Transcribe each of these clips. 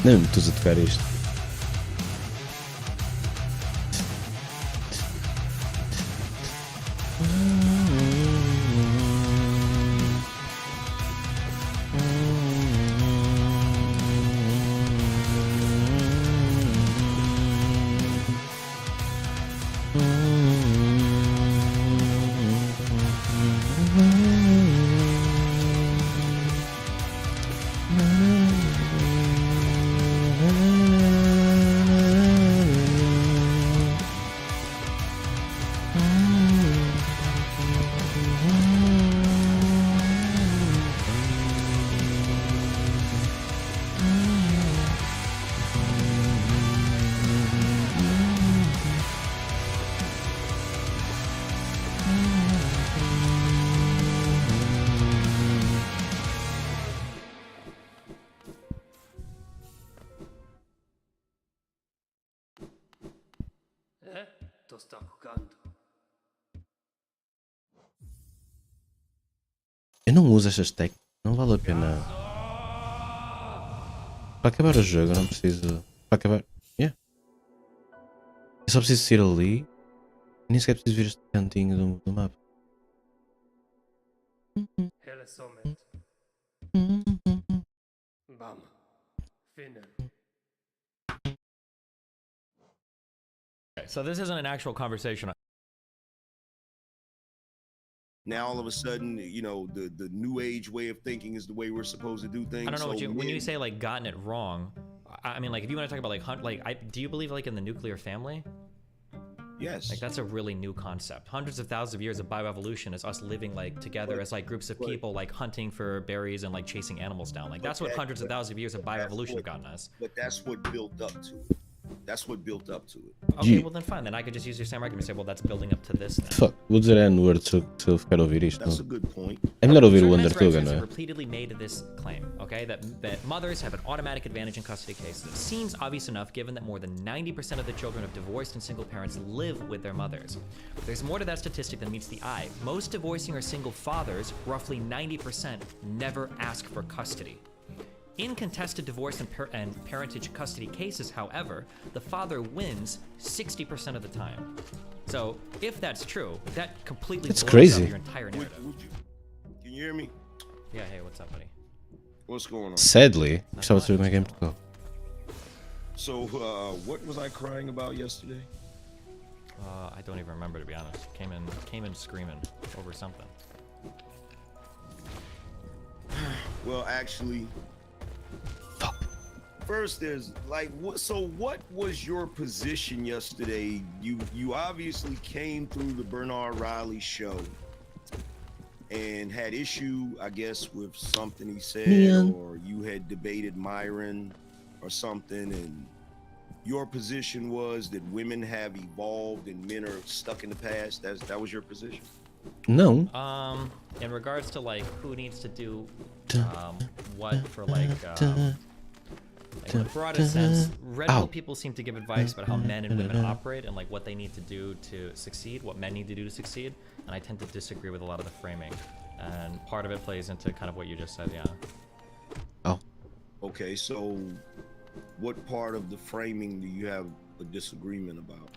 Não me estou a tocar isto. To sta jugando. Eu não uso estas técnicas, não vale a pena. Para acabar o jogo, eu não preciso. Para acabar. Yeah. Eu só preciso sair ali. Nem sequer preciso ver este cantinho do mapa. Hele somet. Bam. Finner. Okay, so this isn't an actual conversation. Now all of a sudden, you know, the new age way of thinking is the way we're supposed to do things. I don't know what So you when you men- say like gotten it wrong. I mean, like if you want to talk about like do you believe like in the nuclear family? yes, Like that's a really new concept. Hundreds of thousands of years of bioevolution is us living like together as like groups of people like hunting for berries and like chasing animals down. Like that's what hundreds of thousands of years of bioevolution have gotten us. but that's what built up to it. That's what built up to it. Okay, well then fine. Then I could just use your same argument and say, well, that's building up to this now. Fuck, vou dizer N-word se eu ficar a ouvir isto. That's a Não. good point. É melhor ouvir o Certain men's rights Undertuga, groups não have é? repeatedly made this claim, okay, that mothers have an automatic advantage in custody cases. It seems obvious enough given that more than 90% of the children of divorced and single parents live with their mothers. There's more to that statistic than meets the eye. Most divorcing or single fathers, roughly 90%, never ask for custody. In contested divorce and parentage custody cases, however, the father wins 60% of the time. So, if that's true, that completely That's blows crazy. up your entire narrative. Can you hear me? Yeah, hey, what's up, buddy? What's going on? Sadly, gostava de saber como é que é em Portugal. So, what was I crying about yesterday? I don't even remember, to be honest. Came in screaming over something. Well, actually, first there's like what. So, what was your position yesterday? You obviously came through the Bernard Riley show and had issue, I guess, with something he said, Man. or you had debated Myron or something, and your position was that women have evolved and men are stuck in the past. That was your position. Não. In regards to like who needs to do what for like in the broadest sense, red pill people seem to give advice about how men and women operate and like what they need to do to succeed, what men need to do to succeed, and I tend to disagree with a lot of the framing, and part of it plays into kind of what you just said, yeah. Oh. Okay, so what part of the framing do you have a disagreement about?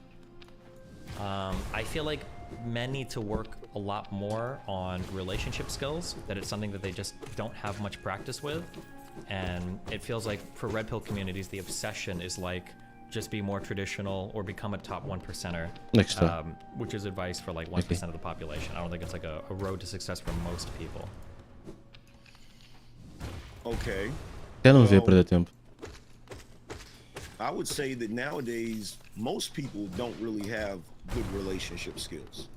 I feel like men need to work a lot more on relationship skills, that it's something that they just don't have much practice with. And it feels like for red pill communities, the obsession is like just be more traditional or become a top 1%er, Next time. which is advice for like 1% of the population. I don't think it's like a road to success for most people. Okay. Já não devia Well, perder tempo. I would say that nowadays most people don't really have good relationship skills.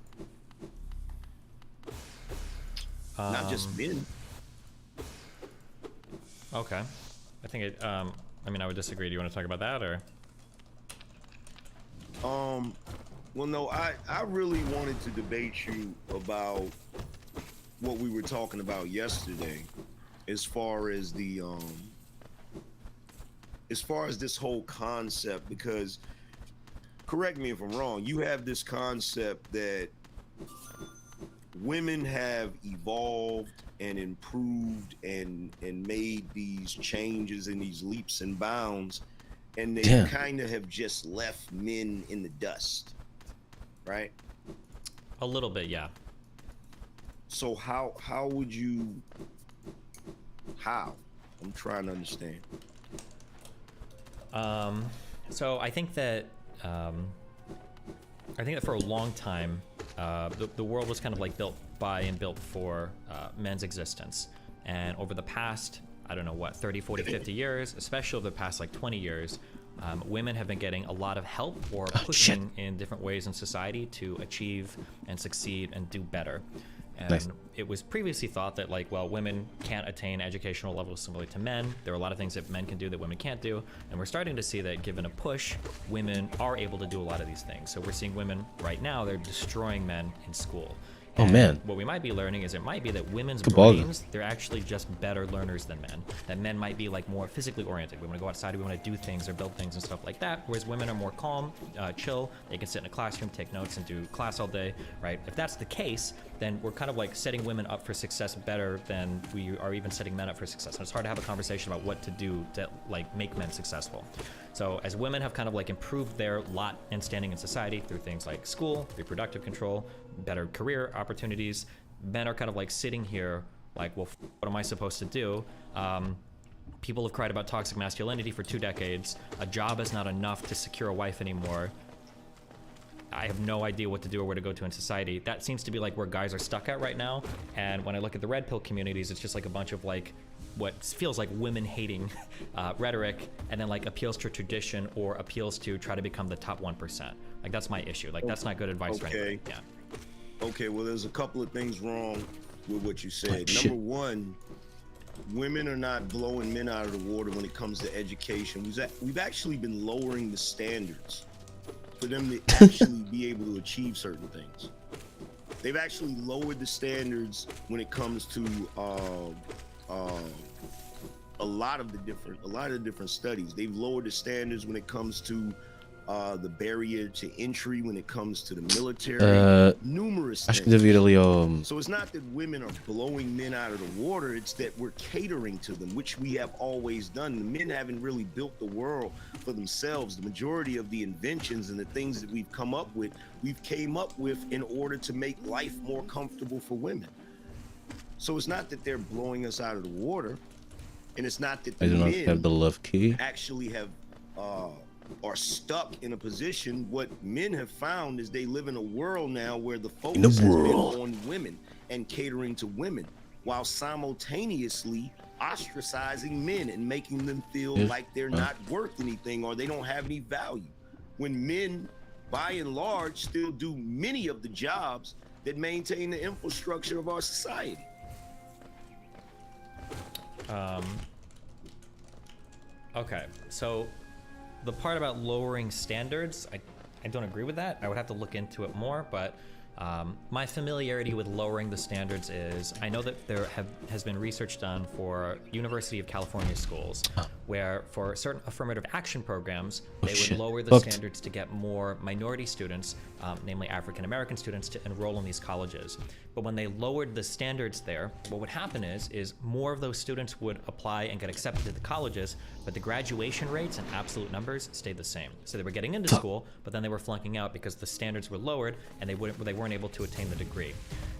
Not just men. Okay. I think it, I mean, I would disagree. Do you want to talk about that or? Well, no, I really wanted to debate you about what we were talking about yesterday, as far as the as far as this whole concept, because correct me if I'm wrong, you have this concept that women have evolved and improved and made these changes and these leaps and bounds, and they Yeah. kind of have just left men in the dust, right? A little bit, yeah. So how would you, how? I'm trying to understand. So I think that for a long time, the world was kind of like built by and built for men's existence. And over the past, I don't know what, 30, 40, 50 years, especially over the past like 20 years, women have been getting a lot of help or pushing in different ways in society to achieve and succeed and do better. And Nice. it was previously thought that, like, well, women can't attain educational levels similar to men. There are a lot of things that men can do that women can't do. And we're starting to see that, given a push, women are able to do a lot of these things. So we're seeing women right now, they're destroying men in school. Oh, And man. what we might be learning is it might be that women's Cabal. brains, they're actually just better learners than men. That men might be like more physically oriented. We want to go outside, we want to do things or build things and stuff like that. Whereas women are more calm, chill. They can sit in a classroom, take notes, and do class all day, right? If that's the case, then we're kind of like setting women up for success better than we are even setting men up for success. And it's hard to have a conversation about what to do to like make men successful. So as women have kind of like improved their lot and standing in society through things like school, reproductive control, better career opportunities, men are kind of like sitting here like, well, what am I supposed to do? People have cried about toxic masculinity for 2 decades. A job is not enough to secure a wife anymore. I have no idea what to do or where to go to in society. That seems to be like where guys are stuck at right now. And when I look at the red pill communities, it's just like a bunch of like what feels like women hating rhetoric, and then like appeals to tradition or appeals to try to become the top 1%. Like that's my issue. Like that's not good advice for anybody. Yeah. Okay, well, there's a couple of things wrong with what you said. Shit. Number one, women are not blowing men out of the water when it comes to education. We've actually been lowering the standards for them to actually be able to achieve certain things. They've actually lowered the standards when it comes to a lot of the different studies. They've lowered the standards when it comes to the barrier to entry, when it comes to the military, numerous Acho que things. devo ir ali ao. So it's not that women are blowing men out of the water, it's that we're catering to them, which we have always done. The men haven't really built the world for themselves. The majority of the inventions and the things that we've come up with, we've came up with in order to make life more comfortable for women. So it's not that they're blowing us out of the water, and it's not that the I do not men have the love key. actually have are stuck in a position. What men have found is they live in a world now where the focus has been on women and catering to women, while simultaneously ostracizing men and making them feel like they're not worth anything or they don't have any value, when men by and large still do many of the jobs that maintain the infrastructure of our society. Okay, so the part about lowering standards, I don't agree with that. I would have to look into it more, but my familiarity with lowering the standards is, I know that there has been research done for University of California schools, where for certain affirmative action programs, they would lower the standards to get more minority students, namely African American students, to enroll in these colleges. But when they lowered the standards there, what would happen is more of those students would apply and get accepted to the colleges, but the graduation rates and absolute numbers stayed the same. So they were getting into school, but then they were flunking out because the standards were lowered and they weren't able to attain the degree.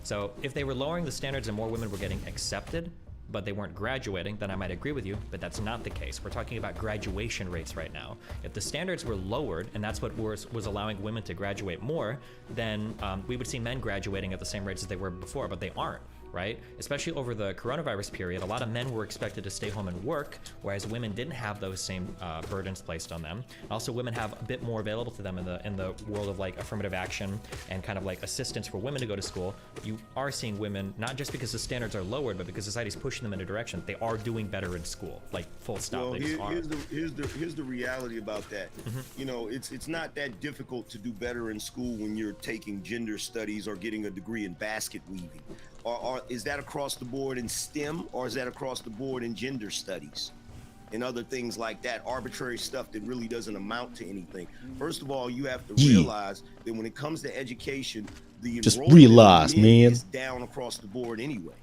So if they were lowering the standards and more women were getting accepted, but they weren't graduating, then I might agree with you, but that's not the case. We're talking about graduation rates right now. If the standards were lowered, and that's what was allowing women to graduate more, then we would see men graduating at the same rates as they were before, but they aren't, right? Especially over the coronavirus period, a lot of men were expected to stay home and work, whereas women didn't have those same burdens placed on them. Also, women have a bit more available to them in the world of like affirmative action and kind of like assistance for women to go to school. You are seeing women, not just because the standards are lowered, but because society's pushing them in a direction. They are doing better in school, like full stop. Well, They just are. here's the reality about that. You know, it's not that difficult to do better in school when you're taking gender studies or getting a degree in basket weaving. Or is that across the board in STEM, or is that across the board in gender studies? and other things like that, arbitrary stuff that really doesn't amount to anything. First of all, you have to Yeah. realize that when it comes to education, the Just enrollment of realize, men man. is down across the board anyway.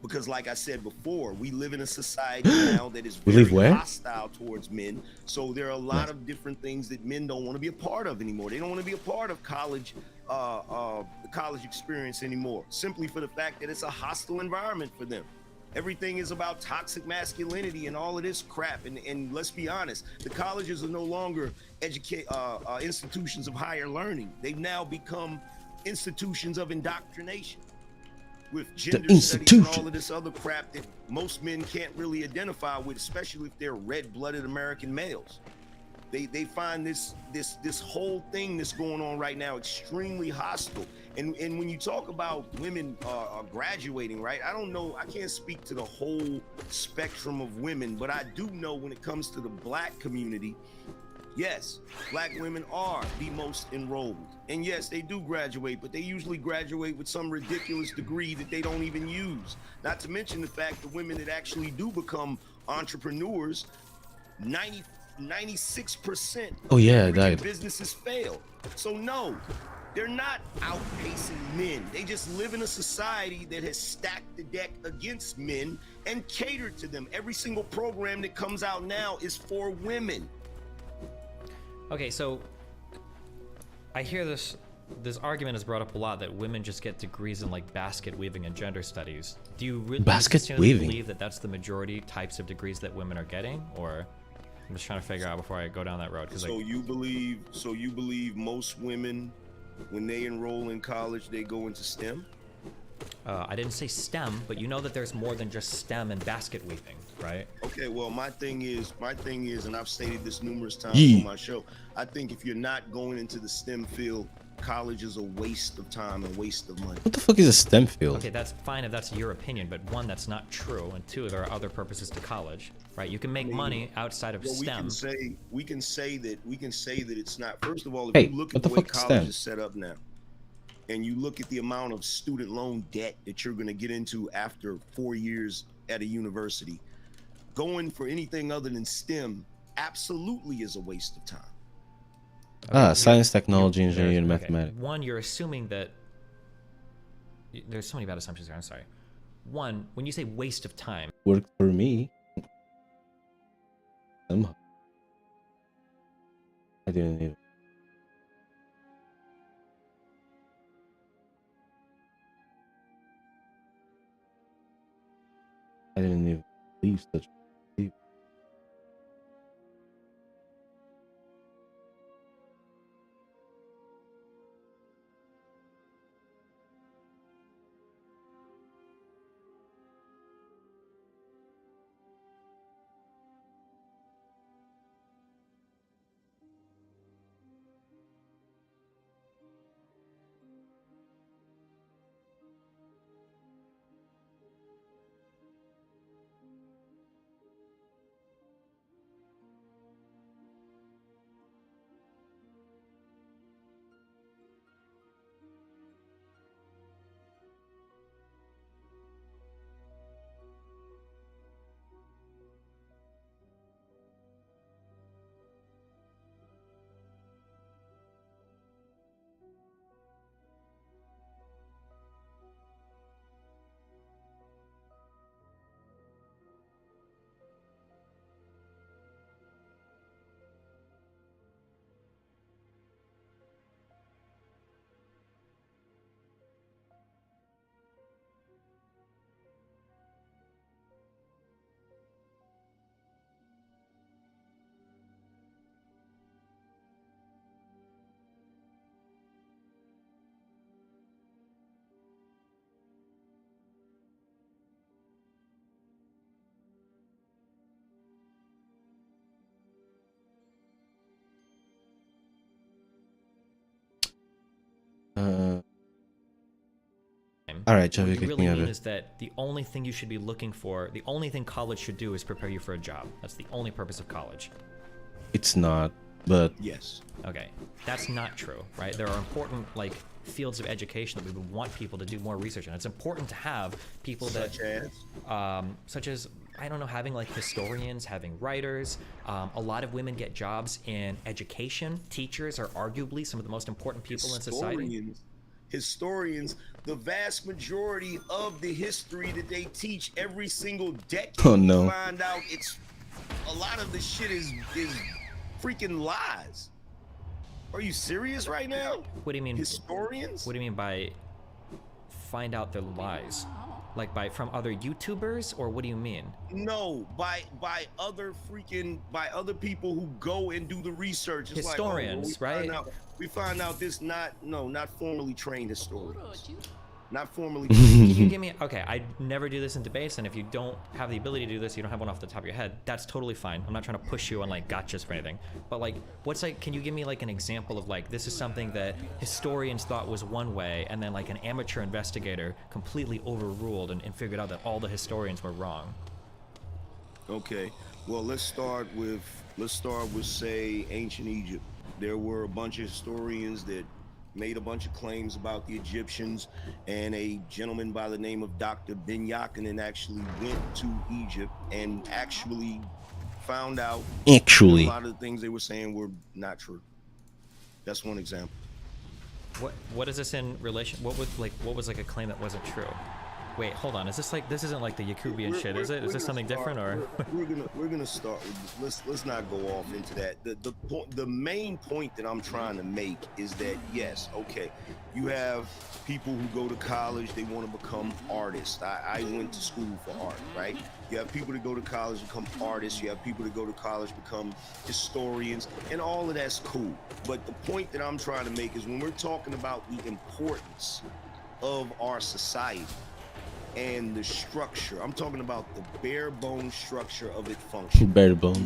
Because like I said before, we live in a society now that is We live very where? hostile towards men. So there are a lot of different things that men don't want to be a part of anymore. They don't want to be a part of college, the college experience anymore, simply for the fact that it's a hostile environment for them. Everything is about toxic masculinity and all of this crap. And let's be honest, the colleges are no longer institutions of higher learning. They've now become institutions of indoctrination with gender studies and institution. all of this other crap that most men can't really identify with, especially if they're red-blooded American males. They find this whole thing that's going on right now extremely hostile. And when you talk about women graduating, right? I don't know, I can't speak to the whole spectrum of women, but I do know when it comes to the black community, yes, black women are the most enrolled. And yes, they do graduate, but they usually graduate with some ridiculous degree that they don't even use. Not to mention the fact that women that actually do become entrepreneurs, 96% Oh, yeah, of that. businesses fail. So no, they're not outpacing men. They just live in a society that has stacked the deck against men and catered to them. Every single program that comes out now is for women. Okay, so I hear this argument is brought up a lot that women just get degrees in like basket weaving and gender studies. Do you really Basket sincerely weaving? believe that that's the majority types of degrees that women are getting, or I'm just trying to figure out before I go down that road? Because So you believe most women, when they enroll in college, they go into STEM? I didn't say STEM, but you know that there's more than just STEM and basket weaving, right? Okay, well, my thing is, and I've stated this numerous times Yeah. on my show, I think if you're not going into the STEM field, college is a waste of time and waste of money. What the fuck is a STEM field? Okay, that's fine if that's your opinion, but one, that's not true, and two, there are other purposes to college, right? You can make money outside of Well, STEM. we can say that it's not. First of all, if Hey, you look what at the the way fuck is college STEM? is set up now, and you look at the amount of student loan debt that you're going to get into after 4 years at a university, going for anything other than STEM absolutely is a waste of time. Science, technology, engineering, and Okay, mathematics. one, you're assuming that there's so many bad assumptions here. I'm sorry. One, when you say waste of time, Worked for me. Somehow. I didn't even. I didn't even believe such. All right, Jeff, what you you kicked really me out mean of is that the only thing you should be looking for, the only thing college should do is prepare you for a job. That's the only purpose of college. It's not, but Yes. Okay, that's not true, right? There are important like fields of education that we would want people to do more research in. It's important to have people that, Such as? such as I don't know, having like historians, having writers. A lot of women get jobs in education. Teachers are arguably some of the most important people in society. Historians, the vast majority of the history that they teach every single decade, Oh, no. you find out it's a lot of the shit is freaking lies. Are you serious right now? What do you mean? Historians? What do you mean by find out their lies? Like from other YouTubers, or what do you mean? No, by other people who go and do the research. It's Historians, like, right? We find out this not formally trained historians. Not formally Can trained. you give me, okay, I never do this in debates, and if you don't have the ability to do this, you don't have one off the top of your head, that's totally fine. I'm not trying to push you on like gotchas for anything. But like, can you give me like an example of like, this is something that historians thought was one way, and then like an amateur investigator completely overruled and figured out that all the historians were wrong? Okay, well, let's start with say ancient Egypt. There were a bunch of historians that made a bunch of claims about the Egyptians, and a gentleman by the name of Dr. Ben Yakinen actually went to Egypt and actually found out a lot of the things they were saying were not true. That's one example. What is this in relation? What was like a claim that wasn't true? Wait, hold on. Is this like, this isn't like the Yakubian shit, is it? Is this something different, or? We're gonna start with, let's not go off into that. The main point that I'm trying to make is that, yes, okay, you have people who go to college, they want to become artists. I went to school for art, right? You have people that go to college become artists. You have people that go to college become historians, and all of that's cool. But the point that I'm trying to make is when we're talking about the importance of our society and the structure, I'm talking about the bare bone structure of it function. Bare bones.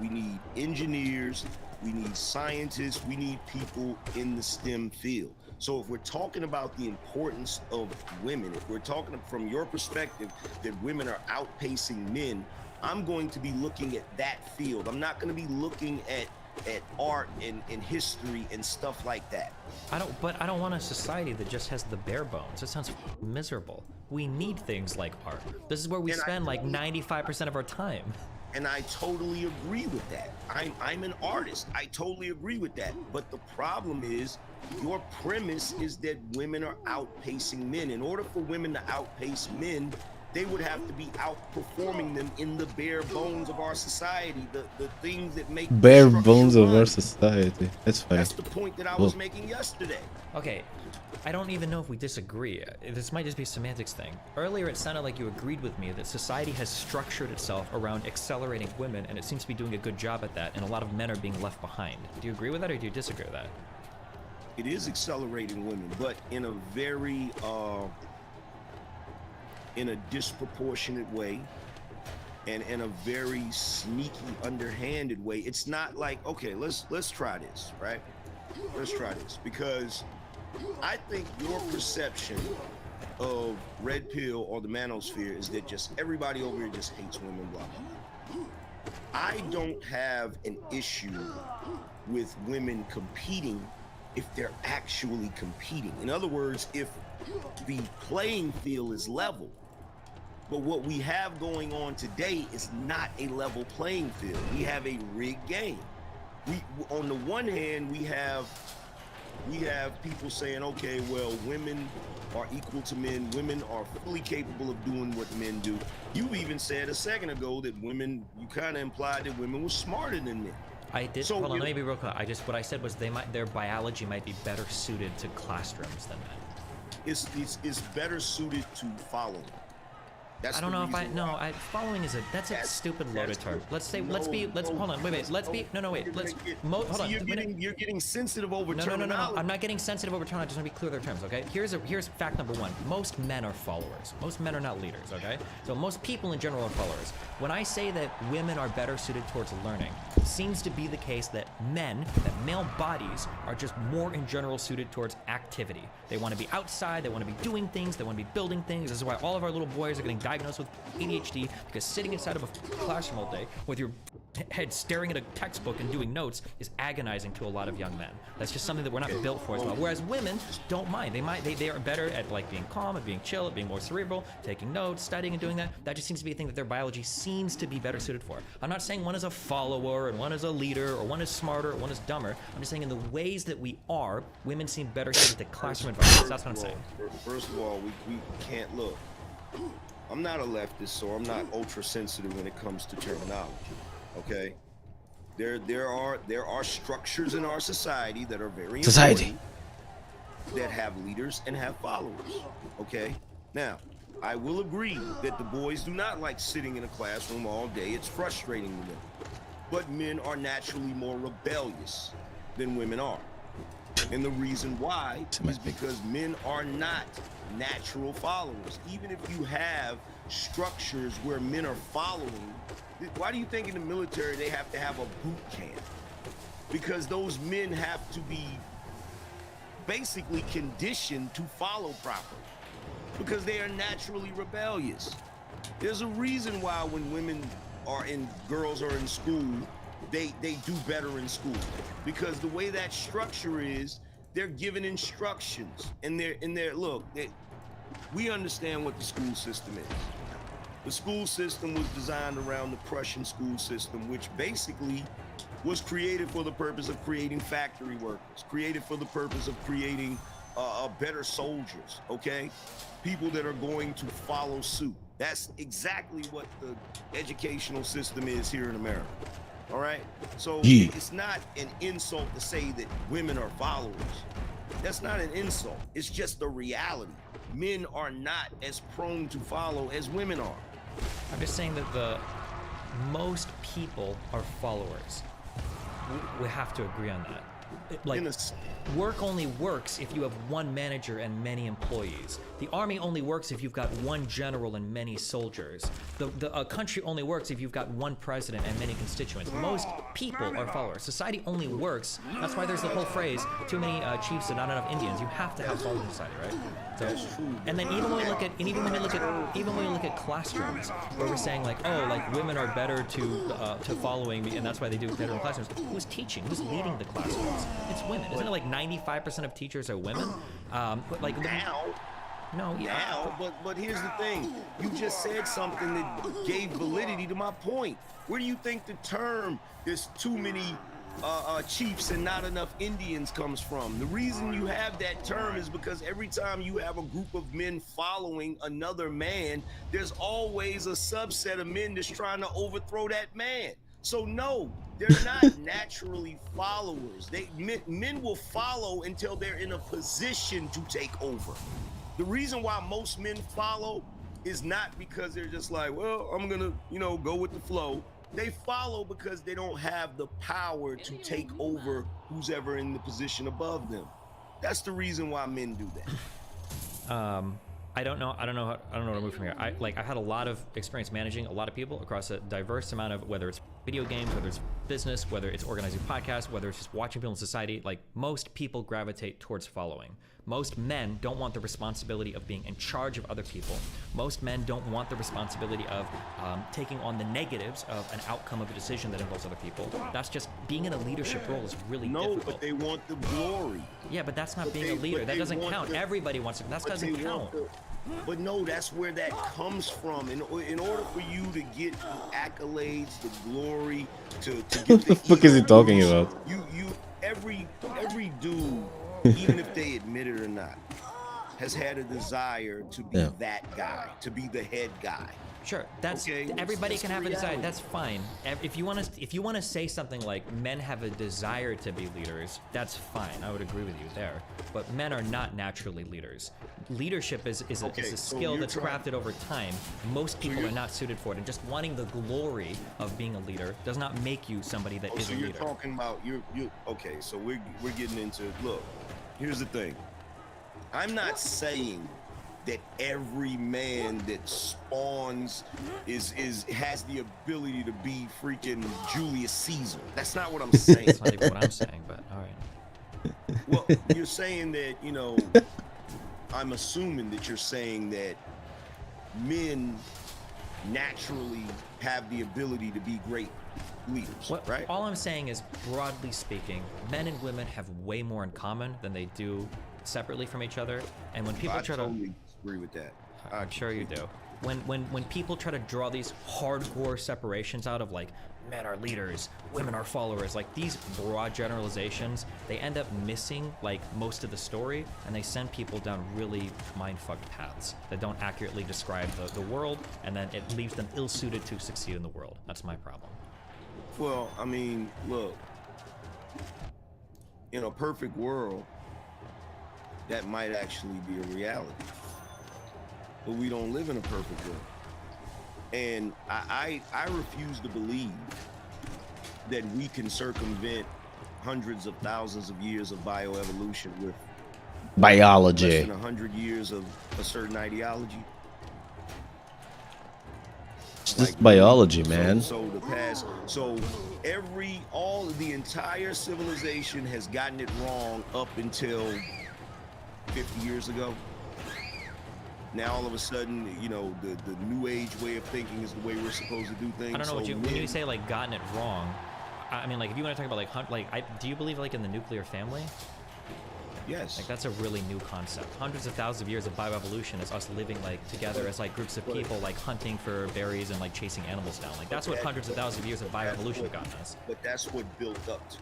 We need engineers, we need scientists, we need people in the STEM field. So if we're talking about the importance of women, if we're talking from your perspective that women are outpacing men, I'm going to be looking at that field. I'm not going to be looking at art and history and stuff like that. I don't want a society that just has the bare bones. It sounds miserable. We need things like art. This is where we spend like 95% of our time. And I totally agree with that. I'm an artist. I totally agree with that. But the problem is, your premise is that women are outpacing men. In order for women to outpace men, they would have to be outperforming them in the bare bones of our society, the things that make bare bones of our society. That's funny. That's the point that I was making yesterday. Okay, I don't even know if we disagree. This might just be a semantics thing. Earlier, it sounded like you agreed with me that society has structured itself around accelerating women, and it seems to be doing a good job at that, and a lot of men are being left behind. Do you agree with that, or do you disagree with that? It is accelerating women, but in a very in a disproportionate way, and in a very sneaky, underhanded way. It's not like, okay, let's try this, right? Let's try this, because I think your perception of Red Pill or the manosphere is that just everybody over here just hates women, blah, blah. I don't have an issue with women competing if they're actually competing. In other words, if the playing field is level. But what we have going on today is not a level playing field. We have a rigged game. On the one hand, we have people saying, okay, well, women are equal to men. Women are fully capable of doing what men do. You even said a second ago that women, you kind of implied that women were smarter than men. I did. So hold on, let me be real clear. What I said was their biology might be better suited to classrooms than men. It's better suited to following. I don't know if following is that's a stupid loaded term. Let's hold on, wait, you're getting sensitive over terminology. No, I'm not getting sensitive over terminology. I just want to be clear with their terms, okay? Here's fact number one. Most men are followers. Most men are not leaders, okay? So most people in general are followers. When I say that women are better suited towards learning, it seems to be the case that male bodies are just more in general suited towards activity. They want to be outside, they want to be doing things, they want to be building things. This is why all of our little boys are getting diagnosed with ADHD, because sitting inside of a classroom all day with your head staring at a textbook and doing notes is agonizing to a lot of young men. That's just something that we're not built for as well. Whereas women don't mind. They are better at like being calm, at being chill, at being more cerebral, taking notes, studying and doing that. That just seems to be a thing that their biology seems to be better suited for. I'm not saying one is a follower and one is a leader or one is smarter or one is dumber. I'm just saying in the ways that we are, women seem better suited to classroom environments. That's what I'm saying. First of all, we can't look. I'm not a leftist, so I'm not ultra sensitive when it comes to terminology. Okay, there are structures in our society that are very important, that have leaders and have followers. Okay, now I will agree that the boys do not like sitting in a classroom all day. It's frustrating to them. But men are naturally more rebellious than women are. And the reason why is because men are not natural followers. Even if you have structures where men are following, why do you think in the military they have to have a boot camp? Because those men have to be basically conditioned to follow properly, because they are naturally rebellious. There's a reason why when girls are in school, they do better in school, because the way that structure is, they're given instructions and we understand what the school system is. The school system was designed around the Prussian school system, which basically was created for the purpose of creating factory workers, created for the purpose of creating better soldiers, okay? People that are going to follow suit. That's exactly what the educational system is here in America. All right, so it's not an insult to say that women are followers. That's not an insult. It's just the reality. Men are not as prone to follow as women are. I'm just saying that most people are followers. We have to agree on that. Work only works if you have one manager and many employees. The army only works if you've got one general and many soldiers. A country only works if you've got one president and many constituents. Most people are followers. Society only works. That's why there's the whole phrase, too many chiefs and not enough Indians. You have to have followers in society, right? That's true. And then even when we look at classrooms, where we're saying like, oh, like women are better to following, and that's why they do better in classrooms. Who's teaching? Who's leading the classrooms? It's women. Isn't it like 95% of teachers are women? But like now. No, yeah. Now, but here's the thing. You just said something that gave validity to my point. Where do you think the term "there's too many chiefs and not enough Indians" comes from? The reason you have that term is because every time you have a group of men following another man, there's always a subset of men that's trying to overthrow that man. So no, they're not naturally followers. Men will follow until they're in a position to take over. The reason why most men follow is not because they're just like, well, I'm gonna, go with the flow. They follow because they don't have the power to take over who's ever in the position above them. That's the reason why men do that. I don't know how to move from here. I've had a lot of experience managing a lot of people across a diverse amount of, whether it's video games, whether it's business, whether it's organizing podcasts, whether it's just watching people in society. Like, most people gravitate towards following. Most men don't want the responsibility of being in charge of other people. Most men don't want the responsibility of taking on the negatives of an outcome of a decision that involves other people. That's just, being in a leadership role is really difficult. No, but they want the glory. Yeah, but that's not being a leader. That doesn't count. Everybody wants it. That doesn't count. But no, that's where that comes from. In order for you to get the accolades, the glory, to get what the fuck is he talking about? Every dude, even if they admit it or not, has had a desire to be that guy, to be the head guy. Sure, everybody can have a desire. That's fine. If you want to say something like men have a desire to be leaders, that's fine. I would agree with you there. But men are not naturally leaders. Leadership is a skill that's crafted over time. Most people are not suited for it, and just wanting the glory of being a leader does not make you somebody that is a leader. So you're talking about okay. So we're getting into, look. Here's the thing. I'm not saying that every man that spawns has the ability to be freaking Julius Caesar. That's not what I'm saying. That's not even what I'm saying, but all right. Well, you're saying that, I'm assuming that you're saying that men naturally have the ability to be great leaders, right? All I'm saying is, broadly speaking, men and women have way more in common than they do separately from each other. And when people I try totally agree with that. I'm sure you do. When people try to draw these hardcore separations out of like men are leaders, women are followers, like these broad generalizations, they end up missing like most of the story, and they send people down really mind-fucked paths that don't accurately describe the world, and then it leaves them ill-suited to succeed in the world. That's my problem. Well, I mean, look, in a perfect world, that might actually be a reality. But we don't live in a perfect world. And I refuse to believe that we can circumvent hundreds of thousands of years of bioevolution with Biology. less than 100 years of a certain ideology. It's just biology, man. So the past, so the entire civilization has gotten it wrong up until 50 years ago. Now all of a sudden, you know, the new age way of thinking is the way we're supposed to do things. I don't know so when you say like gotten it wrong. I mean, like if you want to talk about like do you believe like in the nuclear family? Yes. Like that's a really new concept. Hundreds of thousands of years of bioevolution is us living like together as like groups of people, like hunting for berries and like chasing animals down. Like that's what hundreds of thousands of years of bioevolution have gotten us. But that's what built up to.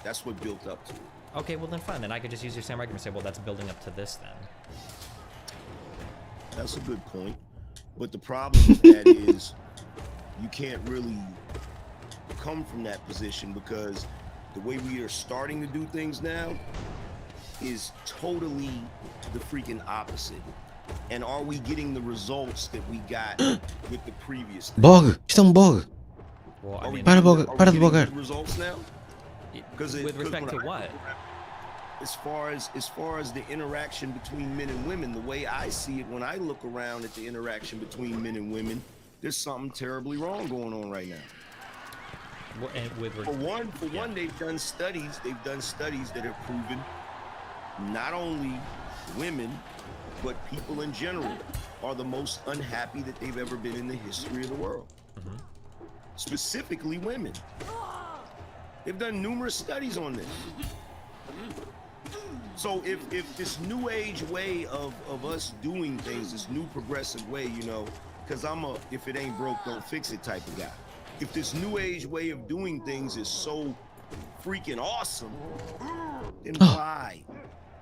That's what built up to. Okay, well then fine. Then I could just use your same argument and say, well, that's building up to this then. That's a good point. But the problem with that is you can't really come from that position, because the way we are starting to do things now is totally the freaking opposite. And are we getting the results that we got with the previous thing? Bog! Isto é um bog! Well, I mean, Para de are we getting bogar. good results now? with respect to what? As far as the interaction between men and women, the way I see it when I look around at the interaction between men and women, there's something terribly wrong going on right now. For one, they've done studies that have proven not only women, but people in general are the most unhappy that they've ever been in the history of the world. Mm-hmm. Specifically women. They've done numerous studies on this. So if this new age way of us doing things, this new progressive way, you know, because I'm a if it ain't broke, don't fix it type of guy. If this new age way of doing things is so freaking awesome, then why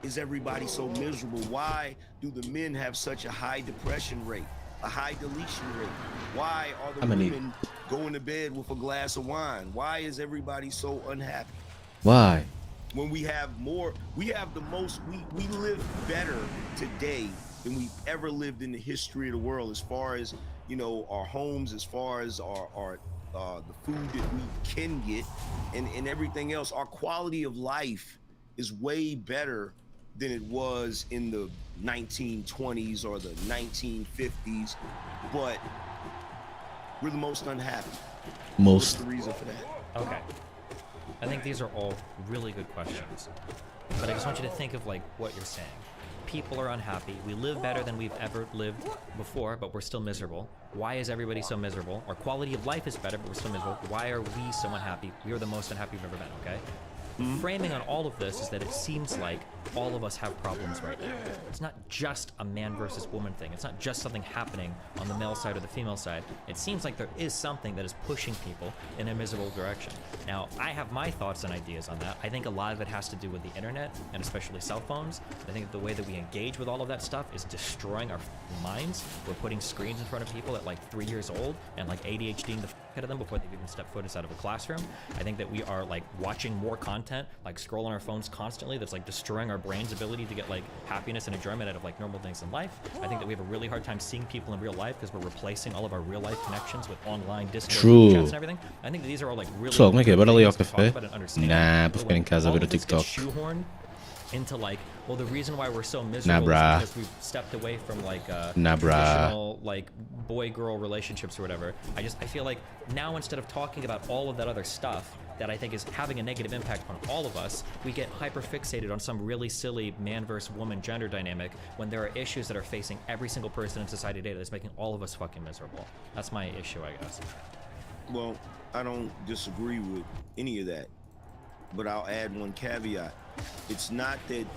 is everybody so miserable? Why do the men have such a high depression rate, a high deletion rate? Why are the women going to bed with a glass of wine? Why is everybody so unhappy? Why? When we have the most, we live better today than we've ever lived in the history of the world, as far as, you know, our homes, as far as our the food that we can get, and everything else. Our quality of life is way better than it was in the 1920s or the 1950s, but we're the most unhappy. What's the reason for that? Okay. I think these are all really good questions, but I just want you to think of like what you're saying. People are unhappy. We live better than we've ever lived before, but we're still miserable. Why is everybody so miserable? Our quality of life is better, but we're still miserable. Why are we so unhappy? We are the most unhappy we've ever been, okay? The framing on all of this is that it seems like all of us have problems right now. It's not just a man versus woman thing. It's not just something happening on the male side or the female side. It seems like there is something that is pushing people in a miserable direction. Now, I have my thoughts and ideas on that. I think a lot of it has to do with the internet, and especially cell phones. I think the way that we engage with all of that stuff is destroying our minds. We're putting screens in front of people at like 3 years old and like ADHDing the out of them before they've even stepped foot inside of a classroom. I think that we are like watching more content, like scrolling our phones constantly, that's like destroying our brain's ability to get like happiness and enjoyment out of like normal things in life. I think that we have a really hard time seeing people in real life because we're replacing all of our real life connections with online Discord chats and everything. I think that these are all like really Pessoal, como é que é? Bora ali ao café? but an understanding. Nah, vou ficar em casa a ver o All of this gets TikTok. shoehorned into like, well, the reason why we're so miserable is bruh. because we've stepped away from like Nah, bruh. traditional like boy-girl relationships or whatever. I feel like now instead of talking about all of that other stuff that I think is having a negative impact on all of us, we get hyper fixated on some really silly man versus woman gender dynamic when there are issues that are facing every single person in society today that's making all of us fucking miserable. That's my issue, I guess. Well, I don't disagree with any of that, but I'll add one caveat. It's not that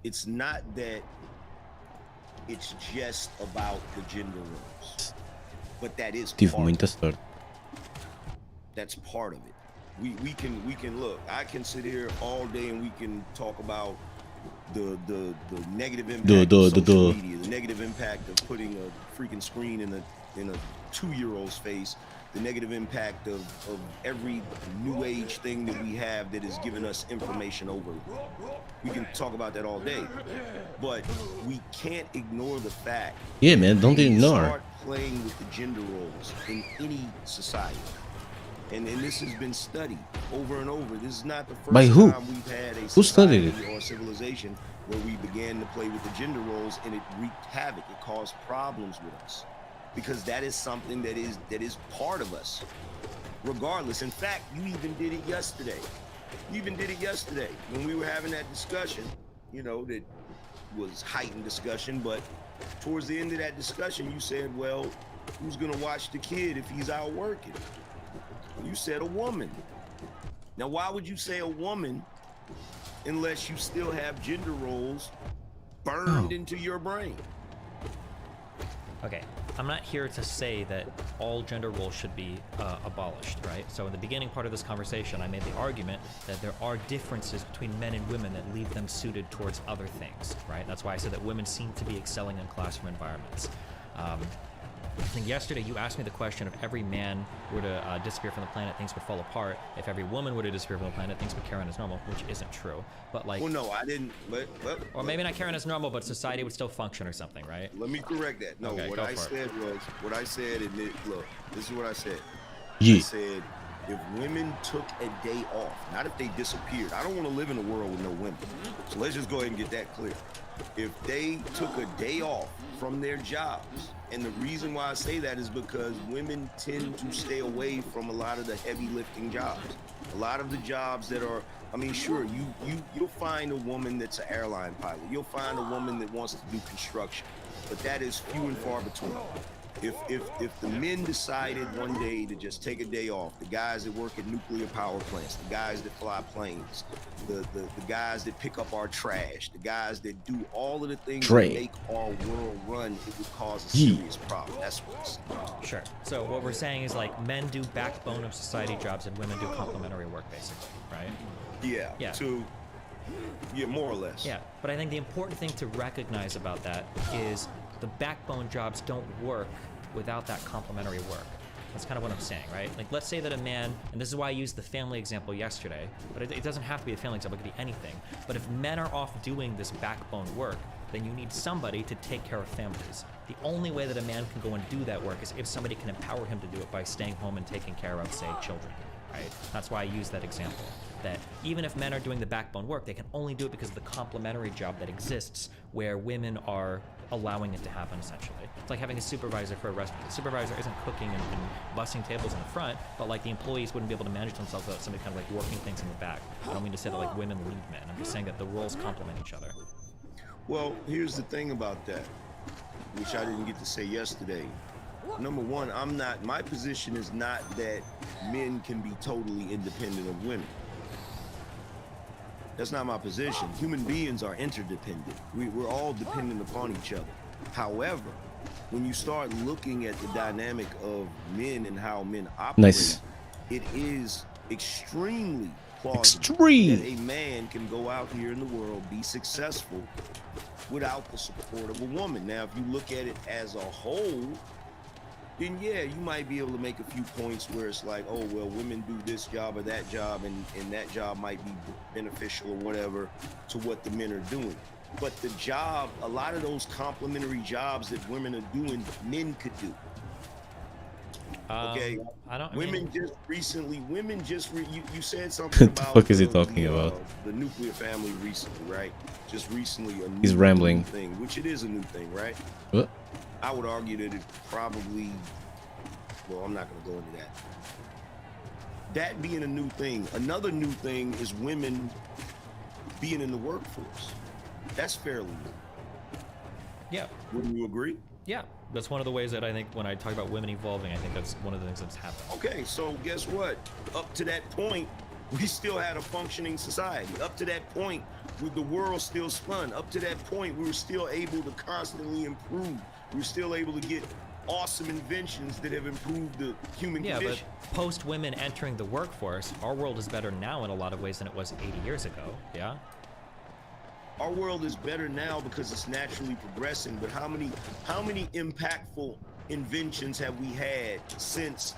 it's just about the gender roles, but that is Tive part muita of it. sorte. That's part of it. We can look. I can sit here all day and we can talk about the negative impact of social media, the negative impact of putting a freaking screen in a 2-year-old's face, the negative impact of every new age thing that we have that is giving us information over. We can talk about that all day, but we can't ignore the fact. Yeah, man, don't that you ignore. start playing with the gender roles in any society. And this has been studied over and over. This is not the first By who? time we've had a Who studied society or civilization where we began to play with the gender roles and it wreaked havoc. It caused problems with us because that is something that is part of us, regardless. In fact, you even did it yesterday. You even did it yesterday when we were having that discussion. You know, that was heightened discussion, but towards the end of that discussion, you said, "Well, who's gonna watch the kid if he's out working?" You said a woman. Now, why would you say a woman unless you still have gender roles burned into your brain? Okay, I'm not here to say that all gender roles should be abolished, right? So in the beginning part of this conversation, I made the argument that there are differences between men and women that leave them suited towards other things, right? That's why I said that women seem to be excelling in classroom environments. I think yesterday you asked me the question: if every man were to disappear from the planet, things would fall apart. If every woman were to disappear from the planet, things would carry on as normal, which isn't true. But like, Well, no, I didn't. or maybe not carry on as normal, but society would still function or something, right? Let me correct that. No, Okay, what go I for it. said was, what I said, and look, this is what I said. I Yeah. said, if women took a day off, not if they disappeared. I don't want to live in a world with no women. So let's just go ahead and get that clear. If they took a day off from their jobs, and the reason why I say that is because women tend to stay away from a lot of the heavy lifting jobs. A lot of the jobs that are, I mean, sure, you'll find a woman that's an airline pilot. You'll find a woman that wants to do construction, but that is few and far between. If the men decided one day to just take a day off, the guys that work at nuclear power plants, the guys that fly planes, the guys that pick up our trash, the guys that do all of the things that make our world run, it would cause a serious problem. That's what it's saying. Sure. So what we're saying is like men do backbone of society jobs and women do complementary work, basically, right? Yeah. Yeah, more or less. Yeah, but I think the important thing to recognize about that is the backbone jobs don't work without that complementary work. That's kind of what I'm saying, right? Like, let's say that a man, and this is why I used the family example yesterday, but it doesn't have to be a family example, it could be anything. But if men are off doing this backbone work, then you need somebody to take care of families. The only way that a man can go and do that work is if somebody can empower him to do it by staying home and taking care of, say, children, right? That's why I use that example. That even if men are doing the backbone work, they can only do it because of the complementary job that exists where women are allowing it to happen, essentially. It's like having a supervisor for a restaurant. The supervisor isn't cooking and bussing tables in the front, but like the employees wouldn't be able to manage themselves without somebody kind of like working things in the back. I don't mean to say that like women lead men. I'm just saying that the roles complement each other. Well, here's the thing about that, which I didn't get to say yesterday. Number one, my position is not that men can be totally independent of women. That's not my position. Human beings are interdependent. We're all dependent upon each other. However, when you start looking at the dynamic of men and how men operate, it is extremely plausible that a man can go out here in the world, be successful without the support of a woman. Now, if you look at it as a whole, then yeah, you might be able to make a few points where it's like, oh, well, women do this job or that job, and that job might be beneficial or whatever to what the men are doing. But the job, a lot of those complementary jobs that women are doing, men could do. Okay, I don't. women just recently. You said something What the about fuck is he talking about? The nuclear family recently, right? Just recently, He's rambling. new thing, which it is a new thing, right? What? I would argue that it probably. Well, I'm not going to go into that. That being a new thing. Another new thing is women being in the workforce. That's fairly new. Yeah. Wouldn't you agree? Yeah. That's one of the ways that I think when I talk about women evolving, I think that's one of the things that's happened. Okay, so guess what? Up to that point, we still had a functioning society. Up to that point, with the world still spun. Up to that point, we were still able to constantly improve. We were still able to get awesome inventions that have improved the human condition. But post women entering the workforce, our world is better now in a lot of ways than it was 80 years ago. Yeah. Our world is better now because it's naturally progressing, but how many impactful inventions have we had since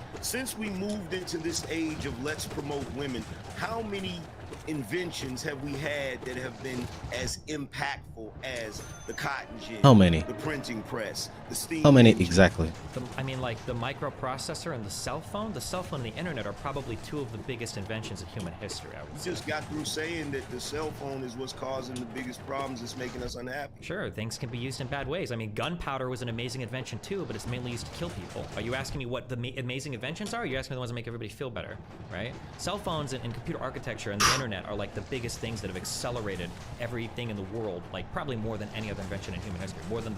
we moved into this age of let's promote women? How many inventions have we had that have been as impactful as the cotton gin? How many? The printing press, the steam How many engine. exactly? I mean, like the microprocessor and the cell phone and the internet are probably two of the biggest inventions in human history, I would You say. just got through saying that the cell phone is what's causing the biggest problems. It's making us unhappy. Sure, things can be used in bad ways. I mean, gunpowder was an amazing invention too, but it's mainly used to kill people. Are you asking me what the amazing inventions are? Or are you asking me the ones that make everybody feel better, right? Cell phones and computer architecture and the internet are like the biggest things that have accelerated everything in the world, like probably more than any other invention in human history, more than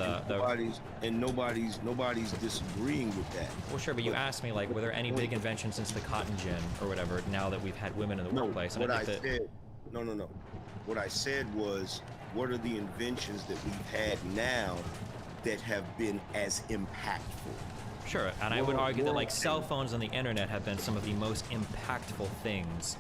nobody's disagreeing with that. Well, sure, but you asked me, like, were there any big inventions since the cotton gin or whatever, now that we've had women in the workplace? And What I think that, said, no. What I said was, what are the inventions that we've had now that have been as impactful? sure, and I would argue that, like, cell phones and the internet have been some of the most impactful things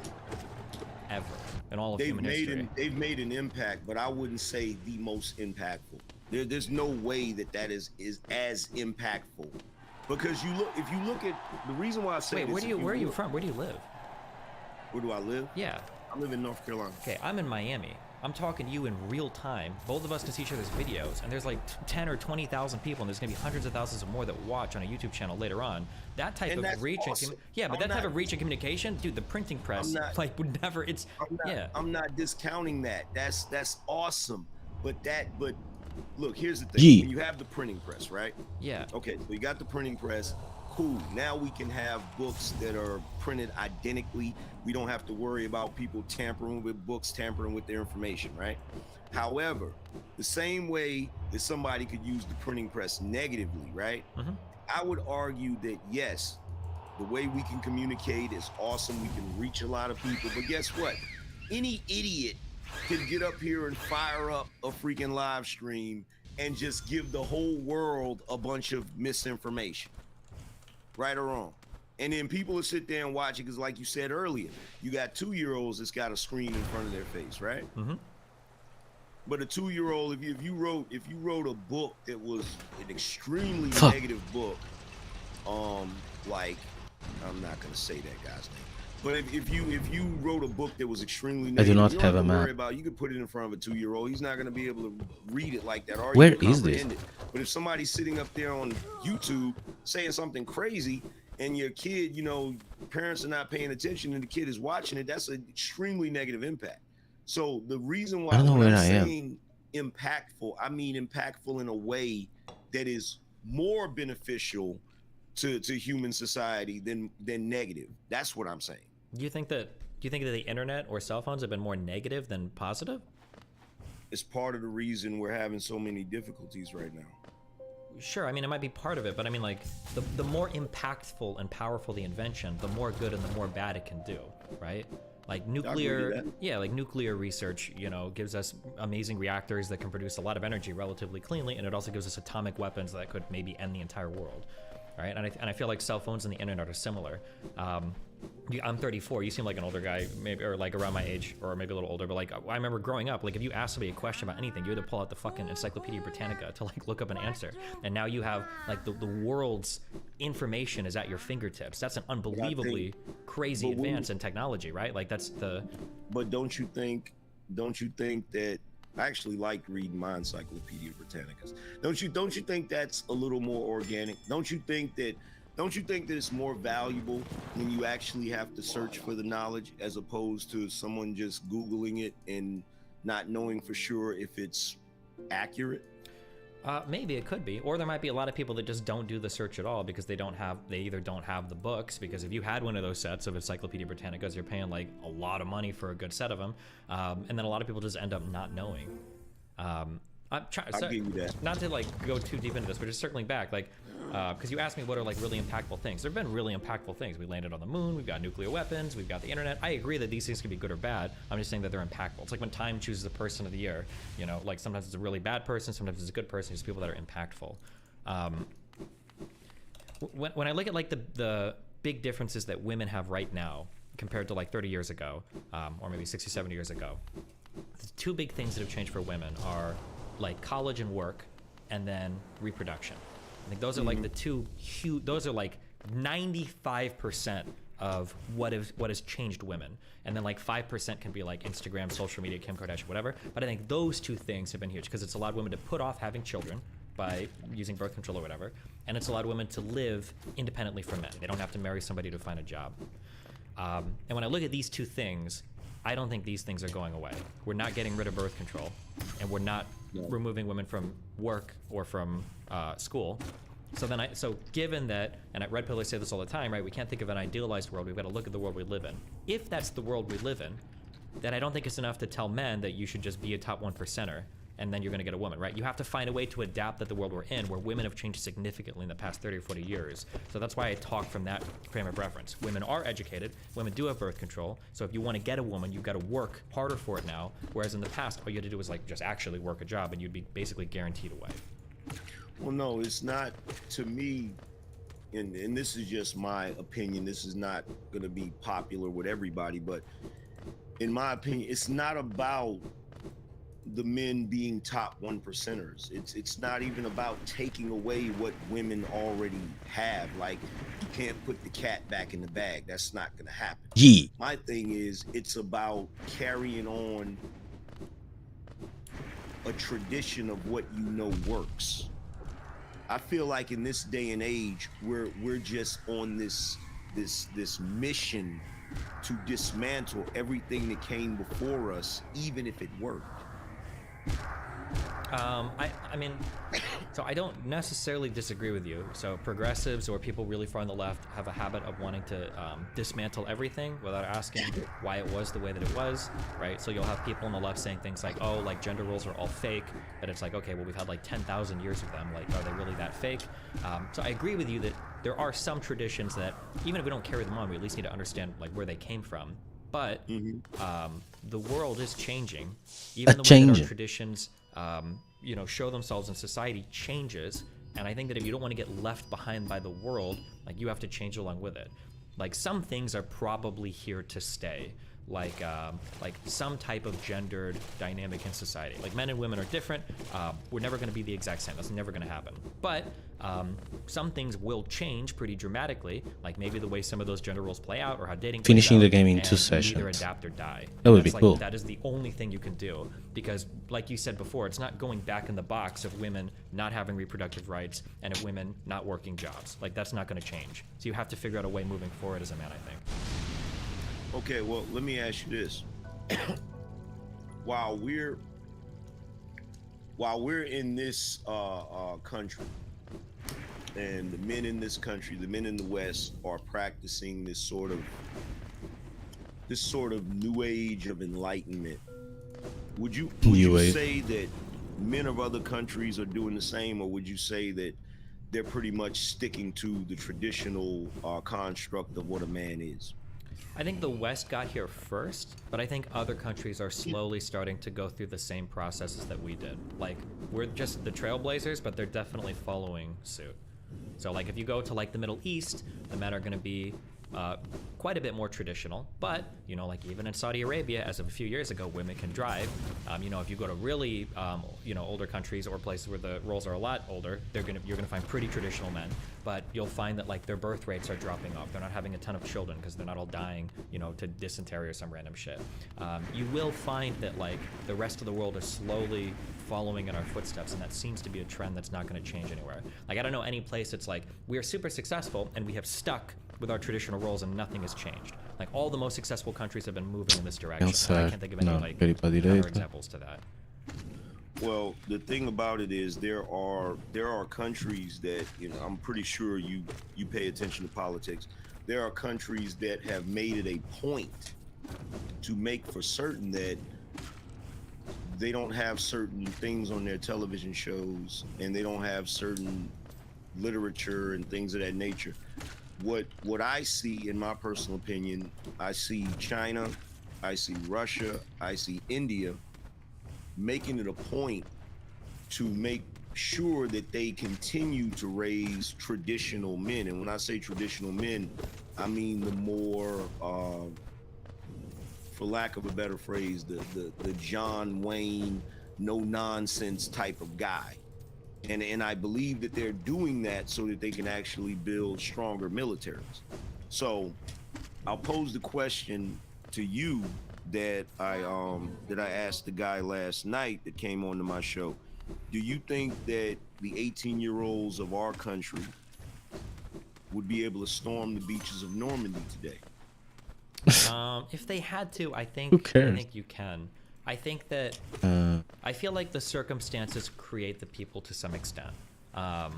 ever in all of human history. They've made an impact, but I wouldn't say the most impactful. There's no way that is as impactful, because if you look at the reason why I say Wait, where are you from? Where do you live? Where do I live? Yeah. I live in North Carolina. Okay, I'm in Miami. I'm talking to you in real time. Both of us can see each other's videos, and there's like 10 or 20,000 people, and there's gonna be hundreds of thousands of more that watch on a YouTube channel later on. That type And of that's reach awesome. and type of reach and communication, dude, the printing press would never. I'm not discounting that. That's awesome. But look, here's the thing. When you have the printing press, right? Yeah. Okay, so you got the printing press. Cool. Now we can have books that are printed identically. We don't have to worry about people tampering with books, tampering with their information, right? However, the same way that somebody could use the printing press negatively, right? Mm-hmm. I would argue that yes, the way we can communicate is awesome. We can reach a lot of people, but guess what? Any idiot can get up here and fire up a freaking live stream and just give the whole world a bunch of misinformation. Right or wrong. And then people will sit there and watch it because, like you said earlier, you got 2-year-olds that's got a screen in front of their face, right? Mm-hmm. But a 2-year-old, if you wrote a book that was an extremely negative book, like, I'm not gonna say that guy's name, but if you wrote a book that was extremely negative, I do not you don't have a to worry map. about, you could put it in front of a 2-year-old. He's not gonna be able to read it like that. Or Where even is this? comprehend it. But if somebody's sitting up there on YouTube saying something crazy, and your kid, parents are not paying attention, and the kid is watching it, that's an extremely negative impact. So the reason why I don't know when where I'm I am. saying impactful, I mean impactful in a way that is more beneficial to human society than negative. That's what I'm saying. Do you think that the internet or cell phones have been more negative than positive? It's part of the reason we're having so many difficulties right now. Sure, I mean, it might be part of it, but I mean, like, the more impactful and powerful the invention, the more good and the more bad it can do, right? Like nuclear research, gives us amazing reactors that can produce a lot of energy relatively cleanly, and it also gives us atomic weapons that could maybe end the entire world, right? And I feel like cell phones and the internet are similar. I'm 34. You seem like an older guy, maybe, or like around my age, or maybe a little older. But like, I remember growing up, like if you asked somebody a question about anything, you had to pull out the fucking Encyclopedia Britannica to like look up an answer. And now you have like the world's information is at your fingertips. That's an unbelievably crazy advance in technology, right? Like that's the. But don't you think that I actually liked reading my Encyclopedia Britannicas? Don't you think that's a little more organic? Don't you think that Don't you think that it's more valuable when you actually have to search for the knowledge as opposed to someone just Googling it and not knowing for sure if it's accurate? Maybe it could be, or there might be a lot of people that just don't do the search at all because they either don't have the books. Because if you had one of those sets of Encyclopedia Britannicas, you're paying like a lot of money for a good set of them, and then a lot of people just end up not knowing. I'll give you that. Not to like go too deep into this, but just circling back, like, because you asked me what are like really impactful things. There've been really impactful things. We landed on the moon. We've got nuclear weapons. We've got the internet. I agree that these things can be good or bad. I'm just saying that they're impactful. It's like when Time chooses a person of the year. You know, like sometimes it's a really bad person, sometimes it's a good person. It's people that are impactful. When I look at like the big differences that women have right now compared to like 30 years ago, or maybe 60, 70 years ago, the two big things that have changed for women are like college and work, and then reproduction. I think those are like the two huge. Those are like 95% of what has changed women, and then like 5% can be like Instagram, social media, Kim Kardashian, whatever. But I think those two things have been huge because it's allowed women to put off having children by using birth control or whatever, and it's allowed women to live independently from men. They don't have to marry somebody to find a job. And when I look at these two things, I don't think these things are going away. We're not getting rid of birth control, and we're not removing women from work or from school. So given that, and at Red Pillars say this all the time, right? We can't think of an idealized world. We've got to look at the world we live in. If that's the world we live in, then I don't think it's enough to tell men that you should just be a top 1%er and then you're going to get a woman, right? You have to find a way to adapt that the world we're in, where women have changed significantly in the past 30 or 40 years. So that's why I talk from that frame of reference. Women are educated. Women do have birth control. So if you want to get a woman, you've got to work harder for it now. Whereas in the past, all you had to do was like just actually work a job and you'd be basically guaranteed a wife. Well, no, it's not. To me, and this is just my opinion. This is not going to be popular with everybody, but in my opinion, it's not about the men being top 1%ers. It's not even about taking away what women already have. Like, you can't put the cat back in the bag. That's not going to happen. Yeah. My thing is, it's about carrying on a tradition of what you know works. I feel like in this day and age, we're just on this mission to dismantle everything that came before us, even if it worked. I mean, so I don't necessarily disagree with you. So progressives or people really far on the left have a habit of wanting to dismantle everything without asking why it was the way that it was, right? So you'll have people on the left saying things like, oh, like gender roles are all fake. But it's like, okay, well, we've had like 10,000 years of them. Like, are they really that fake? So I agree with you that there are some traditions that, even if we don't carry them on, we at least need to understand like where they came from. But the world is changing. Even the way that our traditions, show themselves in society changes. And I think that if you don't want to get left behind by the world, like you have to change along with it. Like some things are probably here to stay. Like some type of gendered dynamic in society. Like men and women are different. We're never going to be the exact same. That's never going to happen. But some things will change pretty dramatically. Like maybe the way some of those gender roles play out, or how dating. Finishing plays the out, game in and 2 you sessions. either adapt or die. That would be That's cool. That is the only thing you can do, because, like you said before, it's not going back in the box of women not having reproductive rights and of women not working jobs. Like that's not going to change. So you have to figure out a way moving forward as a man, I think. Okay, well, let me ask you this. While we're in this country, and the men in this country, the men in the West, are practicing this sort of new age of enlightenment, would you say that men of other countries are doing the same, or would you say that they're pretty much sticking to the traditional construct of what a man is? I think the West got here first, but I think other countries are slowly starting to go through the same processes that we did. Like, we're just the trailblazers, but they're definitely following suit. So, like, if you go to, like, the Middle East, the men are going to be quite a bit more traditional. But you know, like even in Saudi Arabia, as of a few years ago, women can drive. You know, if you go to really you know, older countries or places where the roles are a lot older, you're gonna find pretty traditional men. But you'll find that like their birth rates are dropping off. They're not having a ton of children because they're not all dying, you know, to dysentery or some random shit. You will find that like the rest of the world is slowly following in our footsteps, and that seems to be a trend that's not going to change anywhere. Like I don't know any place that's like we are super successful and we have stuck with our traditional roles and nothing has changed. Like all the most successful countries have been moving in this direction. I can't think of any like other examples to that. Well, the thing about it is there are countries that, you know, I'm pretty sure you pay attention to politics. There are countries that have made it a point to make for certain that they don't have certain things on their television shows and they don't have certain literature and things of that nature. What I see, in my personal opinion, I see China, I see Russia, I see India making it a point to make sure that they continue to raise traditional men. And when I say traditional men, I mean the more for lack of a better phrase, the John Wayne, no nonsense type of guy. And I believe that they're doing that so that they can actually build stronger militaries. So I'll pose the question to you that I asked the guy last night that came onto my show. Do you think that the 18-year-olds of our country would be able to storm the beaches of Normandy today? If they had to, I think you can. I think that I feel like the circumstances create the people to some extent. I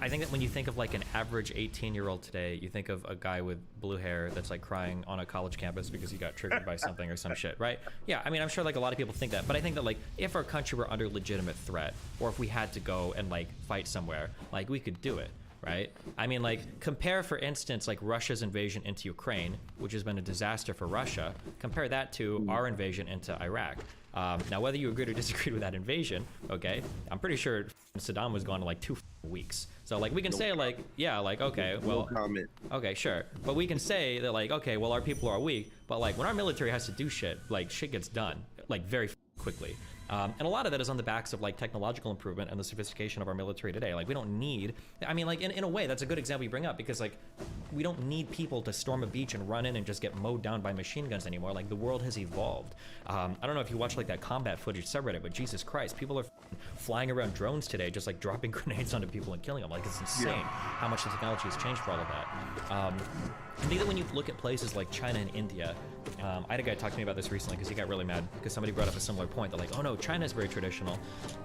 think that when you think of like an average 18-year-old today, you think of a guy with blue hair that's like crying on a college campus because he got triggered by something or some shit, right? Yeah, I mean, I'm sure like a lot of people think that, but I think that like if our country were under legitimate threat, or if we had to go and like fight somewhere, like we could do it. Right? I mean, like, compare, for instance, like Russia's invasion into Ukraine, which has been a disaster for Russia. Compare that to our invasion into Iraq. Now, whether you agreed or disagreed with that invasion, okay, I'm pretty sure Saddam was gone in like 2 weeks. So, like, we can say, like, yeah, like, okay, well, okay, sure. But we can say that, like, okay, well, our people are weak. But, like, when our military has to do shit, like, shit gets done, like, very quickly. And a lot of that is on the backs of like technological improvement and the sophistication of our military today. Like we don't need, I mean, like in a way, that's a good example you bring up, because like we don't need people to storm a beach and run in and just get mowed down by machine guns anymore. Like the world has evolved. I don't know if you watch like that combat footage subreddit, but Jesus Christ, people are flying around drones today, just like dropping grenades onto people and killing them. Like it's insane how much the technology has changed for all of that. I think that when you look at places like China and India, I had a guy talk to me about this recently because he got really mad because somebody brought up a similar point that like, oh no, China is very traditional.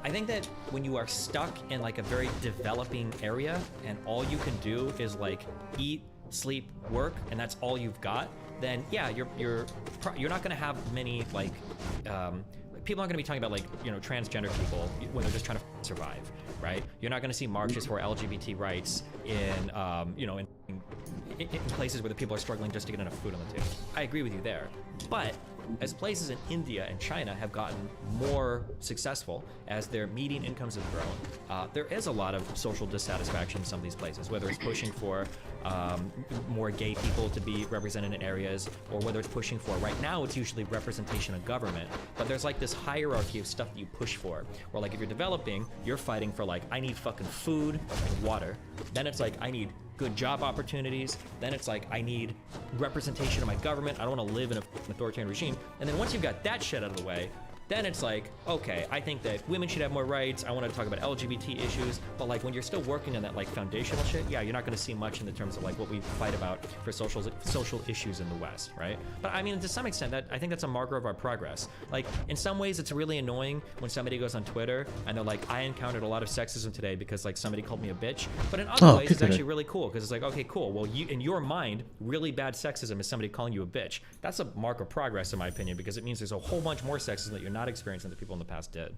I think that when you are stuck in like a very developing area and all you can do is like eat, sleep, work, and that's all you've got, then yeah, you're not gonna have many like people aren't gonna be talking about like, you know, transgender people when they're just trying to survive, right? You're not gonna see marches for LGBT rights in you know, in places where the people are struggling just to get enough food on the table. I agree with you there. But as places in India and China have gotten more successful, as their median incomes have grown, there is a lot of social dissatisfaction in some of these places, whether it's pushing for more gay people to be represented in areas, or whether it's pushing for, right now it's usually representation of government, but there's like this hierarchy of stuff that you push for, where like if you're developing, you're fighting for like, I need fucking food and water. Then it's like, I need good job opportunities. Then it's like, I need representation of my government. I don't want to live in an authoritarian regime. And then once you've got that shit out of the way, then it's like, okay, I think that women should have more rights. I want to talk about LGBT issues. But like when you're still working on that like foundational shit, yeah, you're not going to see much in the terms of like what we fight about for social issues in the West, right? But I mean, to some extent, I think that's a marker of our progress. Like in some ways, it's really annoying when somebody goes on Twitter and they're like, I encountered a lot of sexism today because like somebody called me a bitch. But in other ways, it's actually really cool because it's like, okay, cool. Well, you, in your mind, really bad sexism is somebody calling you a bitch. That's a mark of progress in my opinion, because it means there's a whole bunch more sexism that you're not experiencing that people in the past did.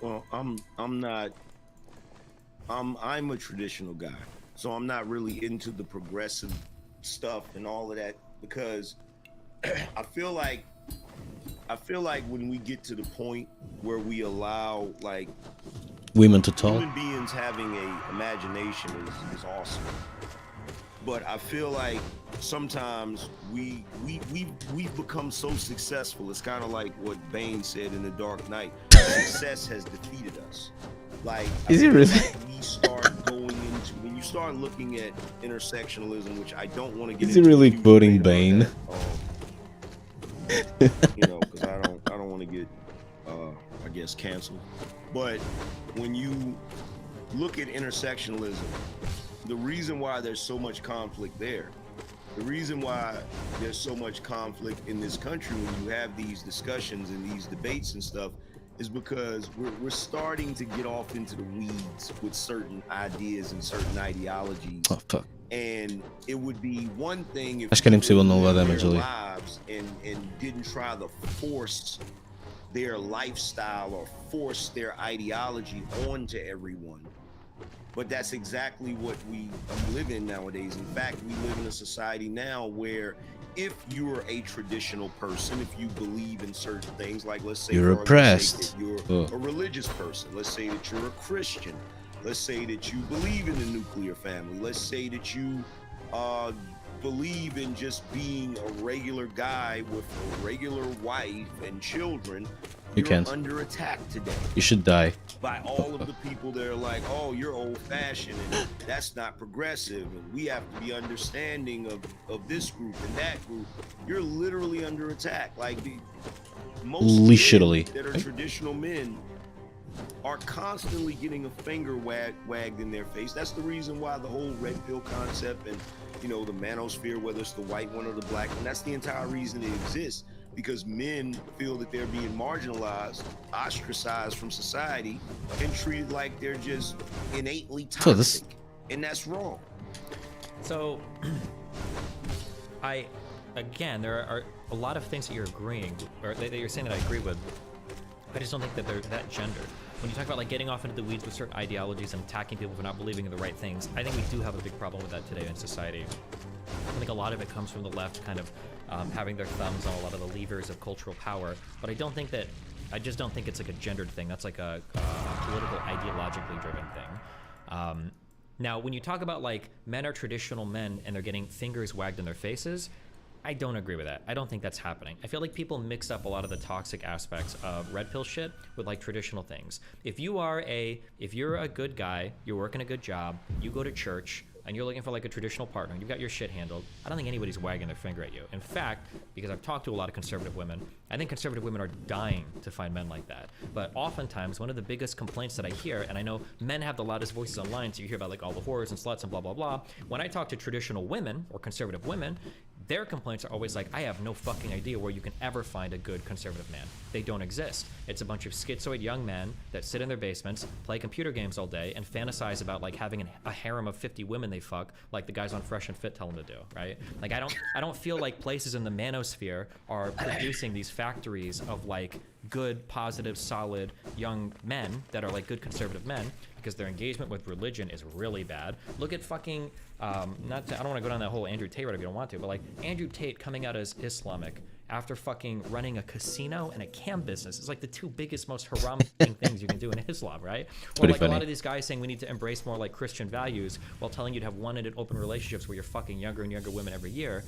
Well, I'm a traditional guy, so I'm not really into the progressive stuff and all of that, because I feel like when we get to the point where we allow like women to talk, human beings having a imagination is awesome. But I feel like sometimes we've become so successful. It's kind of like what Bane said in The Dark Knight. Success has defeated us. Like, Is I it feel really? like we start going into, when you start looking at intersectionalism, which I don't want to get Is he into really a huge quoting debate about Bane? that, you know, because I don't want to get I guess canceled. But when you look at intersectionalism, the reason why there's so much conflict there, the reason why there's so much conflict in this country when you have these discussions and these debates and stuff, is because we're starting to get off into the weeds with certain ideas and certain ideologies. Oh fuck. And it would be one thing if Acho que a NPC will não lived levar their damage ali. lives and didn't try to force their lifestyle or force their ideology onto everyone. But that's exactly what we live in nowadays. In fact, we live in a society now where if you're a traditional person, if you believe in certain things, like let's say You're for argument's sake oppressed. that you're Oh. a religious person, let's say that you're a Christian, let's say that you believe in the nuclear family, let's say that you believe in just being a regular guy with a regular wife and children, You you're can't. under attack today You should die. by all of the people that are like, oh, you're old-fashioned and that's not progressive, and we have to be understanding of this group and that group. You're literally under attack. Like most Literally. men that are traditional men are constantly getting a finger wagged in their face. That's the reason why the whole red pill concept and, you know, the manosphere, whether it's the white one or the black one, that's the entire reason it exists. Because men feel that they're being marginalized, ostracized from society, and treated like they're just innately So this- toxic. And that's wrong. So, again, there are a lot of things that you're agreeing, or that you're saying that I agree with. I just don't think that they're that gendered. When you talk about like getting off into the weeds with certain ideologies and attacking people for not believing in the right things, I think we do have a big problem with that today in society. I think a lot of it comes from the left kind of having their thumbs on a lot of the levers of cultural power, but I just don't think it's like a gendered thing. That's like a political, ideologically driven thing. Now, when you talk about like men are traditional men and they're getting fingers wagged in their faces, I don't agree with that. I don't think that's happening. I feel like people mix up a lot of the toxic aspects of red pill shit with like traditional things. If you're a good guy, you're working a good job, you go to church, and you're looking for like a traditional partner, and you've got your shit handled, I don't think anybody's wagging their finger at you. In fact, because I've talked to a lot of conservative women, I think conservative women are dying to find men like that. But oftentimes, one of the biggest complaints that I hear, and I know men have the loudest voices online, so you hear about like all the whores and sluts and blah, blah, blah. When I talk to traditional women or conservative women, their complaints are always like, I have no fucking idea where you can ever find a good conservative man. They don't exist. It's a bunch of schizoid young men that sit in their basements, play computer games all day, and fantasize about like having a harem of 50 women they fuck, like the guys on Fresh and Fit tell them to do, right? Like I don't feel like places in the manosphere are producing these factories of like good, positive, solid young men that are like good conservative men, because their engagement with religion is really bad. Look at fucking I don't want to go down that whole Andrew Tate road if you don't want to, but like Andrew Tate coming out as Islamic after fucking running a casino and a cam business is like the two biggest, most haram things you can do in Islam, right? Or Pretty like funny. a lot of these guys saying we need to embrace more like Christian values while telling you to have one-ended open relationships where you're fucking younger and younger women every year.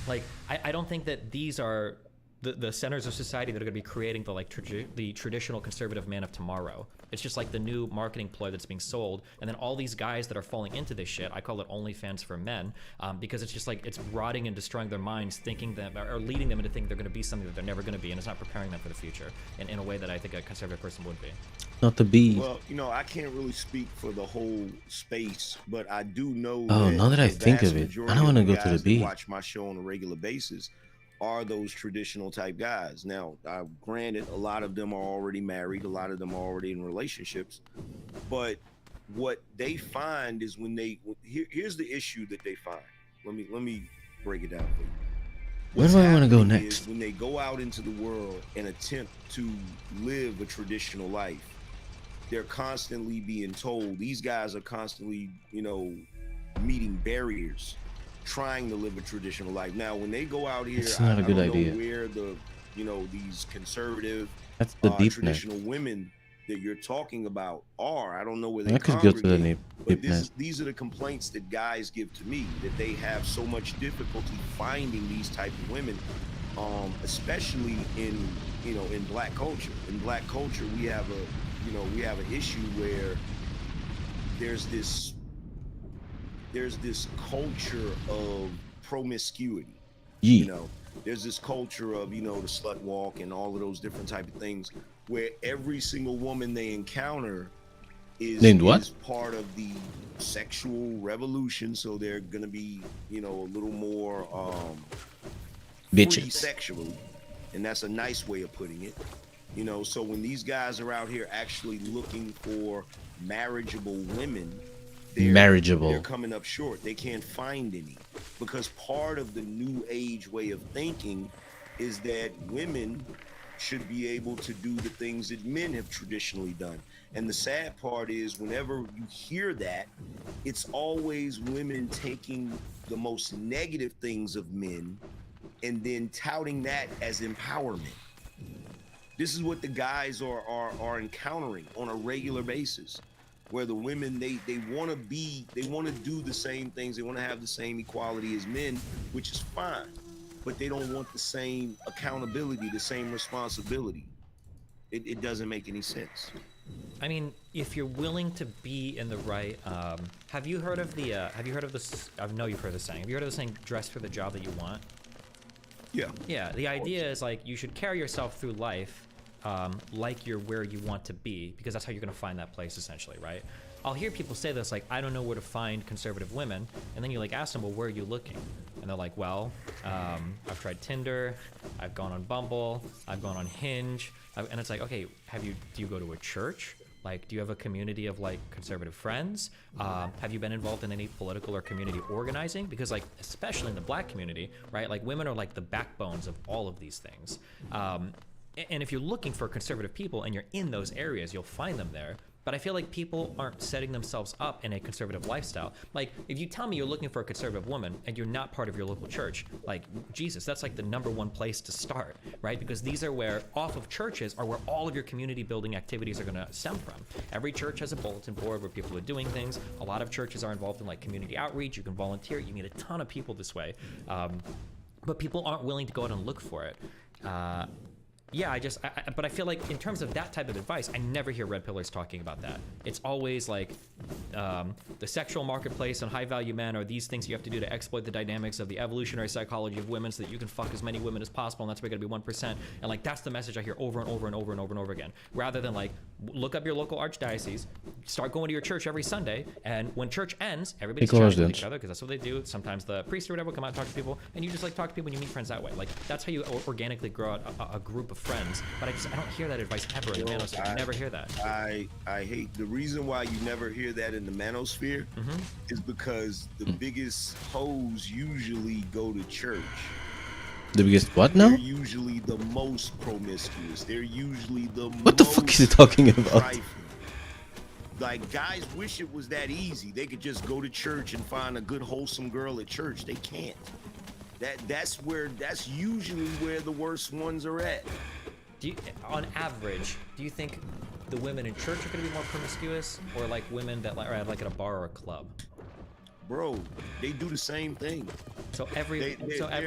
Like I don't think that these are the centers of society that are going to be creating the like the traditional conservative man of tomorrow. It's just like the new marketing ploy that's being sold, and then all these guys that are falling into this shit, I call it OnlyFans for men, because it's just like it's rotting and destroying their minds, thinking that, or leading them into thinking they're going to be something that they're never going to be, and it's not preparing them for the future in a way that I think a conservative person would be. Not to be. Well, you know, I can't really speak for the whole space, but I do know. Oh, now that I the think vast of it, I majority don't wanna of go to the guys that beach. Watch my show on a regular basis are those traditional type guys. Now, granted, a lot of them are already married, a lot of them are already in relationships, but what they find is here's the issue that they find. Let me break it down for you. Where What's do I wanna go happening next? is when they go out into the world and attempt to live a traditional life, they're constantly being told, these guys are constantly, you know, meeting barriers, trying to live a traditional life. Now, when they go out here, It's not a good I don't idea. know where these conservative That's the deepness. traditional women that you're talking about are. I don't know where they I could go to the congregate, but Nip. these are the complaints that guys give to me, that they have so much difficulty finding these type of women, especially in in black culture. In black culture, we have an issue where there's this culture of promiscuity. Yeah. There's this culture of the slut walk and all of those different type of things, where every single woman they encounter is Named what? is part of the sexual revolution. So they're gonna be a little more free Bitches. sexually, and that's a nice way of putting it. So when these guys are out here actually looking for marriageable women, they're coming up short. They can't find any, because part of the new age way of thinking is that women should be able to do the things that men have traditionally done. And the sad part is, whenever you hear that, it's always women taking the most negative things of men and then touting that as empowerment. This is what the guys are encountering on a regular basis, where the women, they want to do the same things, they want to have the same equality as men, which is fine, but they don't want the same accountability, the same responsibility. It doesn't make any sense. I mean, if you're willing to be in the right, have you heard of this? I know you've heard the saying. Have you heard of the saying, dress for the job that you want? Yeah. Yeah, the idea is like, you should carry yourself through life like you're where you want to be, because that's how you're going to find that place, essentially, right? I'll hear people say this, like, I don't know where to find conservative women, and then you like ask them, well, where are you looking? And they're like, well, I've tried Tinder, I've gone on Bumble, I've gone on Hinge, and it's like, okay, do you go to a church? Like, do you have a community of like conservative friends? Have you been involved in any political or community organizing? Because like, especially in the black community, right? Like, women are like the backbones of all of these things. And if you're looking for conservative people and you're in those areas, you'll find them there. But I feel like people aren't setting themselves up in a conservative lifestyle. Like, if you tell me you're looking for a conservative woman and you're not part of your local church, like, Jesus, that's like the #1 place to start, right? Because these are where, off of churches, are where all of your community building activities are gonna stem from. Every church has a bulletin board where people are doing things. A lot of churches are involved in like community outreach. You can volunteer. You meet a ton of people this way. But people aren't willing to go out and look for it. Yeah, but I feel like in terms of that type of advice, I never hear red pillars talking about that. It's always like the sexual marketplace and high value men are these things you have to do to exploit the dynamics of the evolutionary psychology of women so that you can fuck as many women as possible, and that's why you're gonna be 1%. And like, that's the message I hear over and over and over and over and over again. Rather than like, look up your local archdiocese, start going to your church every Sunday, and when church ends, everybody's chatting with each other, because that's what they do. Sometimes the priest or whatever will come out and talk to people, and you just like talk to people and you meet friends that way. Like, that's how you organically grow out a group of friends. But I don't hear that advice ever in the manosphere. I never hear that. I hate the reason why you never hear that in the manosphere is because the biggest hoes usually go to church. The biggest what now? They're usually the most promiscuous. They're usually the What the fuck is he talking about? trifling. Like, guys wish it was that easy. They could just go to church and find a good wholesome girl at church. They can't. That's usually where the worst ones are at. On average, do you think the women in church are going to be more promiscuous, or like women that are like at a bar or a club? Bro, they do the same thing. So every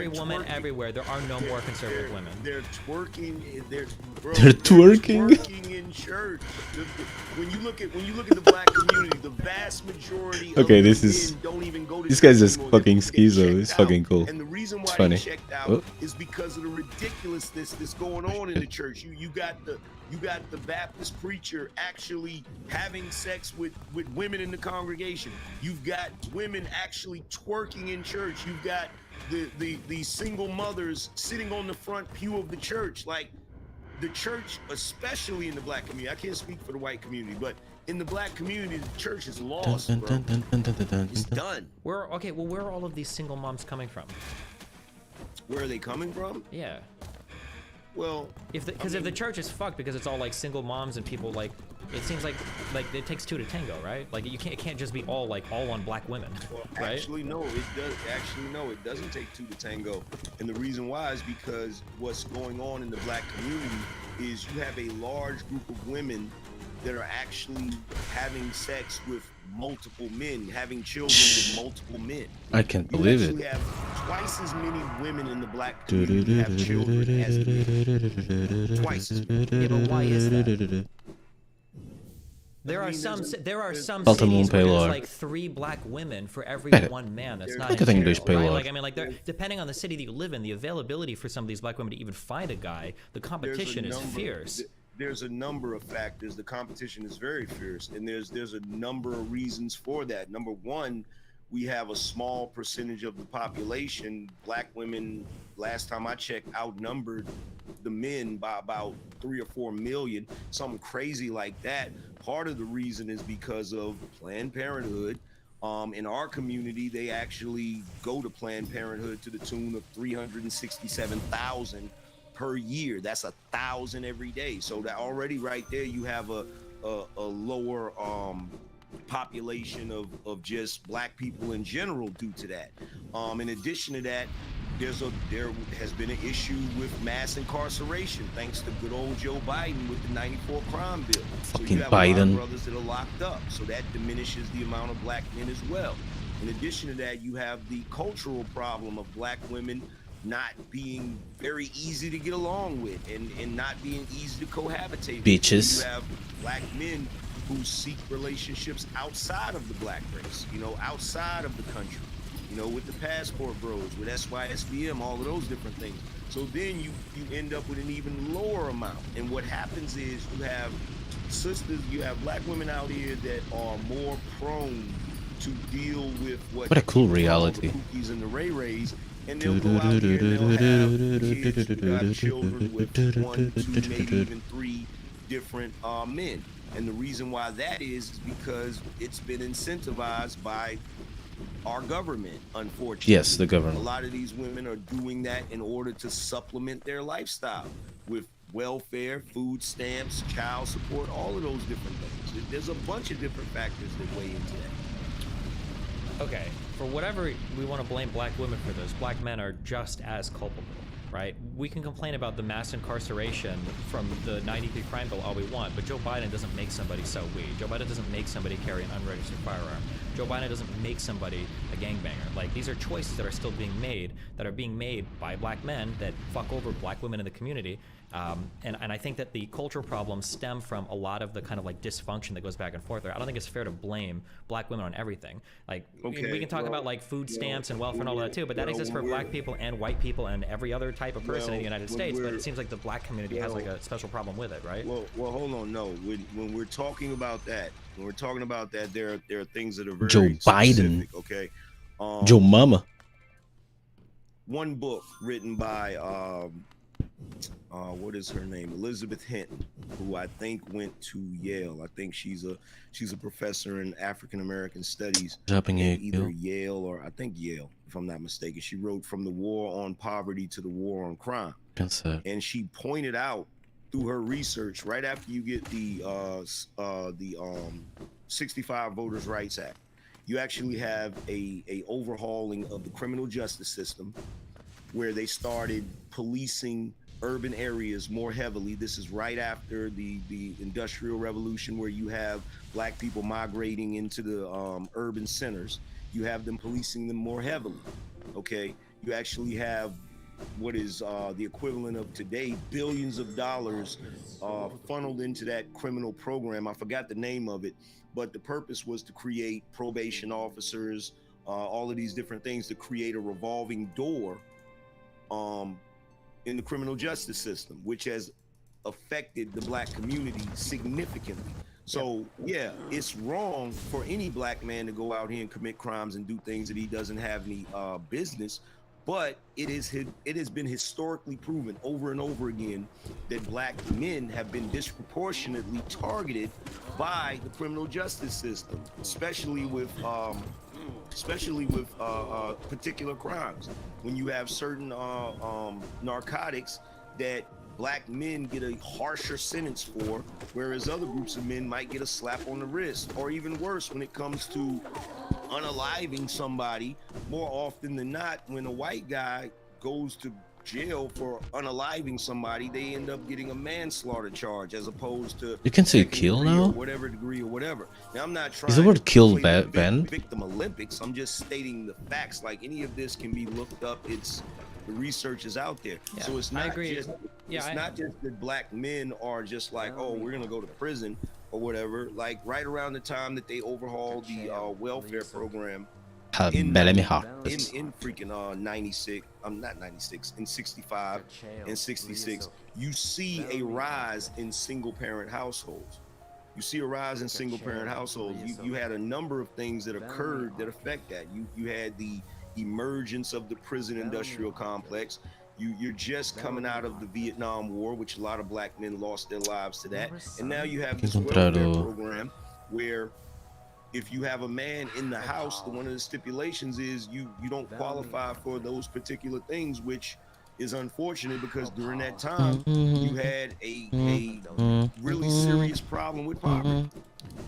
woman twerking. everywhere, there are no more conservative women. They're twerking. They're twerking? twerking in church. When you look at the black community, the vast majority Okay, of this the is- men don't even go to this church guy's just anymore. fucking They schizo. checked It's out. fucking cool. And the reason why funny. they checked out Oh. is because of the ridiculousness that's going on in the church. You got the Baptist preacher actually having sex with women in the congregation. You've got women actually twerking in church. You've got the single mothers sitting on the front pew of the church. Like, the church, especially in the black community, I can't speak for the white community, but in the black community, the church is lost, bro. It's done. Where are all of these single moms coming from? Where are they coming from? Yeah. Well, If the church is fucked because it's all like single moms and people like, it seems like it takes two to tango, right? Like, it can't just be all on black women, right? Actually, no, it does. Actually, no, it doesn't take two to tango. And the reason why is because what's going on in the black community is you have a large group of women that are actually having sex with multiple men, having children with multiple men. I can't You believe actually it. have twice as many women in the black community have children as men. Twice as many. Yeah, but why is that? There I are mean, some there's a- there are some Falta cities where there's Paylor. like 3 black women for every Pega. 1 man. That's not Pega in tem jail, dois right? Paylor. Like I mean, like they're, depending on the city that you live in, the availability for some of these black women to even find a guy, the There's a competition is number- fierce. There's a number of factors. The competition is very fierce, and there's a number of reasons for that. Number one, we have a small percentage of the population. Black women, last time I checked, outnumbered the men by about 3 or 4 million, something crazy like that. Part of the reason is because of Planned Parenthood. In our community, they actually go to Planned Parenthood to the tune of 367,000 per year. That's 1,000 every day. So that already right there, you have a lower population of just black people in general due to that. In addition to that, there has been an issue with mass incarceration thanks to good old Joe Biden with the 94 crime bill. So Fucking you have a lot Biden. of brothers that are locked up. So that diminishes the amount of black men as well. In addition to that, you have the cultural problem of black women not being very easy to get along with and not being easy to cohabitate with. Bitches. You have black men who seek relationships outside of the black race, outside of the country, with the passport bros, with SYSBM, all of those different things. So then you end up with an even lower amount. And what happens is you have black women out here that are more prone to deal with what a cool you call reality. the Kookies and the Ray Rays, and they'll go out here and they'll have kids who got children with 1, 2, maybe even 3 different men. And the reason why that is because it's been incentivized by our government, unfortunately. Yes, the government. A lot of these women are doing that in order to supplement their lifestyle with welfare, food stamps, child support, all of those different things. There's a bunch of different factors that weigh into that. Okay, for whatever we want to blame black women for this, black men are just as culpable, right? We can complain about the mass incarceration from the 93 crime bill all we want, but Joe Biden doesn't make somebody sell weed. Joe Biden doesn't make somebody carry an unregistered firearm. Joe Biden doesn't make somebody a gangbanger. Like, these are choices that are still being made, that are being made by black men that fuck over black women in the community. And I think that the cultural problems stem from a lot of the kind of like dysfunction that goes back and forth there. I don't think it's fair to blame black women on everything. Like, Okay, we can talk about like food stamps and welfare and all that too, but that exists for black people and white people and every other type of person in the United States. But it seems like the black community has like a special problem with it, right? Well, hold on. No, when we're talking about that, there are things that are very Joe Biden. specific, okay. Joe Mama. One book written by what is her name? Elizabeth Hinton, who I think went to Yale. I think she's a professor in African American studies Já apanhei at either aquilo. Yale or I think Yale, if I'm not mistaken. She wrote From the War on Poverty to the War on Crime. Pensar. And she pointed out through her research, right after you get the 65 Voters' Rights Act, you actually have a overhauling of the criminal justice system, where they started policing urban areas more heavily. This is right after the Industrial Revolution, where you have black people migrating into the urban centers. You have them policing them more heavily. Okay, you actually have what is the equivalent of today billions of dollars funneled into that criminal program. I forgot the name of it, but the purpose was to create probation officers, all of these different things, to create a revolving door in the criminal justice system, which has affected the black community significantly. So yeah, it's wrong for any black man to go out here and commit crimes and do things that he doesn't have any business. But it has been historically proven over and over again that black men have been disproportionately targeted by the criminal justice system, especially with particular crimes. When you have certain narcotics that black men get a harsher sentence for, whereas other groups of men might get a slap on the wrist, or even worse when it comes to unaliving somebody. More often than not, when a white guy goes to jail for unaliving somebody, they end up getting a manslaughter charge as opposed to You can say second kill degree or now? whatever degree or whatever. Now I'm not trying Is the word to kill play the banned? victim Olympics. I'm just stating the facts. Like any of this can be looked up. The research is out there. Yeah, So it's I not agree. just Yeah, it's not just that black men are just like, oh, we're gonna go to prison or whatever. Like right around the time that they overhauled the welfare program in Bellamy in freaking 96, not 96, in 65 and 66, you see a rise in single parent households. You see a rise in single parent households. You had a number of things that occurred that affect that. You had the emergence of the prison industrial complex. You're just coming out of the Vietnam War, which a lot of black men lost their lives to that. And now you have this welfare program where if you have a man in the house, one of the stipulations is you don't qualify for those particular things, which is unfortunate because during that time you had a really serious problem with poverty.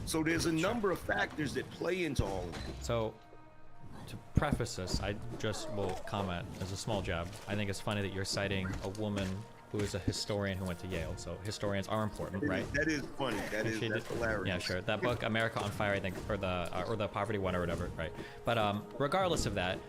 So there's a number of factors that play into all of it. So, to preface this, I just will comment as a small jab. I think it's funny that you're citing a woman who is a historian who went to Yale. So historians are important, right? That is funny. That's hilarious. Yeah, sure. That book, America on Fire, I think, or the Poverty One or whatever, right? But regardless of that,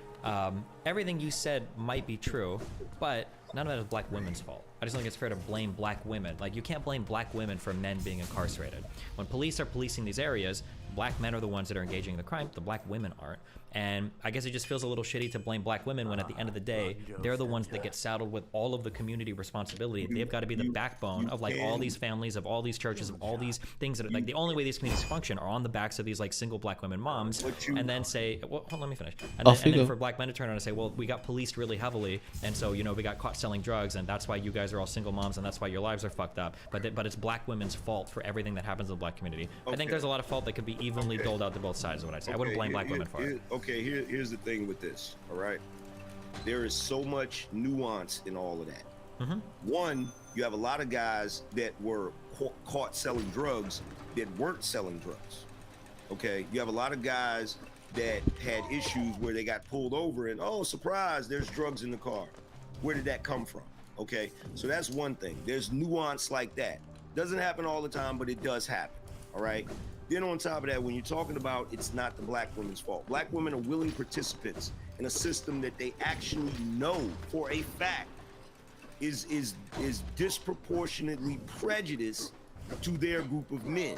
everything you said might be true, but none of that is black women's fault. I just don't think it's fair to blame black women. Like, you can't blame black women for men being incarcerated. When police are policing these areas, black men are the ones that are engaging in the crime. The black women aren't. And I guess it just feels a little shitty to blame black women when at the end of the day, they're the ones that get saddled with all of the community responsibility. They've got to be the backbone of like all these families, of all these churches, of all these things that are like the only way these communities function are on the backs of these like single black women moms. And then say, well, hold on, let me finish. And then for black men to turn around and say, well, we got policed really heavily, and so we got caught selling drugs, and that's why you guys are all single moms, and that's why your lives are fucked up. But it's black women's fault for everything that happens in the black community. I think there's a lot of fault that could be evenly doled out to both sides. Is what I'd say. I wouldn't blame black women for it. Okay, here's the thing with this. All right, there is so much nuance in all of that. One, you have a lot of guys that were caught selling drugs that weren't selling drugs. Okay, you have a lot of guys that had issues where they got pulled over and, oh, surprise, there's drugs in the car. Where did that come from? Okay, so that's one thing. There's nuance like that. Doesn't happen all the time, but it does happen. All right. Then on top of that, when you're talking about it's not the black women's fault, black women are willing participants in a system that they actually know for a fact is disproportionately prejudiced to their group of men.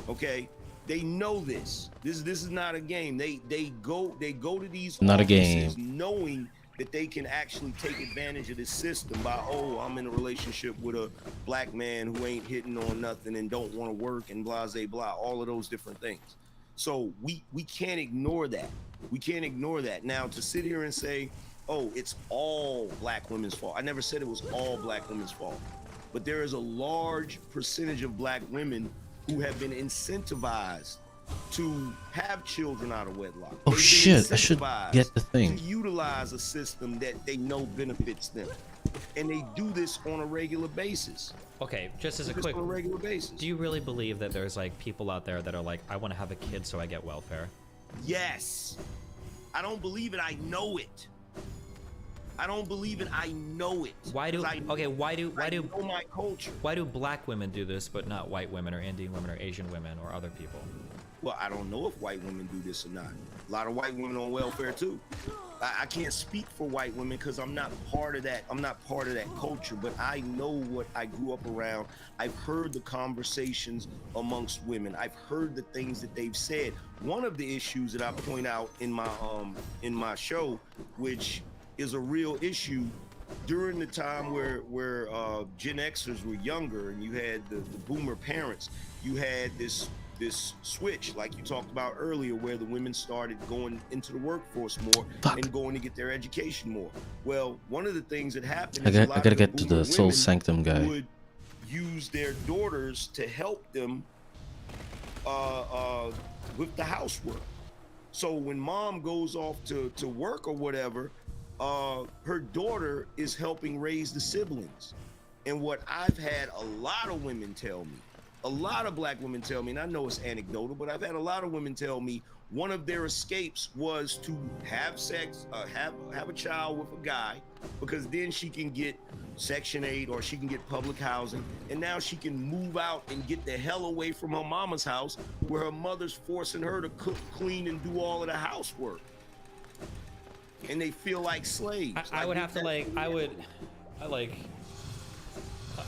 Okay, they know this. This is not a game. They go to these not offices a game, knowing that they can actually take advantage of this system by, oh, I'm in a relationship with a black man who ain't hitting on nothing and don't want to work and blah, blah, blah, all of those different things. So we can't ignore that. We can't ignore that. Now, to sit here and say, oh, it's all black women's fault. I never said it was all black women's fault. But there is a large percentage of black women who have been incentivized to have children out of wedlock. Oh shit, I should get the thing. To utilize a system that they know benefits them. And they do this on a regular basis. Okay, just as a quick, on a regular basis. Do you really believe that there's like people out there that are like, I want to have a kid so I get welfare? Yes. I don't believe it, I know it. I don't believe it, I know it. Why do I know my culture. Why do black women do this but not white women or Indian women or Asian women or other people? Well, I don't know if white women do this or not. A lot of white women on welfare too. I can't speak for white women because I'm not part of that. I'm not part of that culture, but I know what I grew up around. I've heard the conversations amongst women. I've heard the things that they've said. One of the issues that I point out in my show, which is a real issue during the time where Gen Xers were younger and you had the boomer parents, you had this switch like you talked about earlier where the women started going into the workforce more and going to get their education more. Well, one of the things that happened is I gotta get to the Soul Sanctum guy. Would use their daughters to help them with the housework. So when mom goes off to work or whatever, her daughter is helping raise the siblings. And what I've had a lot of women tell me a lot of black women tell me, and I know it's anecdotal, but I've had a lot of women tell me one of their escapes was to have sex, have a child with a guy, because then she can get Section 8 or she can get public housing, and now she can move out and get the hell away from her mama's house where her mother's forcing her to cook, clean, and do all of the housework. And they feel like slaves. I would have to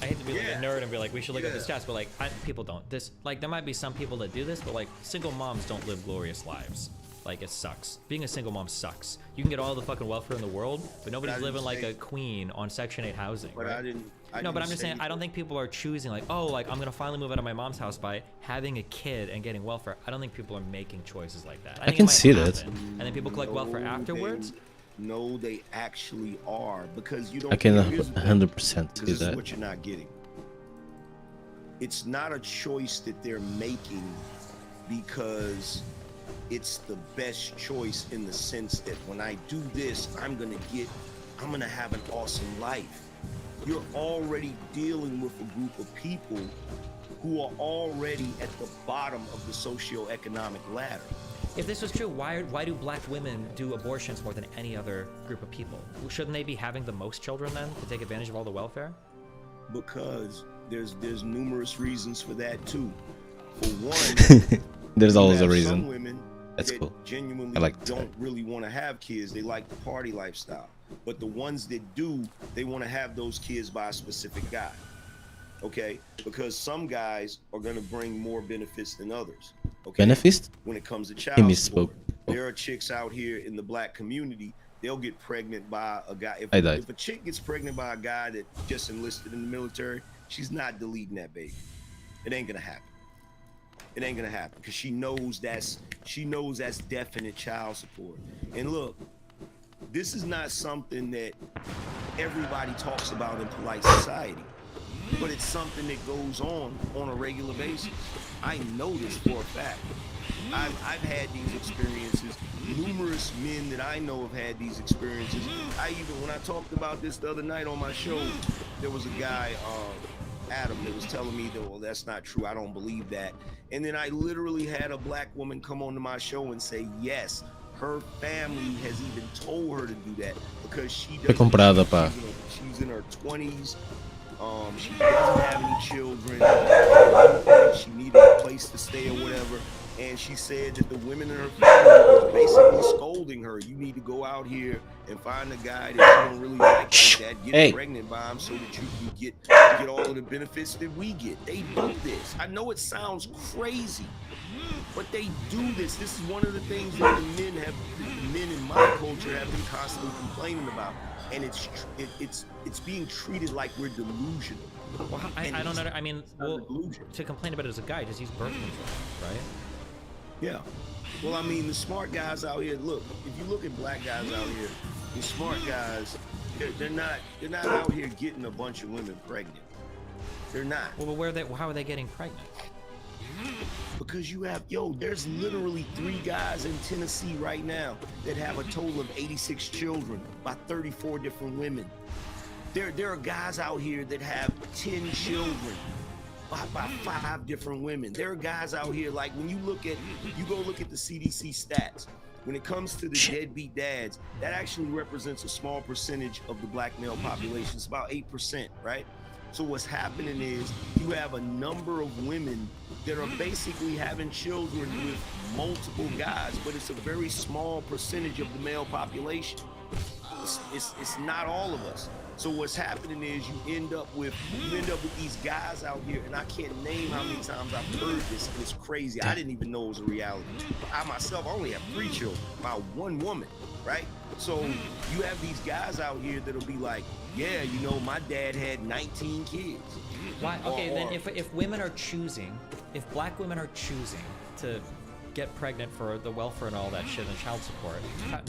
I hate to be like a nerd and be like, we should look at the stats, but like, people don't. This, like, there might be some people that do this, but like, single moms don't live glorious lives. Like, it sucks. Being a single mom sucks. You can get all the fucking welfare in the world, but nobody's living like a queen on Section 8 housing. But right? but I'm just saying, I don't think people are choosing like, oh, like, I'm gonna finally move out of my mom's house by having a kid and getting welfare. I don't think people are making choices like that. I can see that. And then people collect welfare afterwards. No, they actually are, because you don't. I can here's the thing, 100% see this is that. what you're not getting. It's not a choice that they're making because it's the best choice in the sense that when I do this, I'm gonna have an awesome life. You're already dealing with a group of people who are already at the bottom of the socioeconomic ladder. If this was true, why do black women do abortions more than any other group of people? Shouldn't they be having the most children then to take advantage of all the welfare? Because there's numerous reasons for that too. For one, There's you always a have reason. Some women That's that cool. genuinely I like don't really want to have kids. They like the party lifestyle. But the ones that do, they want to have those kids by a specific guy. Okay? Because some guys are going to bring more benefits than others. Okay? Benefits? When it comes to He child misspoke. support. There are chicks out here in the black community, they'll get pregnant by a guy. I died. If a chick gets pregnant by a guy that just enlisted in the military, she's not deleting that baby. It ain't gonna happen. It ain't gonna happen because she knows that's definite child support. And look, this is not something that everybody talks about in polite society, but it's something that goes on a regular basis. I know this for a fact. I've had these experiences. Numerous men that I know have had these experiences. When I talked about this the other night on my show, there was a guy, Adam, that was telling me that, well, that's not true. I don't believe that. And then I literally had a black woman come onto my show and say, yes, her family has even told her to do that because she doesn't. Comprada, pa. She's in her 20s. She doesn't have any children. She needed a place to stay or whatever. And she said that the women in her family were basically scolding her. You need to go out here and find a guy that you don't really like that, get pregnant by him so that you can get all of the benefits that we get. They do this. I know it sounds crazy, but they do this. This is one of the things that the men in my culture have been constantly complaining about. And it's being treated like we're delusional. Well, I don't know. I mean, well, to complain about it as a guy, just use birth control, right? Yeah. Well, I mean, the smart guys out here. Look, if you look at black guys out here, the smart guys, they're not out here getting a bunch of women pregnant. They're not. Well, how are they getting pregnant? Because there's literally 3 guys in Tennessee right now that have a total of 86 children by 34 different women. There are guys out here that have 10 children by 5 different women. There are guys out here, like when you go look at the CDC stats, when it comes to the deadbeat dads, that actually represents a small percentage of the black male population. It's about 8%, right? So what's happening is you have a number of women that are basically having children with multiple guys, but it's a very small percentage of the male population. It's not all of us. So what's happening is you end up with these guys out here, and I can't name how many times I've heard this, and it's crazy. I didn't even know it was a reality. I myself only have 3 children by 1 woman, right? So you have these guys out here that'll be like, yeah, my dad had 19 kids. Why? Okay, then if black women are choosing to get pregnant for the welfare and all that shit and child support,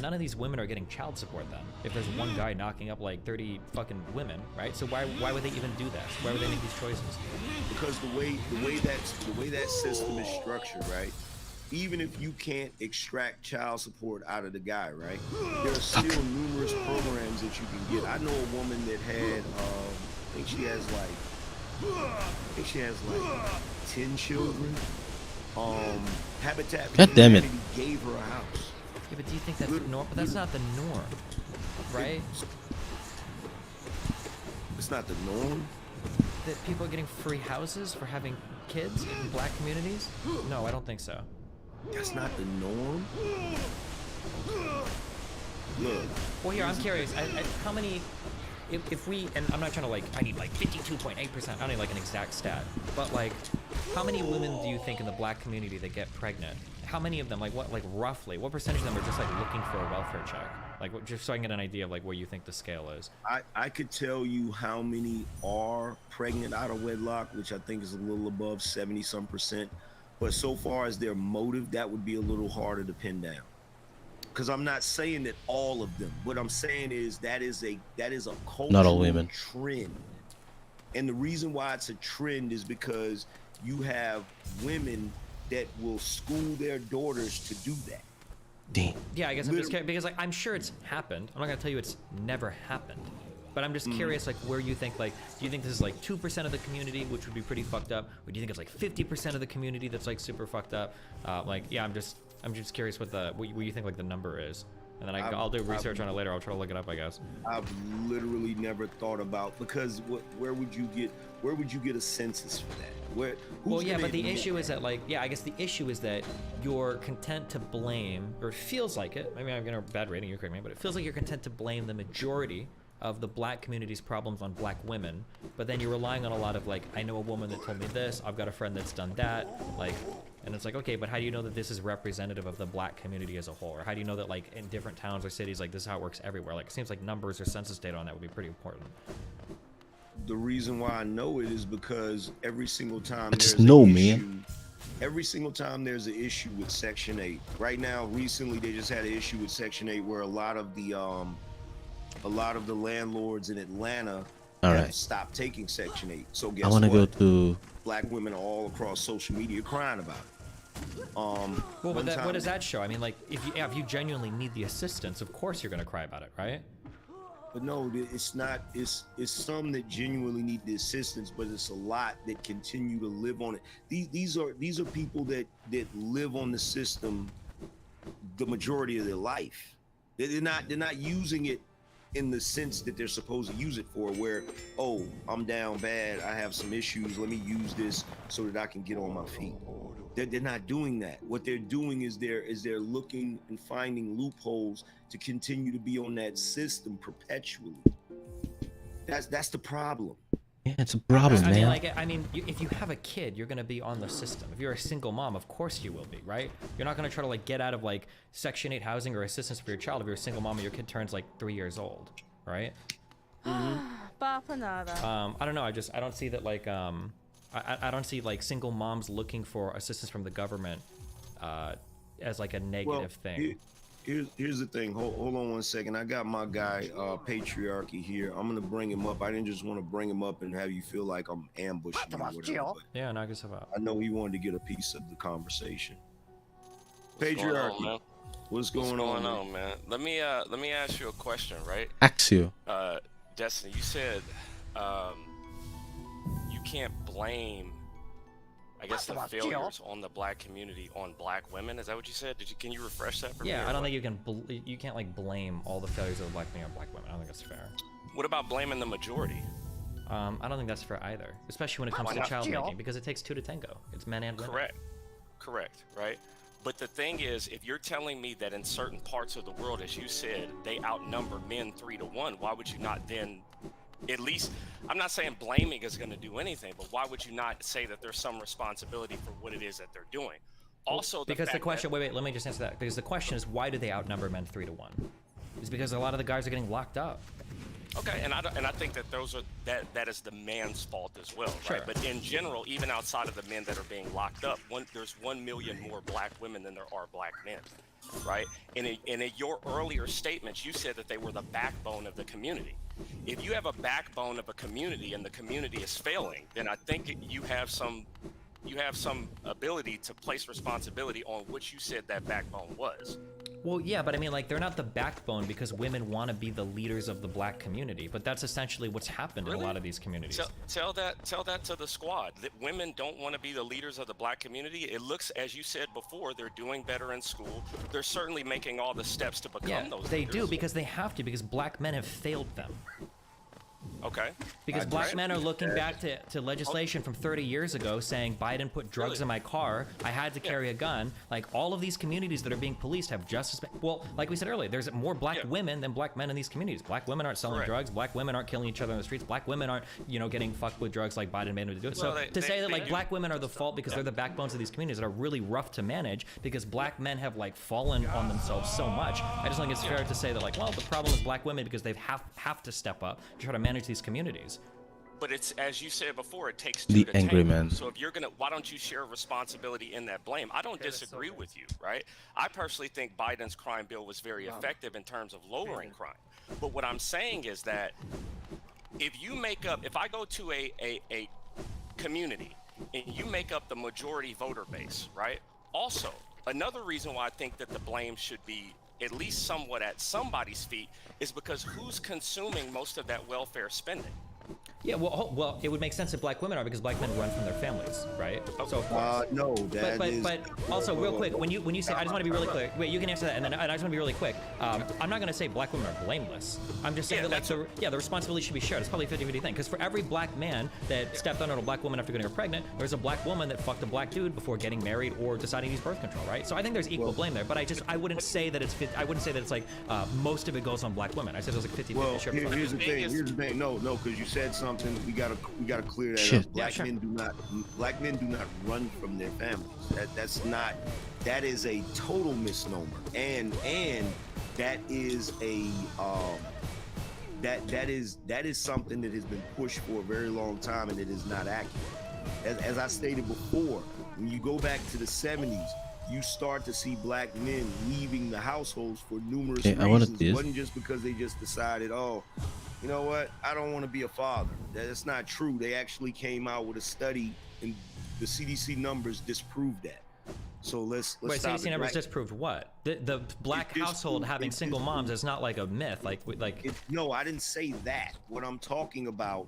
none of these women are getting child support then. If there's one guy knocking up like 30 fucking women, right? So why would they even do that? Why would they make these choices? Because the way that system is structured, right? Even if you can't extract child support out of the guy, right? There are still numerous programs that you can get. I know a woman that had, I think she has like I think she has like 10 children. Habitat for God damn it. Humanity gave her a house. Yeah, but do you think that's normal? That's not the norm, right? It's not the norm. That people are getting free houses for having kids in black communities? No, I don't think so. That's not the norm. Look. Well, here, I'm curious. How many, if we, and I'm not trying to like, I need like 52.8%, I don't need like an exact stat, but like, how many women do you think in the black community that get pregnant? How many of them, like what, like roughly, what percentage of them are just like looking for a welfare check? Like, just so I can get an idea of like where you think the scale is. I could tell you how many are pregnant out of wedlock, which I think is a little above 70-some%. But so far as their motive, that would be a little harder to pin down. Because I'm not saying that all of them. What I'm saying is that is a cultural Not all women. trend. And the reason why it's a trend is because you have women that will school their daughters to do that. Damn. Yeah, I guess I'm just curious because like I'm sure it's happened. I'm not gonna tell you it's never happened, but I'm just curious like where you think like do you think this is like 2% of the community, which would be pretty fucked up, or do you think it's like 50% of the community that's like super fucked up? Like yeah, I'm just curious what you think like the number is, and then I'll do research on it later. I'll try to look it up, I guess. I've literally never thought about because where would you get a census for that? Well, yeah, but the issue is that, like, yeah, I guess the issue is that you're content to blame, or it feels like it. Maybe I'm getting a bad rating, you correct me, but it feels like you're content to blame the majority of the black community's problems on black women, but then you're relying on a lot of, like, I know a woman that told me this, I've got a friend that's done that, like, and it's like, okay, but how do you know that this is representative of the black community as a whole? Or how do you know that, like, in different towns or cities, like, this is how it works everywhere? Like, it seems like numbers or census data on that would be pretty important. The reason why I know it is because every single time every single time there's an issue with Section 8. Right now, recently they just had an issue with Section 8 where a lot of the landlords in Atlanta have stopped taking Section 8. So guess I want to go to black women are all across social media crying about it. Well, but what does that show? I mean, like, if you genuinely need the assistance, of course you're gonna cry about it, right? But no, it's not. It's some that genuinely need the assistance, but it's a lot that continue to live on it. These are people that live on the system the majority of their life. They're not using it in the sense that they're supposed to use it for, where, oh, I'm down bad, I have some issues, let me use this so that I can get on my feet. They're not doing that. What they're doing is they're looking and finding loopholes to continue to be on that system perpetually. That's the problem. Yeah, it's a problem, man. I mean, if you have a kid, you're gonna be on the system. If you're a single mom, of course you will be, right? You're not gonna try to like get out of like Section 8 housing or assistance for your child if you're a single mom and your kid turns like 3 years old, right? I don't know. I don't see that like I don't see like single moms looking for assistance from the government as like a negative thing. Here's the thing. Hold on 1 second. I got my guy Patriarchy here. I'm gonna bring him up. I didn't just want to bring him up and have you feel like I'm ambushing you or whatever, Yeah, knock yourself out. I know he wanted to get a piece of the conversation. Patriarchy, what's going on, man? Let me ask you a question, right? Axio. Destiny, you said you can't blame, I guess, the failures on the black community on black women. Is that what you said? Can you refresh that for me? Yeah, I don't think you can't like blame all the failures of the black community on black women. I don't think that's fair. What about blaming the majority? I don't think that's fair either, especially when it comes to child making, because it takes two to tango. It's men and women. Correct, right? But the thing is, if you're telling me that in certain parts of the world, as you said, they outnumber men 3 to 1, why would you not then at least, I'm not saying blaming is going to do anything, but why would you not say that there's some responsibility for what it is that they're doing? Also, because the question, wait, let me just answer that. Because the question is, why do they outnumber men 3 to 1? It's because a lot of the guys are getting locked up. Okay, and I think that that is the man's fault as well, Sure. right? But in general, even outside of the men that are being locked up, there's 1 million more black women than there are black men, right? And in your earlier statements, you said that they were the backbone of the community. If you have a backbone of a community and the community is failing, then I think you have some ability to place responsibility on what you said that backbone was. Well, yeah, but I mean, like, they're not the backbone because women want to be the leaders of the black community. But that's essentially what's happened in a lot of these communities. Tell that to the squad that women don't want to be the leaders of the black community. It looks, as you said before, they're doing better in school. They're certainly making all the steps to become Yeah, those they leaders. do because they have to, because black men have failed them. Okay. Because black men are looking back to legislation from 30 years ago saying Biden put drugs in my car, I had to carry a gun. Like, all of these communities that are being policed have just as well, like we said earlier, there's more black women than black men in these communities. Black women aren't selling drugs, black women aren't killing each other in the streets, black women aren't, you know, getting fucked with drugs like Biden made them to do it. Well, So to say that like black women are the fault because they're the backbones of these communities that are really rough to manage because black men have like fallen on themselves so much. I just think it's fair to say that like, well, the problem is black women because they have to step up to try to manage these communities. But it's, as you said before, it takes two The to angry tango. man. So if you're gonna, why don't you share responsibility in that blame? I don't disagree with you, right? I personally think Biden's crime bill was very effective in terms of lowering crime. But what I'm saying is that if I go to a community and you make up the majority voter base, right? Also, another reason why I think that the blame should be at least somewhat at somebody's feet is because who's consuming most of that welfare spending? Yeah, well, it would make sense if black women are because black men run from their families, right? So of course. No, that is. But also, real quick, when you say, I just want to be really clear. Wait, you can answer that, and I just want to be really quick. I'm not going to say black women are blameless. I'm just saying that like the responsibility should be shared. It's probably a 50-50 thing because for every black man that stepped on a black woman after getting her pregnant, there's a black woman that fucked a black dude before getting married or deciding to use birth control, right? So I think there's equal blame there. But I wouldn't say that it's like most of it goes on black women. I said it was like 50-50. Well, Sure, here's the thing. No, because you said something. We gotta clear that up. Black men do not run from their families. That is a total misnomer. And that is that is something that has been pushed for a very long time, and it is not accurate. As I stated before, when you go back to the 70s, you start to see black men leaving the households for numerous reasons. It wasn't just because they just decided, oh, you know what, I don't want to be a father. That's not true. They actually came out with a study, and the CDC numbers disproved that. So let's Wait, stop CDC numbers disproved what? The black household having single moms is not like a myth. No, I didn't say that. What I'm talking about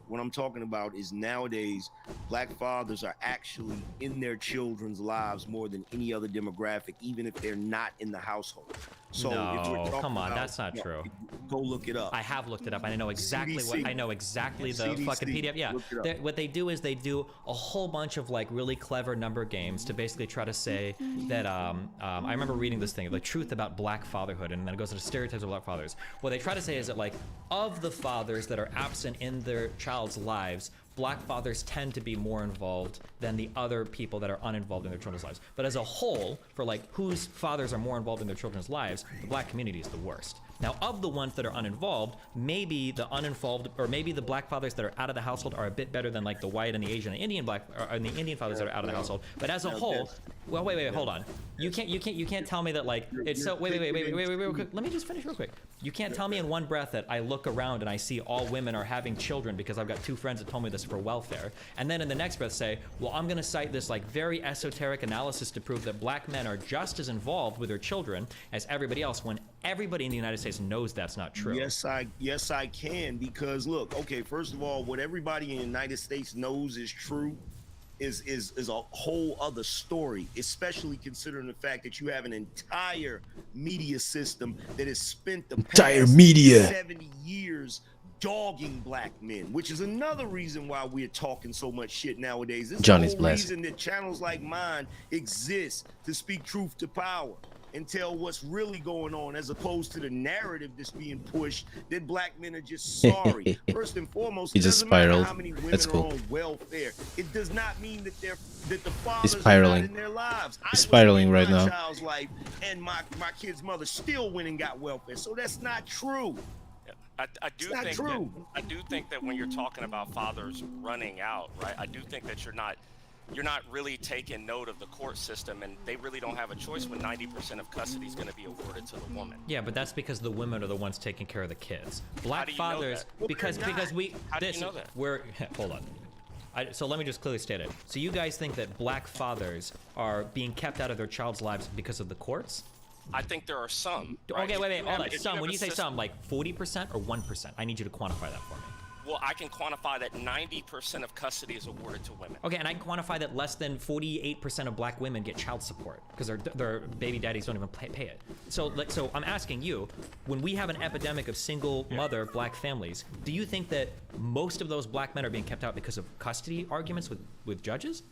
is nowadays black fathers are actually in their children's lives more than any other demographic, even if they're not in the household. So if we're talking come on, about, that's not true. Go look it up. I have looked it up, and I know exactly CDC. the CDC. fucking PDF. Yeah, Look it up. what they do is they do a whole bunch of like really clever number games to basically try to say that. I remember reading this thing, the truth about black fatherhood, and then it goes into stereotypes of black fathers. What they try to say is that like of the fathers that are absent in their child's lives, black fathers tend to be more involved than the other people that are uninvolved in their children's lives. But as a whole, for like whose fathers are more involved in their children's lives, the black community is the worst. Now, of the ones that are uninvolved, maybe the uninvolved, or maybe the black fathers that are out of the household are a bit better than like the white and the Asian and Indian and the Indian fathers that are out of the household. But as a whole, well, wait, hold on. You can't tell me that like it's so. Wait, real quick. Let me just finish real quick. You can't tell me in one breath that I look around and I see all women are having children because I've got two friends that told me this for welfare, and then in the next breath say, well, I'm going to cite this like very esoteric analysis to prove that black men are just as involved with their children as everybody else, when everybody in the United States knows that's not true. Yes, I can, because look, okay, first of all, what everybody in the United States knows is true is a whole other story, especially considering the fact that you have an entire media system that has spent the past 70 years dogging black men, which is another reason why we're talking so much shit nowadays. This is the whole reason that channels like mine exist, to speak truth to power and tell what's really going on, as opposed to the narrative that's being pushed that black men are just sorry. First and foremost, it doesn't matter how many women are on welfare. It does not mean that the fathers are not in their lives. It's spiraling right now. My child's life, and my kid's mother still went and got welfare, so that's not true. I do think that when you're talking about fathers running out, right? I do think that you're not really taking note of the court system, and they really don't have a choice when 90% of custody is going to be awarded to the woman. Yeah, but that's because the women are the ones taking care of the kids. Black fathers, because we. How do you know that? Hold on. So let me just clearly state it. So you guys think that black fathers are being kept out of their child's lives because of the courts? I think there are some. Okay, right? wait, If you hold have- on. if you Some, have when a you say system- some, like 40% or 1%? I need you to quantify that for me. Well, I can quantify that 90% of custody is awarded to women. Okay, and I can quantify that less than 48% of black women get child support because their baby daddies don't even pay it. So I'm asking you, when we have an epidemic of single mother black families, do you think that most of those black men are being kept out because of custody arguments with judges?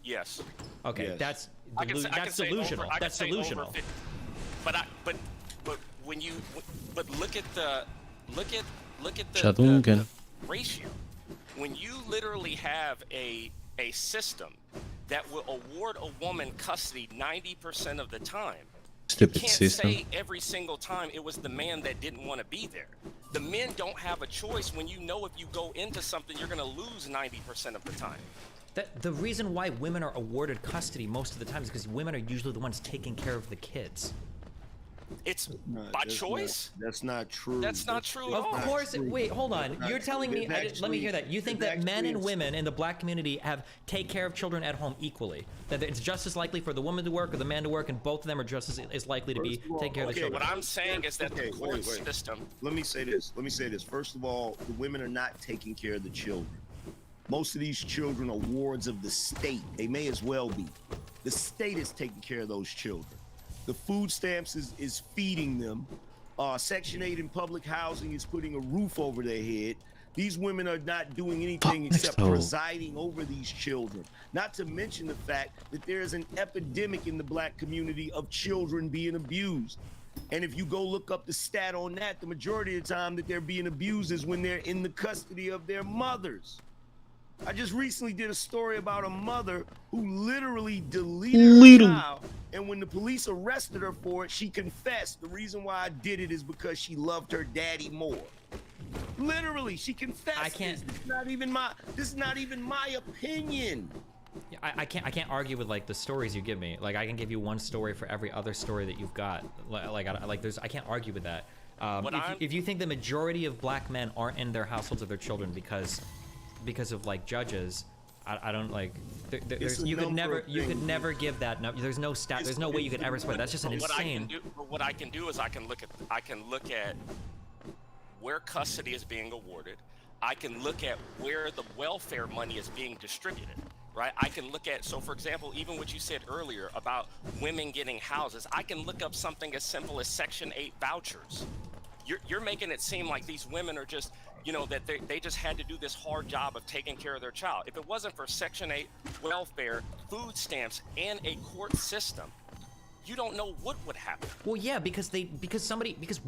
Yes. Okay, Yes. that's I can say delusional. over- I can That's say over delusional. 50 but when you look at the Shadunken. ratio. When you literally have a system that will award a woman custody 90% of the time, Stupid can't system. say every single time it was the man that didn't want to be there. The men don't have a choice when you know if you go into something you're going to lose 90% of the time. The reason why women are awarded custody most of the time is because women are usually the ones taking care of the kids. It's No, by that's choice. That's not true. That's not true at Of all. course. true. Wait, hold on. That's not You're telling true. me. That's Let me actually- hear that. You think that's that men and actually- women in the black community take care of children at home equally? That it's just as likely for the woman to work or the man to work, and both of them are just as likely to be First of all, taking care of the okay, children. What I'm saying is that Okay, the court wait. system. Let me say this. First of all, the women are not taking care of the children. Most of these children are wards of the state. They may as well be. The state is taking care of those children. The food stamps is feeding them. Section 8 in public housing is putting a roof over their head. These women are not doing anything Fuck, except so- presiding over these children. Not to mention the fact that there is an epidemic in the black community of children being abused. And if you go look up the stat on that, the majority of the time that they're being abused is when they're in the custody of their mothers. I just recently did a story about a mother who literally deleted her child, and when the police arrested her for it, she confessed. The reason why I did it is because she loved her daddy more. Literally, she confessed. I can't- This is not even my opinion. I can't argue with like the stories you give me. Like I can give you one story for every other story that you've got. I can't argue with that. If you think the majority of black men aren't in their households of their children because of like judges, I don't like. It's a You could number never of things. give that. There's no stat. There's no way you could ever spread. That's just an What insane. I can do is I can look at where custody is being awarded. I can look at where the welfare money is being distributed. Right? I can look at, so for example, even what you said earlier about women getting houses, I can look up something as simple as Section 8 vouchers. You're making it seem like these women are just, that they just had to do this hard job of taking care of their child. If it wasn't for Section 8 welfare, food stamps, and a court system, you don't know what would happen. Well, yeah, because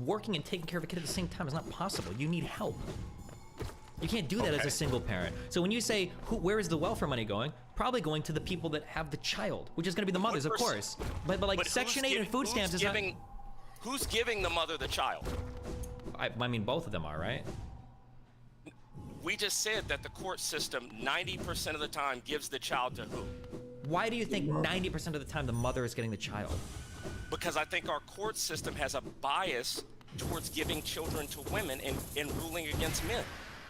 working and taking care of a kid at the same time is not possible. You need help. You can't do that as a single parent. So when you say, where is the welfare money going? Probably going to the people that have the child, which is going to be the mothers, of course. But like But Section who's 8 and giving- food who's stamps is giving, Who's giving the mother the child? not. I mean, both of them are, right? We just said that the court system 90% of the time gives the child to who? Why do you think 90% of the time the mother is getting the child? Because I think our court system has a bias towards giving children to women and ruling against men.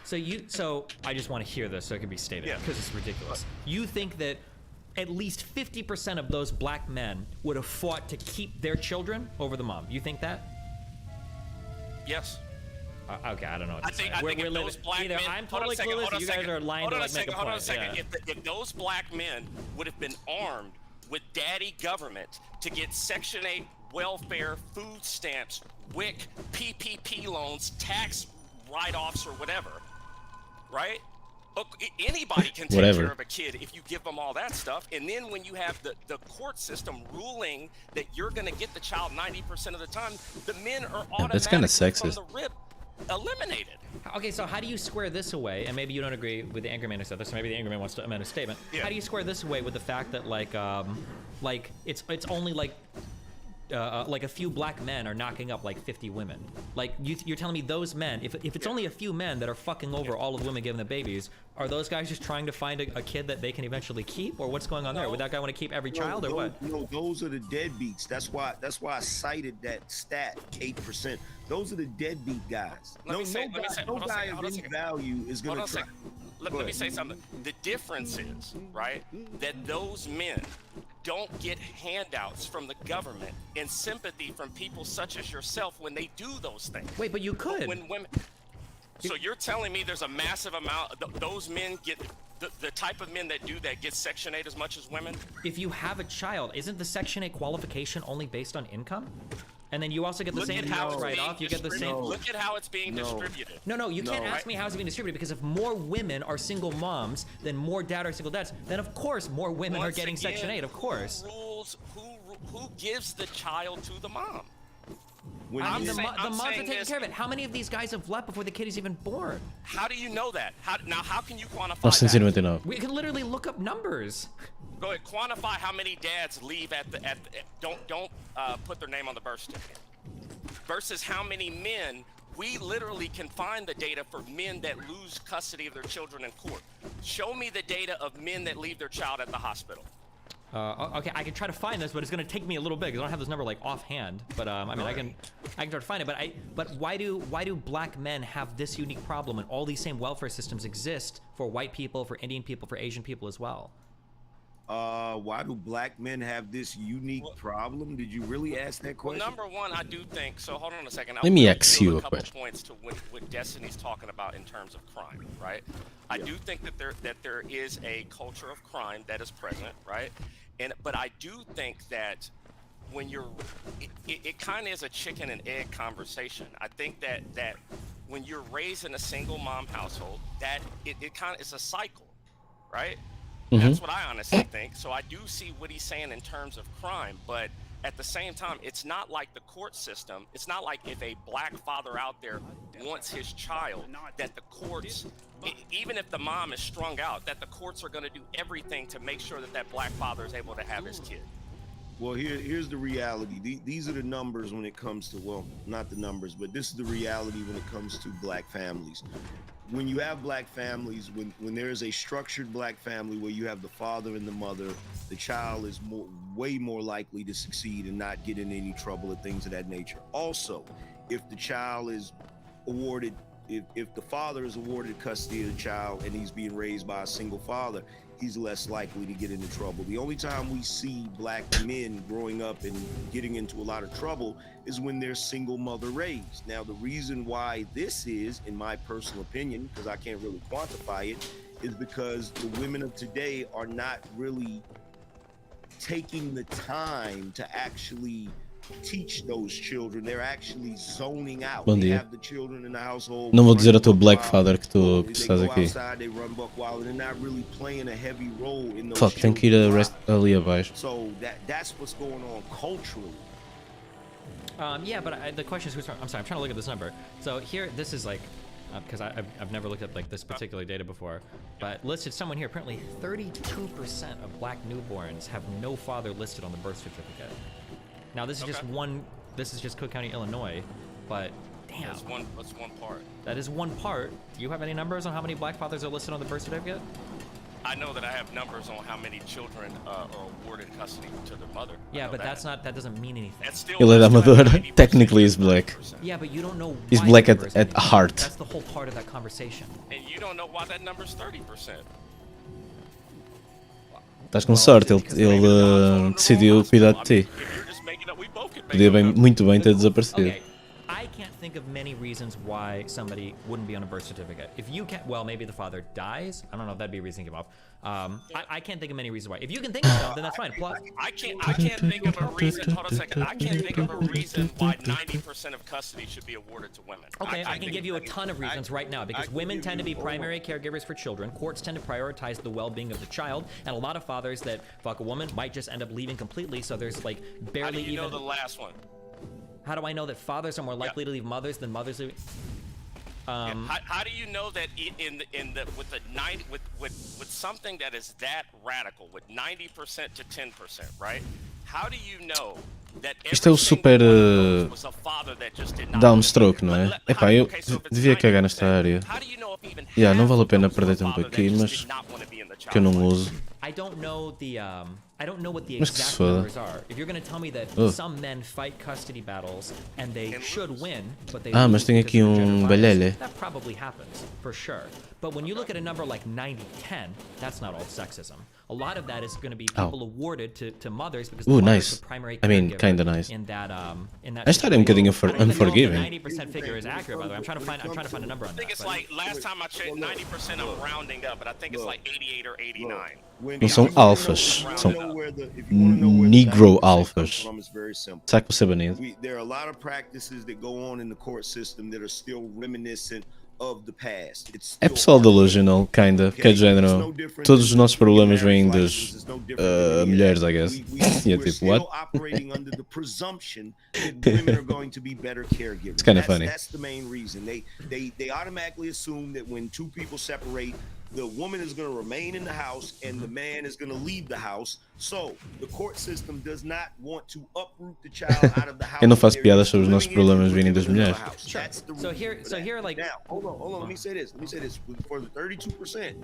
So I just want to hear this so it can be stated Yeah. because it's ridiculous. You think that at least 50% of those black men would have fought to keep their children over the mom. You think that? Yes. Okay, I don't know what to say. I think if living- those black either men, I'm hold on totally a second, clueless hold or on you a guys second, are lying hold to on a like make second, a hold on a point. second. Yeah. If those black men would have been armed with daddy government to get Section 8 welfare, food stamps, WIC, PPP loans, tax write-offs or whatever, right? Look, anybody can take Whatever. care of a kid if you give them all that stuff. And then when you have the court system ruling that you're going to get the child 90% of the time, the men are that's kinda automatically sexist. from the rip eliminated. Okay, so how do you square this away? And maybe you don't agree with the Angry Man who said this. So maybe the Angry Man wants to amend his statement. Yeah. How do you square this away with the fact that like it's only like a few black men are knocking up like 50 women? Like you're telling me those men, if it's only a few men that are fucking over all of the women giving the babies, are those guys just trying to find a kid that they can eventually keep, or what's going on there? Would that guy want to keep every child or what? No, those are the deadbeats. That's why I cited that stat, 8%. Those are the deadbeat guys. Let me say- No hold on a guy second, of hold on a any second. value is Hold going on a to try. second. Let me say something. The difference is, right, that those men don't get handouts from the government and sympathy from people such as yourself when they do those things. Wait, but you could. When women, so you're telling me there's a massive amount, those men get, the type of men that do that get Section 8 as much as women? If you have a child, isn't the Section 8 qualification only based on income? And then you also get the Look same at how tax it's write-off. being You get the same. distributed. Look at how it's being distributed. No, you can't No. ask me how it's being distributed, because if more women are single moms than more dad are single dads, then of course more women are Once getting again, Section 8. Of course. Who gives the child to the mom? When I I'm mean, you- the saying- I'm moms are saying taking this- care of it. How many of these guys have left before the kid is even born? How do you know that? How can you quantify 1999. We can literally look up numbers. that? Go ahead, quantify how many dads leave don't put their name on the birth certificate. Versus how many men, we literally can find the data for men that lose custody of their children in court. Show me the data of men that leave their child at the hospital. Okay, I can try to find this, but it's gonna take me a little bit because I don't have this number like offhand. But I mean, I can try to find it. But why do black men have this unique problem when all these same welfare systems exist for white people, for Indian people, for Asian people as well? Why do black men have this unique problem? Did you really ask that Well, question? number one, I do think so. Hold on a second. Let me I'll ask give you a a couple question. points to what Destiny's talking about in terms of crime, right? I do think that there is a culture of crime that is present, right? But I do think that when it kind of is a chicken and egg conversation. I think that when you're raised in a single mom household, that it kind of is a cycle, right? That's what I honestly think. So I do see what he's saying in terms of crime, but at the same time, it's not like the court system. It's not like if a black father out there wants his child, that the courts, even if the mom is strung out, that the courts are going to do everything to make sure that black father is able to have his kid. Well, here's the reality. These are the numbers when it comes to, well, not the numbers, but this is the reality when it comes to black families. When you have black families, when there is a structured black family where you have the father and the mother, the child is way more likely to succeed and not get in any trouble and things of that nature. Also, if the child is awarded, if the father is awarded custody of the child and he's being raised by a single father, he's less likely to get into trouble. The only time we see black men growing up and getting into a lot of trouble is when they're single mother raised. Now, the reason why this is, in my personal opinion, because I can't really quantify it, is because the women of today are not really taking the time to actually teach those children. They're actually zoning out. Bom They dia. have the children in the household. Não vou dizer ao teu running black buck father que tu wild. They estás go aqui. outside, they run buck wild, and they're not really playing a heavy role in those Fuck, tenho que ir a children's rest lives. ali abaixo. So that's what's going on culturally. Yeah, but the question is, I'm sorry, I'm trying to look at this number. So here, this is like, because I've never looked at like this particular data before, but listed someone here. Apparently, 32% of black newborns have no father listed on the birth certificate. Now, this is just one. This is just Cook County, Illinois, but damn, That's one part. that is one part. Do you have any numbers on how many black fathers are listed on the birth certificate? I know that I have numbers on how many children are awarded custody to their mother. I Yeah, know but that. that doesn't mean anything. That's still, Ele é that's still amador. 90% Technically he's black. Yeah, but you don't know. He's why black the at- number is at 30%. heart. That's the whole part of that conversation. And you don't know why that number's 30%. Estás com sorte, ele decidiu cuidar de ti. Podia bem, muito bem ter desaparecido. Okay, I can't think of many reasons why somebody wouldn't be on a birth certificate. If you can't, well, maybe the father dies. I don't know if that'd be a reason to give up. I can't think of many reasons why. If you can think of some, then that's fine. Plus, I can't think of a reason. Hold on a second. I can't think of a reason why 90% of custody should be awarded to women. okay, I can think- give you a ton of reasons right now because can women give tend to be you- primary caregivers for children. Courts tend to prioritize the well-being of the child, and a lot of fathers that fuck a woman might just end up leaving completely. So there's like How do barely you know even. the last one? How do I know that fathers are more likely to leave mothers than mothers leave? How do you know that with the 90 with something that is that radical with 90% to 10%, right? How do you know that Isto é o every super, single one of those was a father that just did not downstroke, não é? But Epá, eu okay, so if it's devia cagar 90%, nesta área. how do you know if even Yeah, não half vale a of pena those were perder a tempo father that aqui, just mas did not wanna be in the que eu não child uso. I don't know what the Mas que se exact foda. numbers are. If you're going to tell me that Oh. some men fight custody battles and they And should lose. win, but they Ah, lose mas tem because aqui of gender balele. violence, that probably happens for sure. But when you look at a number like 90-10, that's not all sexism. a lot of that is going to be Oh. people awarded to mothers because Ooh, the mother's nice. the primary I mean, caregiver kinda nice. in that A história é um bocadinho unforgiving. 90% figure is accurate, by the way. I'm trying to find a number on I think that. it's but- like last time I checked, 90%. I'm rounding up, but I think it's like 88 or 89. When- Não são if you wanna alfas, know- if you são wanna know where the- if you wanna know where the negro 90% comes alfas. from, it's very simple. Será que vou ser banido? There are a lot of practices that go on in the court system that are still reminiscent of the past. It's É still pessoal archaic, delusional, kinda, que é de okay? It's género. no different Todos than os nossos problemas vêm marriage das license, it's no different than any of mulheres, that. I guess. E é We're tipo, still what? operating under the presumption that women are going to be better caregivers. It's kinda That's- funny. That's the main reason. They automatically assume that when two people separate, the woman is going to remain in the house and the man is going to leave the house. So the court system does not want to uproot the child out of the house. Eu não faço they're piadas sobre os nossos living in problemas and virem put das them in mulheres. another house. Sure. That's the So reason here- for so that. here, like- now, hold on. Let me say this. For the 32%,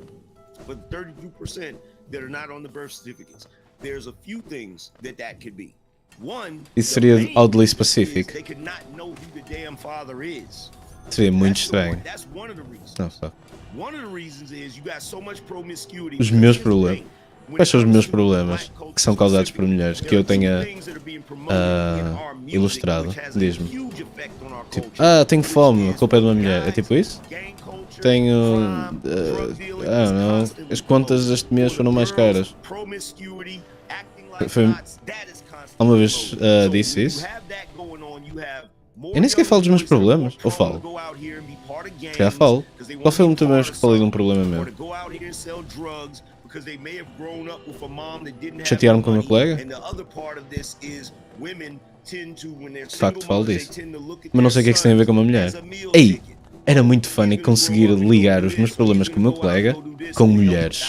for the 32% that are not on the birth certificates, there's a few things that could be. One, Isso the seria main oddly is specific. They could not know who the damn father is. Seria muito That's the one- estranho. That's one of the reasons. Não, fuck. One of the reasons is you got so much promiscuity. Os because meus here's the problemas. thing, when Quais it são os comes meus to problemas black culture que são causados por specifically, mulheres there que eu are two tenha things that are being promoted in our music, ilustrado? which has a Diz-me. huge effect on our Tipo, culture, tenho which fome, a is culpa é de uma mulher. É guys, tipo isso? gang culture, Tenho. crime, drug dealing I don't is know. constantly As contas promoted. este mês For foram the mais girls, caras. promiscuity, acting like Foi- nuts, that is constantly Alguma vez, promoted. So disse when you isso? have that going on, you have more Eu nem sequer young falo dos meus boys that are more problemas, ou prone falo? to go out here and be part of Se calhar gangs, falo. 'cause they Qual wanna foi a be última vez part que of falei de um something, problema or meu? to go out here and sell drugs because they may have grown up with a mom that didn't have Chatearam the com o meu money. colega? And the other part of this is women tend to, when they're De facto, single falo mothers, disso. they tend to look at Mas não their sei o que é que isso tem a ver com uma sons mulher. as a meal Ei, ticket. era muito funny conseguir ligar os meus problemas com o meu colega com mulheres.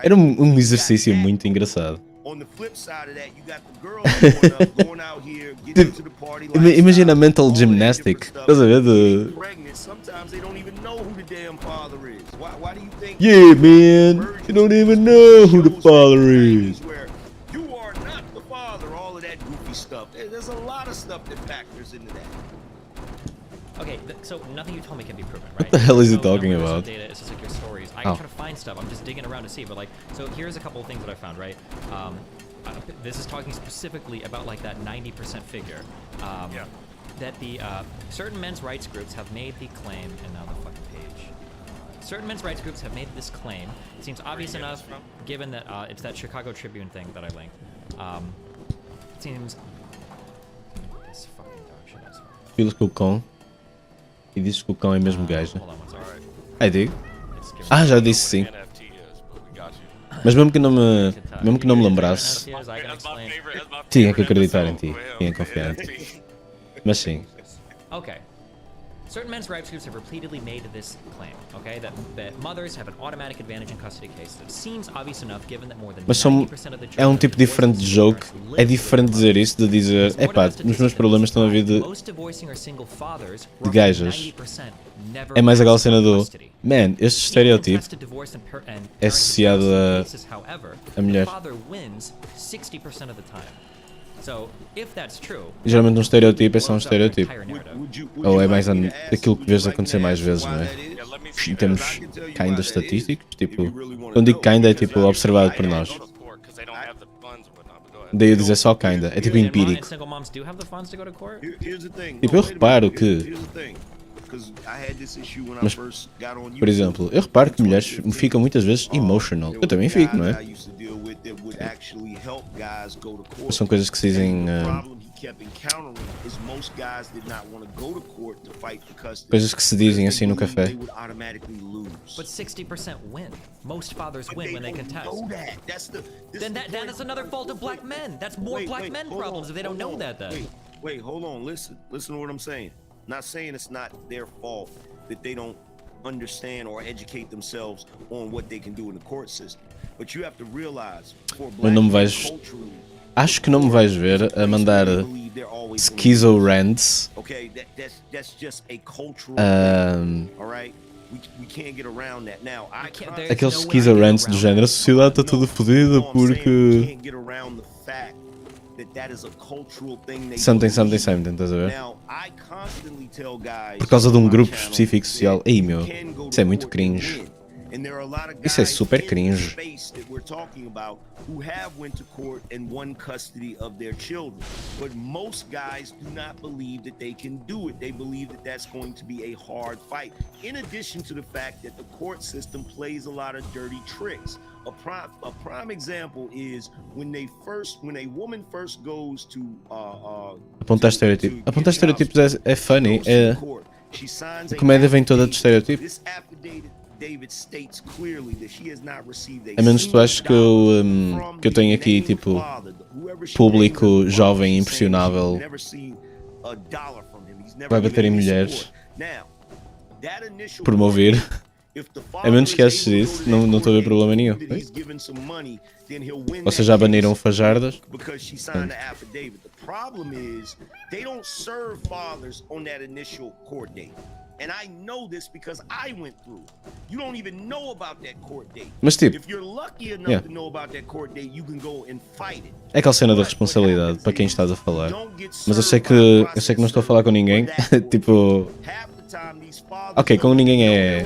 Era um exercício muito engraçado. On the flip side of that, you got the girls going out here, getting into the party Imagina a lifestyle, mental all that gymnastic. different stuff. Estás a ver? Getting pregnant, sometimes they don't even know who the damn father is. Why do you think? Yeah, man. You don't even know who the father is. Where you are not the father, all of that goofy stuff. There's a lot of stuff that factors into that. Okay, so nothing you told me can be proven, right? the hell is he No talking numbers, no about? Data, it's just like your stories. I Oh. can try to find stuff. I'm just digging around to see, but like, so here's a couple of things that I found, right? This is talking specifically about like that 90% figure. Yeah. That the certain men's rights groups have made the claim, and now the fucking page. Certain men's rights groups have made this claim. It seems obvious enough, given that it's that Chicago Tribune thing that I linked. It seems. This fucking dog shit, I swear. Filas com o cão. E dizes que o cão é mesmo gajo. Hold on one second. Aí digo. It's giving Ah, me- já disse sim. NFT is, but we got you. Mas mesmo que não me lembrasse, Here's, I can That's my explain. favorite. That's my Tinha que favorite acreditar em episode ti. with him. Tinha que confiar em ti. NFT. mas sim. Okay. Certain men's rights groups have repeatedly made this claim, okay, that mothers have an automatic advantage in custody cases. It seems obvious enough given that more than Mas são, 90% of the é um children tipo divorced diferente de from jogo. single parents É live diferente with dizer isso de dizer, mothers. epá, os meus problemas estão a vir de Most divorcing or single fathers, de roughly gajas. 90% never É mais aquela cena do, custody. man, este estereótipo Contested divorce and é associado a- cases, however, a mulher. the father wins 60% of the time. So, if that's true, Geralmente um estereótipo é só um blows up their estereótipo. entire narrative. Ou é mais aquilo que vês acontecer mais vezes, não é? Yeah, let me see Em that. termos kinda estatísticos, tipo, quando digo kinda é tipo observado por nós. Go to court 'cause they don't have the funds and whatnot, but go ahead. Daí eu dizer só kinda, é tipo And empírico. single moms do have the funds to go to court? Here's the thing. Tipo, eu wait a reparo minute. que- Here's the thing. 'Cause I had this issue when I Mas, first got on por exemplo, eu reparo que mulheres ficam muitas vezes emotional. Eu também fico, não é? São coisas que se dizem, coisas que se dizem assim no café. But 60% win. Most fathers win when they contest. Then that is another fault of black men. That's more black men problems if they don't know that then. Wait, hold on. Listen to what I'm saying. Not saying it's not their fault that they don't understand or educate themselves on what they can do in the court system. But you have to realize for black não me men vais- culturally, Acho que não me vais ver a mandar they believe they're always gonna schizo lose. rants. Okay, that's just a cultural Um, thing. All right, we can't get around that. Now, I can't- can't. there's Aqueles no way schizo I get rants do around género, a sociedade está toda fodida porque. can't get around the fact that is a cultural thing they Something, believe. estás a ver? Now, I constantly tell guys Por causa de um on my grupo channel específico social. that Ei you meu, can go isso é to muito court and cringe. win. And there are a lot of Isso é guys super in the cringe. space that we're talking about who have went to court and won custody of their children. But most guys do not believe that they can do it. They believe that that's going to be a hard fight. In addition to the fact that the court system plays a lot of dirty tricks. A prime example is when a woman first goes to Apontar estereotipos. Apontar estereotipos é funny. A comédia vem toda de estereotipos. A menos que tu aches que eu tenho aqui, tipo, público jovem impressionável vai bater em mulheres por me ouvir. A menos que aches isso, não estou a ver problema nenhum. Vocês já baniram fajardas? The problem is they don't serve fathers on that initial court date. And I know this because I went through it. You don't even know about that court date. Mas tipo, If you're lucky enough yeah. to know about that court date, you can go and fight it. É aquela cena da responsabilidade para quem estás a falar. Mas eu sei que não estou a falar com ninguém. Tipo, ok, com ninguém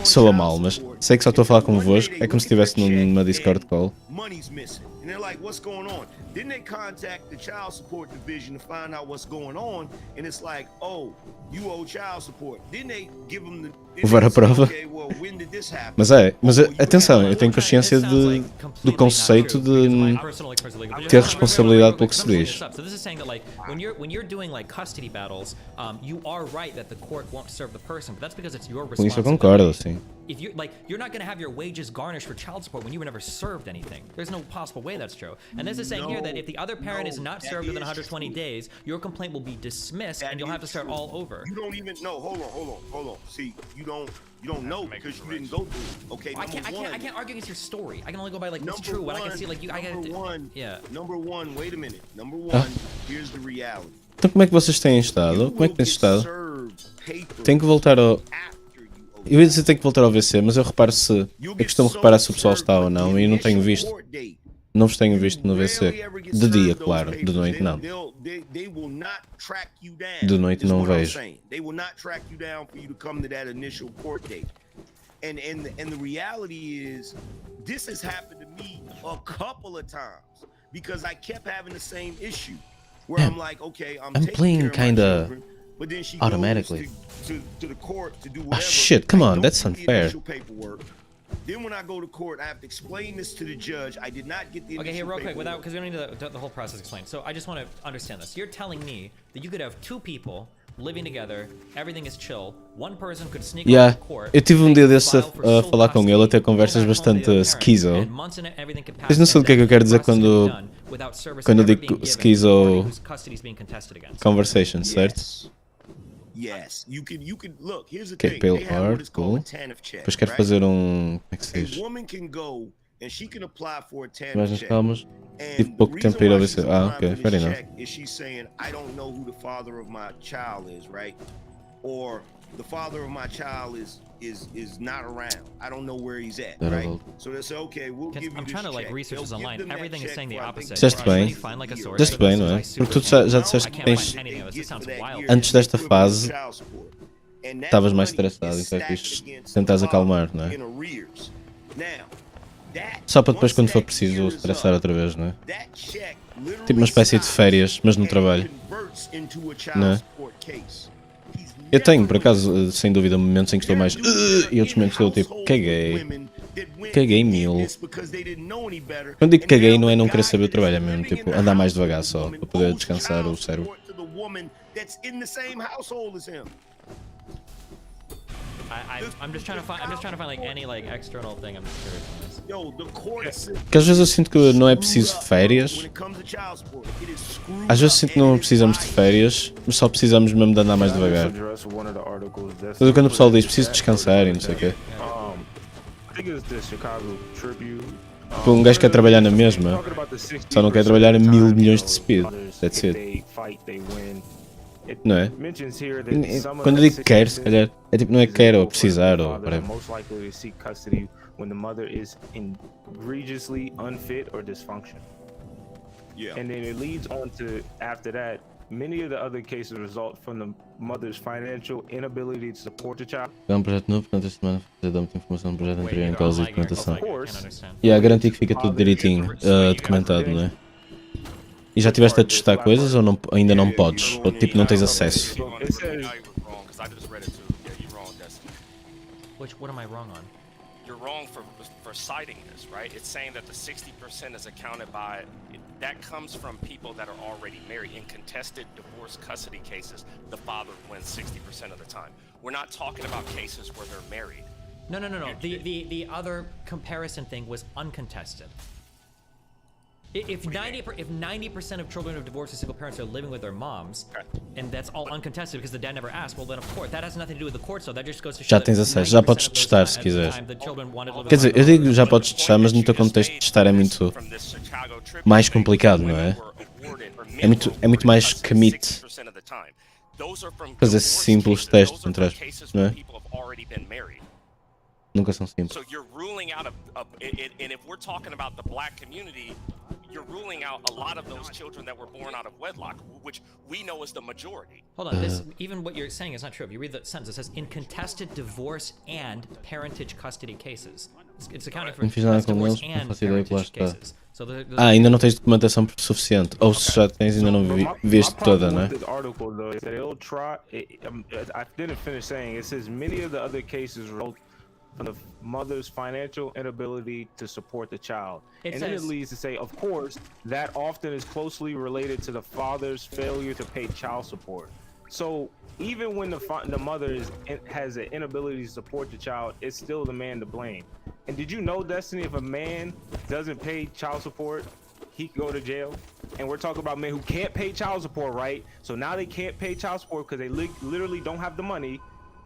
soa mal, mas sei que só estou a falar convosco. É como se estivesse numa Discord call. Money's missing. And they're like, what's going on? Then they contact the child support division to find out what's going on. And it's like, oh, you owe child support. Then they give them the... Levar a prova. Okay, well, when did this happen? Mas atenção, eu tenho consciência do conceito de ter responsabilidade pelo que se diz. So this is saying that like when you're doing like custody battles, you are right that the court won't serve the person, but that's because it's your Com isso eu responsibility. concordo, sim. If you're not going to have your wages garnished for child support when you were never served anything. There's no possible way that's true. And this is saying here that if the other parent is not served within 120 days, your complaint will be dismissed and you'll have to start all over. You don't even know. Hold on. See, you don't know because you didn't go through it. Okay, I can't argue against your story. I can only go by like what's true. What I can see, like you, I got yeah. Number one, wait a minute. Number one, here's the reality. Então como é que vocês têm estado? Como é que tens estado? Tenho que voltar ao... Eu ia dizer que tenho que voltar ao VC, mas eu reparo se... Eu costumo reparar se o pessoal está ou não e não tenho visto. Não vos tenho visto no VC. De dia, claro. De noite, não. De noite não vejo. They will not track you down for you to come to that initial court date. And the reality is, this has happened to me a couple of times because I kept having the same issue where I'm like, okay, I'm taking playing care of my kinda children, but then she automatically. goes to the court to do whatever. Shit, come I on, don't that's get the unfair. initial paperwork. Then when I go to court, I have to explain this to the judge. I did not get the Okay, here, initial real quick, paperwork. because we don't need the whole process explained. So I just want to understand this. You're telling me that you could have two people living together, everything is chill, one person could sneak Yeah, out of court. eu tive they desses file for a sole falar com ele, a ter custody, conversas go back home to bastante the other schizo. parent, and months and everything could pass, Tens noção do que é que eu quero dizer and then custody quando- done without service quando eu ever digo being given schizo- to the party whose custody is being contested against. Conversation, certo? Yes. You can look, here's the Okay, thing. pale They have what art, is called cool. a TANF check. Depois quero right? fazer Como é que se A diz? woman can go and she can apply for a TANF Mais nas check. calmas. And Tive the pouco reason tempo para ir ao why VC. she's Ah, applying ok, for fair this enough. check is she's saying, I don't know who the father of my child is, right? Or the father of my child is not around. I don't know where he's at, That'll right? help. So they say, okay, we'll give you I'm this trying to like check. research this They'll give online. them that Everything is check saying the for, I opposite. think, Disseste Can bem. you find, like, a source Disseste that bem, this não is, é? like, super Porque tu já cool? disseste I que can't tens... find anything of this. This sounds wild. Antes desta fase, estavas mais estressado, então é fixe tentares acalmar, não é? Só para depois, quando for preciso, estressar outra vez, não é? Tipo uma espécie de férias, mas no trabalho. Não é? Eu tenho, por acaso, sem dúvida, momentos em que estou mais... e outros momentos que estou tipo, caguei. Caguei mil. Quando digo caguei, não é não querer saber o trabalho, é mesmo tipo andar mais devagar só, para poder descansar o cérebro. I'm just trying to find like any like external thing. I'm just curious on this. Porque às vezes eu sinto que não é preciso férias. Às vezes sinto que não precisamos de férias, mas só precisamos mesmo de andar mais devagar. Mas quando o pessoal diz preciso descansar e não sei o quê. Tipo, um gajo quer trabalhar na mesma, só não quer trabalhar a 1000 milhões de speed. That's it. Não é? Quando eu digo quer, se calhar, é tipo, não é quer ou precisar ou whatever. Most likely to seek custody when the mother is egregiously unfit or dysfunction. Yeah. And then it leads on to, after that, many of the other cases result from the mother's financial inability to support the child. É um projeto novo, portanto esta semana fazer dar muita informação do projeto Wait, anterior em you're causa de lagging or documentação. something? I can't understand. E a garantir que fica tudo direitinho, documentado, não é? E já tiveste a testar coisas ou não, ainda não podes? Ou tipo não tens acesso? It says Now you were wrong because I just read it too. Yeah, you're wrong, Destiny. What am I wrong on? You're wrong for citing this, right? It's saying that the 60% is accounted by. That comes from people that are already married. In contested divorce custody cases, the father wins 60% of the time. We're not talking about cases where they're married. No. The other comparison thing was uncontested. If 90% of children of divorced or single parents are living with their moms, and that's all uncontested because the dad never asked, well then of course that has nothing to do with the court, so that just goes to show Já that tens acesso, já 90% podes of those testar times se quiseres. the children wanted to live Quer with dizer, their eu digo já But podes the testar, point mas that no teu you just contexto made testar é is muito from this Chicago trip mais thing, complicado, não women é? were awarded, or É muito- men é muito were mais awarded commit 60% of the time. Those are from fazer divorce simples cases. testes, Those are entre from aspas, cases não where é? people have already been married. Nunca são simples. So you're ruling out and if we're talking about the black community, you're ruling out a lot of those children that were born out of wedlock, which we know is the majority. Hold on, this even what you're saying is not true. If you read the sentence, it says in contested divorce and parentage custody cases. It's accounting for Não fiz nada that's com divorce eles, não and faço ideia que lá parentage está. cases. So those Ainda não tens documentação suficiente. Ou se já tens, ainda não But viste my toda, problem não é? with this article though is that it'll try. I didn't finish saying. It says many of the other cases result from the mother's financial inability to support the child, It and then it says- leads to say, of course, that often is closely related to the father's failure to pay child support. So even when the mother has an inability to support the child, it's still the man to blame. And did you know, Destiny, if a man doesn't pay child support, he can go to jail? And we're talking about men who can't pay child support, right? So now they can't pay child support because they literally don't have the money.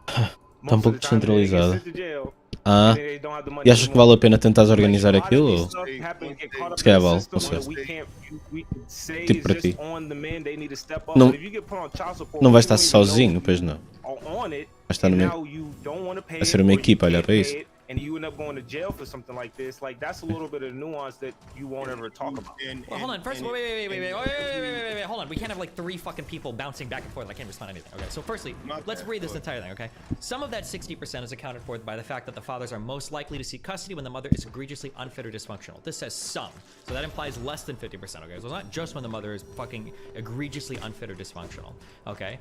Está um pouco Most of the time, they get descentralizado. sent to jail, Ah, and they don't have the money e achas que vale a pena tentares Like, organizar a lot of aquilo? this Ou? stuff happen to get caught up Se calhar in the vale, system não sei. where we say Tipo it's para just ti. on the men, they need to step up. Não- But if you get put on child support, Não vais you estar don't even know sozinho, if pois you não. are on it, Vais estar and no meio. now you don't want to pay Vai ser it, uma or you equipa a olhar can't para pay isso. it, and you end up going to jail for something like this. Like that's a little bit of nuance that you won't ever talk about. Well, hold on. First, wait. Hold on. We can't have like three fucking people bouncing back and forth. I can't respond to anything. Okay. So, firstly, let's read this entire thing. Okay. Some of that 60% is accounted for by the fact that the fathers are most likely to seek custody when the mother is egregiously unfit or dysfunctional. This says some, so that implies less than 50%. Okay. So it's not just when the mother is fucking egregiously unfit or dysfunctional. Okay.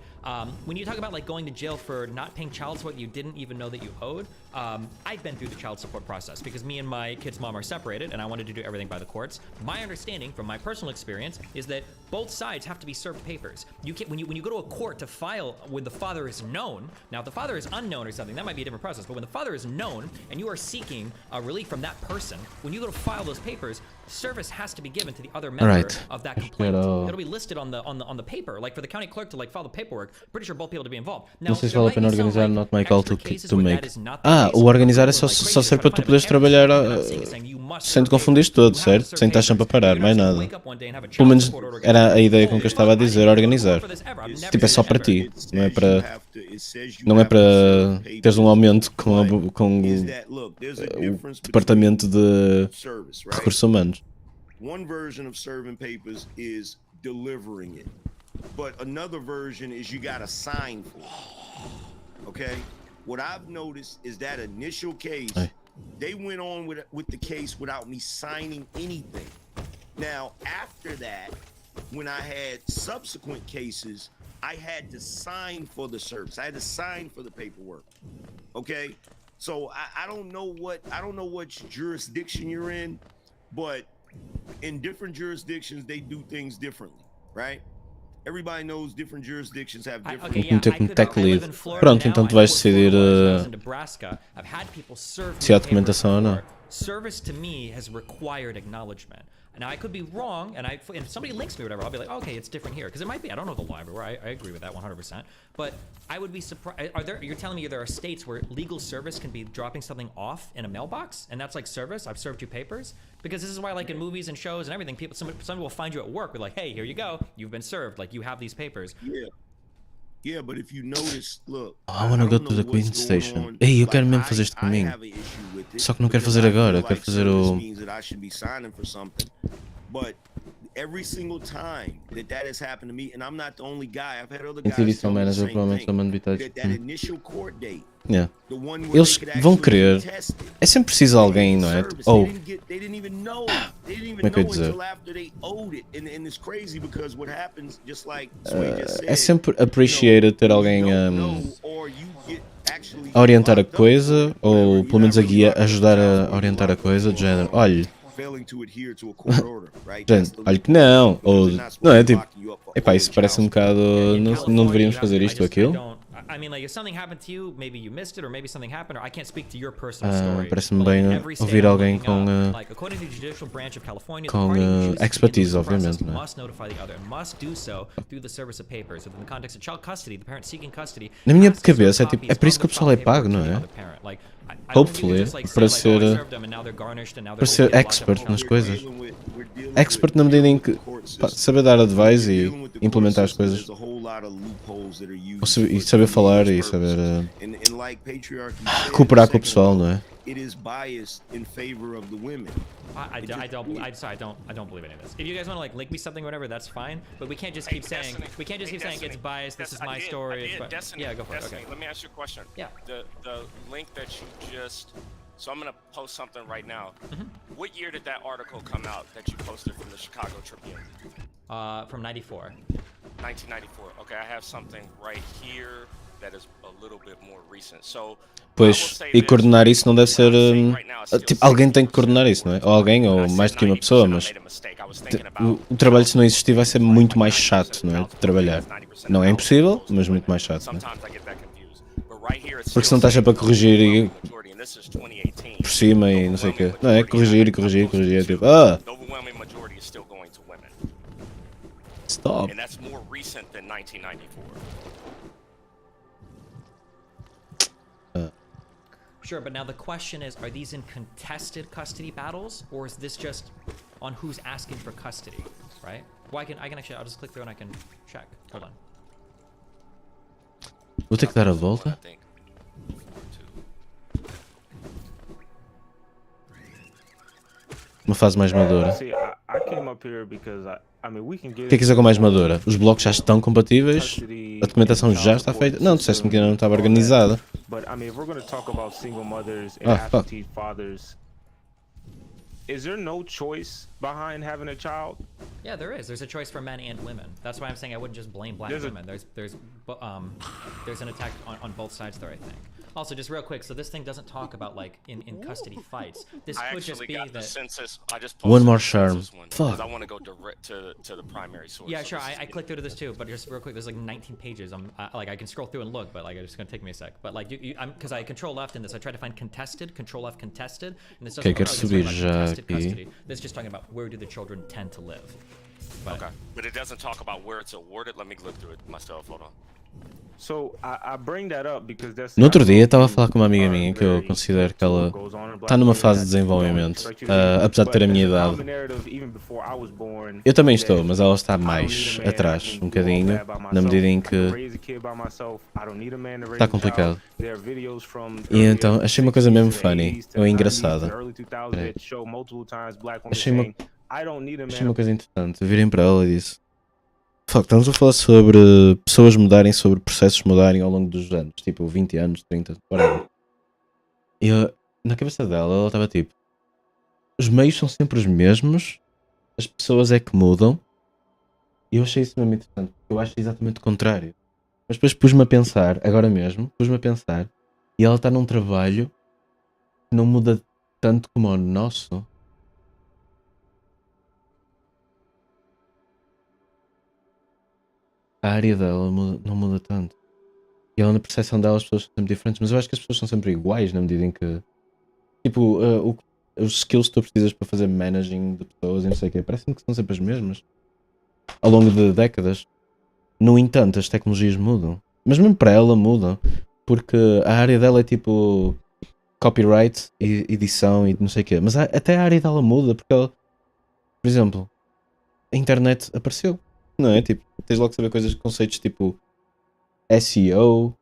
When you talk about like going to jail for not paying child support you didn't even know that you owed, I've been through the child support process because me and my kid's mom are separated and I wanted to do everything by the courts. My understanding from my personal experience is that both sides have to be served papers. You can't, when you go to a court to file when the father is known, now if the father is unknown or something, that might be a different process, but when the father is known and you are seeking a relief from that person, when you go to file those papers, service has to be given to the other member Alright. of that complaint. Pero- It'll be listed on the paper, like for the county clerk to like file the paperwork. Pretty sure both people to be involved. Now, Não sei se there vale a might pena be some, organizar like, not my call to, extra cases to where make. that is not the Ah, case, o where organizar é people só, are, like, só crazy ser to para try tu to poderes find every trabalhar single thing. I'm not saying saying you must sem te serve confundir papers. todo, You have to certo? serve Sem estar papers. sempre a parar, You're mais not gonna nada. wake up one day and have a Pelo child menos support order era a against ideia you. com que eu estava a dizer, organizar. For this ever. I've never Tipo, é done só it para ever. ti, não é para, não é para teres um aumento com, com o departamento de service, right? recursos humanos. One version of serving papers is delivering it, but another version is you got to sign for it. Okay, what I've noticed is that initial case, Aye. they went on with the case without me signing anything. Now after that, when I had subsequent cases, I had to sign for the service. I had to sign for the paperwork. Okay, so I don't know what jurisdiction you're in, but in different jurisdictions they do things differently, right? Everybody knows different jurisdictions have different. Okay, yeah, Meter I com could- tech I live lead. in Florida Pronto, now, então tu I vais worked decidir, for a while when I was in Nebraska. I've had people serve se há me papers documentação ou não. before. Service to me has required acknowledgement. Now I could be wrong, and if somebody links me or whatever, I'll be like, okay, it's different here, because it might be. I don't know the law everywhere. I agree with that 100%. But I would be surprised. You're telling me there are states where legal service can be dropping something off in a mailbox, and that's like service? I've served you papers, because this is why, like in movies and shows and everything, somebody will find you at work with like, hey, here you go, you've been served, like you have these papers. Yeah, but if you notice, look. I wanna go to the Queen Station. Ei, eu quero mesmo fazer este caminho. Só que não quero fazer agora, quero fazer o- But every single time that has happened to me, and I'm not the only guy. I've had other guys Exhibição tell me the manager same provavelmente thing. também habitats. That initial court date, Yeah. the one where Eles they could vão actually querer. test it. É sempre preciso alguém, não é? Ou They didn't even know. They didn't Como é even que eu ia know dizer? until after they owed it. And it's crazy because what happens, just like Sway just said, é sempre appreciated ter alguém a orientar a coisa, ou pelo menos a guia, ajudar a orientar a coisa, de género, olha, gente, olha que não, ou não é tipo, epá, isso parece um bocado, não deveríamos fazer isto ou aquilo. I mean, like, if something happened to you, maybe you missed it, or maybe something happened, or I can't speak to your personal story. Parece-me But, like, bem in every state ouvir I'm alguém looking com, up, like, according to the Judicial Branch of California, the com, party who chooses to expertise, begin the process obviamente, não é? must notify the other, and must do so through the service of papers. Within the context of child custody, the parent seeking custody Na minha has to serve cabeça é tipo, copies é por isso of que o the pessoal é filed pago, paperwork não to the é? other parent. Like, I don't think you Hopefully, just, like, para say, like, oh, I ser- served them, and now they're garnished, and now para they're ser hopefully locked up expert home. nas coisas. Expert na medida em que pá, saber dar advice e implementar as coisas. E saber falar e saber cooperar com o pessoal, não é? It is biased in favor of the women. I don't believe any of this. If you guys want to like link me something, or whatever, that's fine. But we can't just keep saying Destiny. we can't just keep saying it's biased. This is my story. It's Destiny, yeah, go for it. Destiny, Okay. let me ask you a question. Yeah. The link that you just. So I'm gonna post something right now. Mm-hmm. What year did that article come out that you posted from the Chicago Tribune? From '94. 1994. Okay, I have something right here that is a little bit more recent. So. Pois, e coordenar isso não deve ser. Tipo, alguém tem que coordenar isso, não é? Ou alguém, ou mais do que uma pessoa, mas. O trabalho, se não existir, vai ser muito mais chato, não é? De trabalhar. Não é impossível, mas muito mais chato, não é? Porque senão estás sempre a corrigir e por cima e não sei o quê. Não é? Corrigir e corrigir e corrigir. É tipo, The overwhelming majority is still going to women. stop. And that's more recent than 1994. Sure, but now the question is, are these in contested custody battles, or is this just on who's asking for custody, right? Well, I can actually, I'll just click through and I can check. Hold on. Vou ter que dar a I volta. think. Uma fase mais madura. See, I came up here because I mean we can get. O que é que isso é com mais madura? Os blocos já estão compatíveis? A documentação já está feita? Não, disseste-me que ainda não estava organizada. But I mean, if we're going to talk about single mothers and Ah, fuck. absentee fathers, is there no choice behind having a child? Yeah, there is. There's a choice for men and women. That's why I'm saying I wouldn't just blame black There's a- women. There's an attack on both sides there, I think. Also, just real quick, so this thing doesn't talk about like in custody fights. This I could just actually be got the that. census. I just One posted more the census charm. one, Fuck. 'cause I want to go direct to the primary source. Yeah, so sure. this is I clicked through to this too, but just real quick, there's like 19 pages. Like I can scroll through and look, but like it's gonna take me a sec. But like I'm because I control left in this. I try to find contested, control F contested, and this doesn't Okay, quero really subir talk about já contested aqui. custody. This is just talking about where do the children tend to live. But, Okay, but it doesn't talk about where it's awarded. Let me look through it myself. Hold on. So I bring that up because that's. No outro dia estava a falar com uma amiga minha que eu considero que ela está numa fase de desenvolvimento, apesar de ter a minha idade. Eu também estou, mas ela está mais atrás, um bocadinho, na medida em que está complicado. E então achei uma coisa mesmo funny, ou engraçada. Peraí. Achei uma coisa interessante. Eu virei para ela e disse: Fuck, estamos a falar sobre pessoas mudarem, sobre processos mudarem ao longo dos anos, tipo 20 anos, 30, whatever. E eu, na cabeça dela, ela estava tipo: os meios são sempre os mesmos, as pessoas é que mudam. E eu achei isso mesmo interessante, porque eu acho exatamente o contrário. Mas depois pus-me a pensar, agora mesmo, pus-me a pensar, e ela está num trabalho que não muda tanto como o nosso. A área dela não muda tanto. E ela, na percepção dela, as pessoas são sempre diferentes, mas eu acho que as pessoas são sempre iguais, na medida em que, tipo, os skills que tu precisas para fazer managing de pessoas e não sei o quê, parece-me que são sempre as mesmas ao longo de décadas. No entanto, as tecnologias mudam, mas mesmo para ela mudam, porque a área dela é tipo copyright e edição e não sei o quê, mas até a área dela muda, porque ela, por exemplo, a internet apareceu. Não é? Tipo, tens logo que saber coisas, conceitos tipo SEO,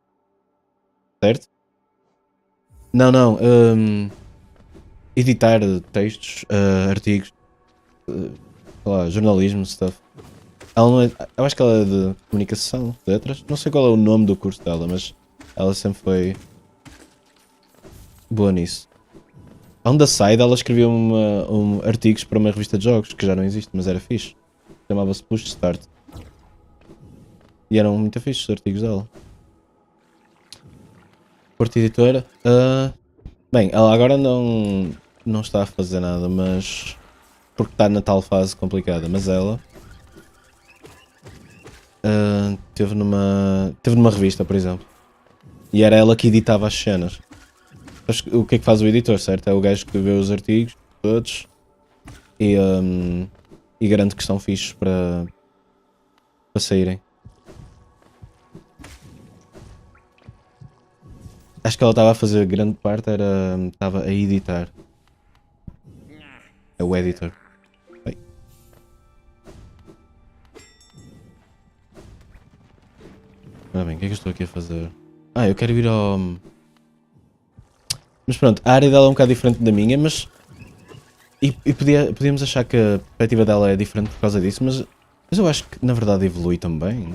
certo? Não, editar textos, artigos, sei lá, jornalismo, stuff. Ela não é, eu acho que ela é de comunicação, letras. Não sei qual é o nome do curso dela, mas ela sempre foi boa nisso. On the side, ela escrevia artigos para uma revista de jogos, que já não existe, mas era fixe. Chamava-se Push Start. E eram muito fixes os artigos dela. Porta Editora. Bem, ela agora não está a fazer nada, mas... Porque está na tal fase complicada, mas ela... teve numa revista, por exemplo. E era ela que editava as cenas. O que é que faz o editor, certo? É o gajo que vê os artigos todos e garante que estão fixos para saírem. Acho que ela estava a fazer grande parte, estava a editar. É o editor. Bem. Ora bem, o que é que eu estou aqui a fazer? Eu quero ir ao... Mas pronto, a área dela é um bocado diferente da minha, mas... E podíamos achar que a perspectiva dela é diferente por causa disso, mas eu acho que na verdade evolui também.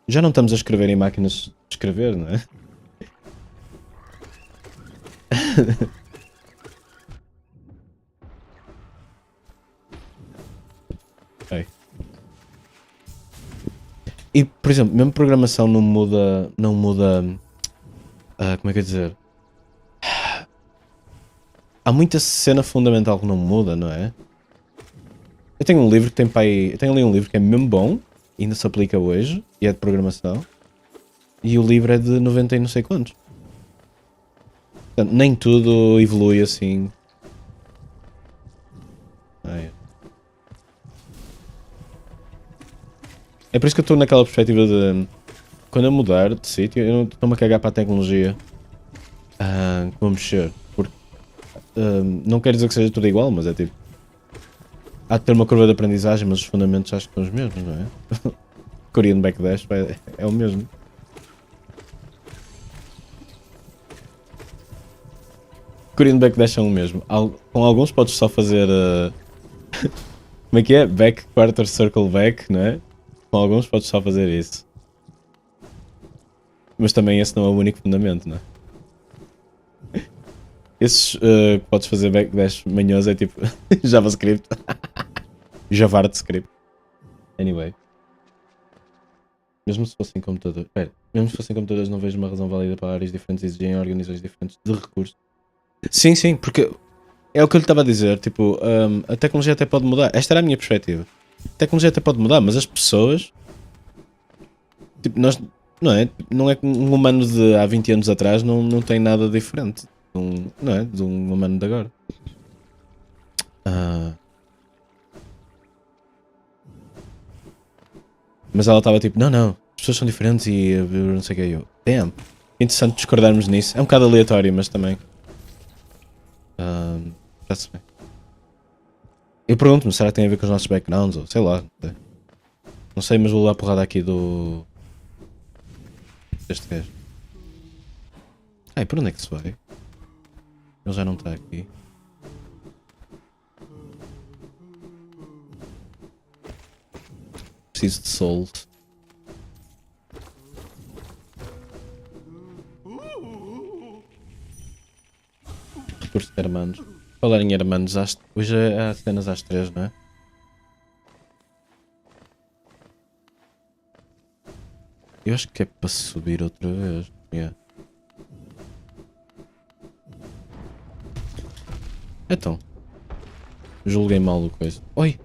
Já não estamos a escrever em máquinas de escrever, não é? Okay. E, por exemplo, mesmo programação não muda, como é que eu ia dizer? Há muita cena fundamental que não muda, não é? Eu tenho um livro que eu tenho ali um livro que é mesmo bom, ainda se aplica hoje, e é de programação, e o livro é de 90 e não sei quantos. Portanto, nem tudo evolui assim. É por isso que eu estou naquela perspectiva de quando eu mudar de sítio, eu não estou-me a cagar para a tecnologia que vou mexer. Porque não quero dizer que seja tudo igual, mas é tipo. Há de ter uma curva de aprendizagem, mas os fundamentos acho que são os mesmos, não é? Korean Backdash é o mesmo. Korean Backdash é o mesmo. Com alguns podes só fazer. Como é que é? Back, quarter, circle back, não é? Com alguns podes só fazer isso. Mas também esse não é o único fundamento, não é? Esses que podes fazer backdash manhoso é tipo JavaScript. JavaScript. Anyway. Mesmo se fossem computadores. Mesmo se fossem computadores, não vejo uma razão válida para áreas diferentes exigirem organizações diferentes de recursos. Sim, porque é o que eu lhe estava a dizer. Tipo, a tecnologia até pode mudar. Esta era a minha perspectiva. A tecnologia até pode mudar, mas as pessoas. Tipo, nós. Não é que um humano de há 20 anos atrás não tem nada diferente. Não é? De um humano de agora. Mas ela estava tipo, não, as pessoas são diferentes e eu não sei o que é eu. Damn. Interessante discordarmos nisso. É um bocado aleatório, mas também. Já-se bem. Eu pergunto-me, será que tem a ver com os nossos backgrounds? Ou sei lá. Não sei, mas vou lá a porrada aqui deste gajo. Ai, por onde é que se vai? Ele já não está aqui. Preciso de salt. Recursos de hermanos. Falar em hermanos, hoje há cenas às 3, não é? Eu acho que é para subir outra vez. Yeah. Então. Julguei mal o coisa. Oi!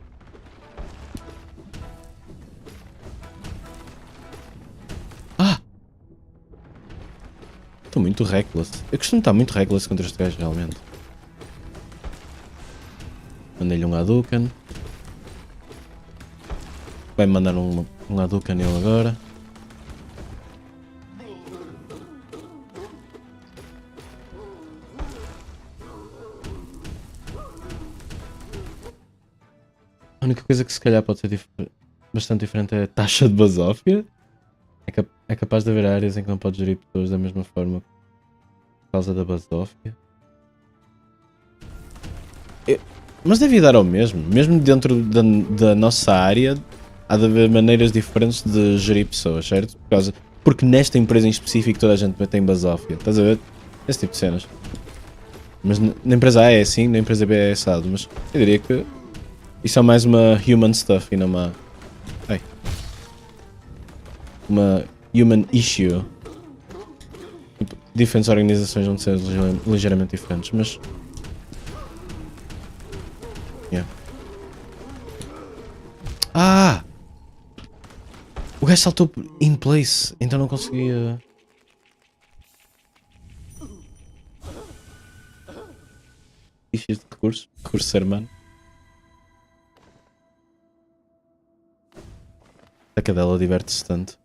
Estou muito reckless. Eu costumo estar muito reckless contra este gajo, realmente. Mandei-lhe um Hadouken. Vai mandar um Hadouken ele agora. A única coisa que se calhar pode ser bastante diferente é a taxa de basófia. É capaz de haver áreas em que não podes gerir pessoas da mesma forma por causa da basófia. Mas deve dar ao mesmo. Mesmo dentro da nossa área, há de haver maneiras diferentes de gerir pessoas, certo? Porque nesta empresa em específico toda a gente tem basófia. Estás a ver? Esse tipo de cenas. Mas na empresa A é assim, na empresa B é assado. Mas eu diria que isso é mais uma human stuff e não uma... Ai. Uma human issue. Tipo, diferentes organizações vão ser ligeiramente diferentes, mas... Yeah. Ah! O gajo saltou in place, então não conseguia... Fichas de recurso, recurso ser humano. A cadela diverte-se tanto.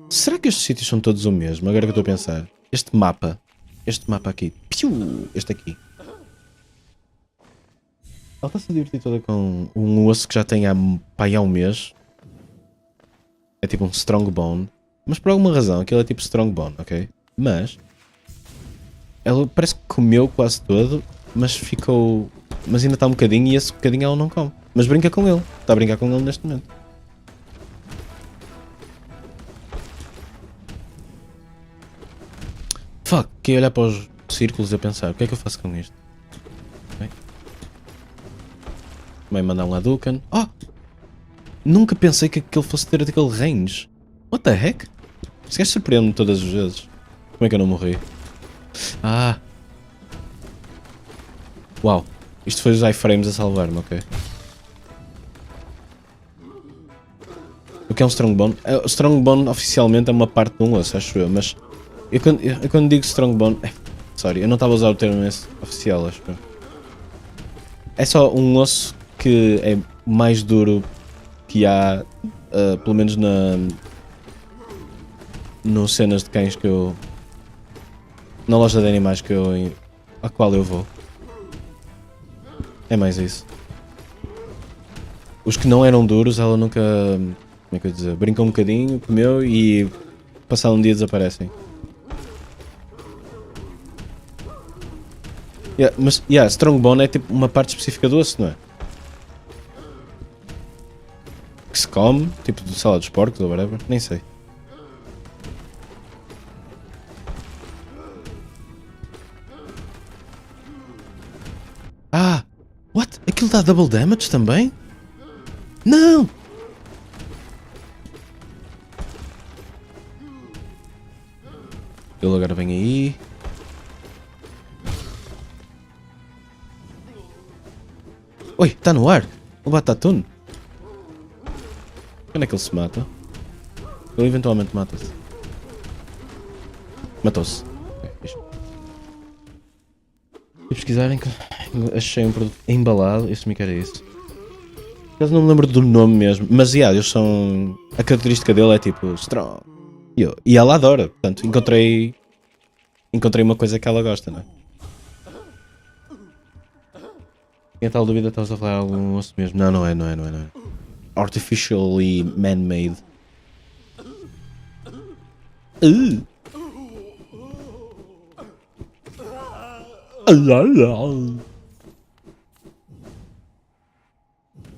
Será que estes sítios são todos o mesmo? Agora que eu estou a pensar. Este mapa aqui. Piu! Este aqui. Ela está-se a divertir toda com um osso que já tem há um mês. É tipo um strong bone. Mas por alguma razão aquilo é tipo strong bone, ok? Mas ela parece que comeu quase todo, mas ficou... Mas ainda está um bocadinho e esse bocadinho ela não come. Mas brinca com ele. Está a brincar com ele neste momento. Fuck, fiquei a olhar para os círculos e a pensar, o que é que eu faço com isto? Okay. Também mandar um Hadouken. Oh! Nunca pensei que ele fosse ter aquele range. What the heck? Esse gajo surpreende-me todas as vezes. Como é que eu não morri? Ah! Uau! Isto foi os iframes a salvar-me, ok? O que é um Strongbone? O Strongbone oficialmente é uma parte de um osso, acho eu, mas... Eu quando digo Strongbone... Sorry, eu não estava a usar o termo esse oficial, acho eu. É só um osso que é mais duro que há, pelo menos no cenas de cães que eu... Na loja de animais a qual eu vou. É mais isso. Os que não eram duros, ela nunca... Como é que eu ia dizer? Brinca um bocadinho, comeu e... Passado um dia desaparecem. Yeah, mas, Strongbone é tipo uma parte específica do osso, não é? Que se come, tipo de sala dos porcos ou whatever, nem sei. Ah! What? Aquilo dá double damage também? Não! Ele agora vem aí. Oi, está no ar! O Batatune! Quando é que ele se mata? Ele eventualmente mata-se. Matou-se. Okay, e pesquisarem que achei um produto embalado. Este me quer é isso. Eu não me lembro do nome mesmo. Mas eles são. A característica dele é tipo strong. E ela adora. Portanto, encontrei uma coisa que ela gosta, não é? Tinha tal dúvida, estavas a falar algum osso mesmo. Não é. Artificially man-made.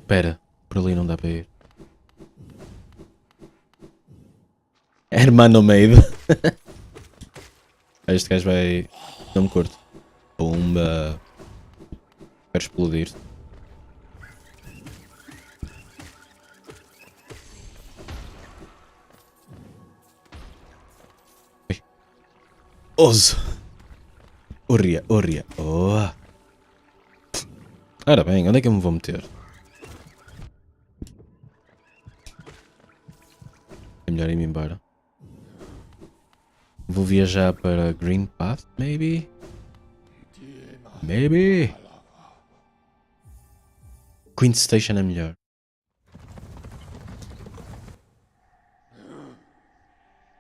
Espera, por ali não dá para ir. Hermano made. Este gajo vai... Não me curto. Pumba. Quero explodir. Oso. Urria. Oh. Ora bem, onde é que eu me vou meter? É melhor ir-me embora. Vou viajar para Green Path, maybe? Maybe? Queen Station é melhor.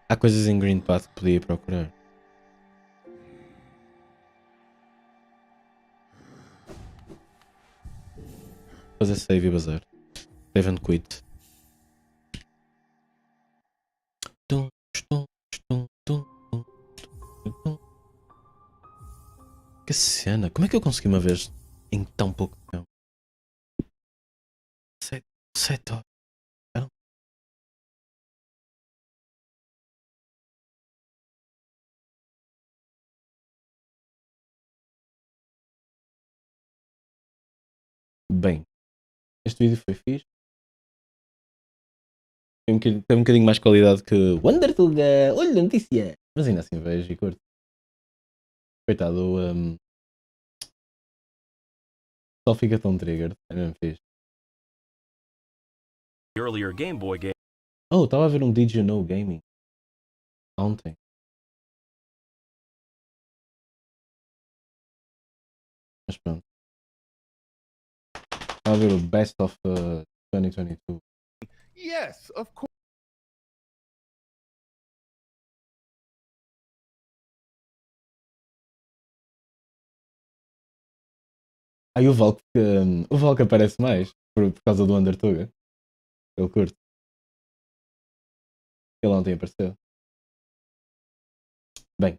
Há coisas em Green Path que podia ir procurar. Fazer save e bazar. Save and quit. cena. Como é que eu consegui uma vez em tão pouco tempo? 7 horas. Não. Bem, este vídeo foi fixe. Tem um bocadinho mais qualidade que o Undertuga. Olha a notícia! Mas ainda assim vejo e curto. Coitado, só fica tão triggered. É mesmo fixe. earlier Game Boy game. Oh, estava a ver um Did You Know Gaming ontem. Mas pronto. Estava a ver o Best of 2022. Yes, of course. Aí o Valk aparece mais por causa do Undertuga. Ele curte. Ele ontem apareceu. Bem.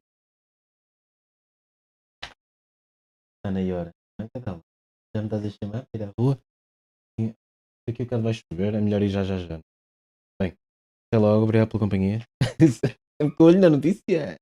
Está na hora. Não, tá calma. Já me estás a chamar para ir à rua? Sim. Daqui a bocado vai chover. É melhor ir já. Bem. Até logo. Obrigado pela companhia. Sempre com o olho na notícia.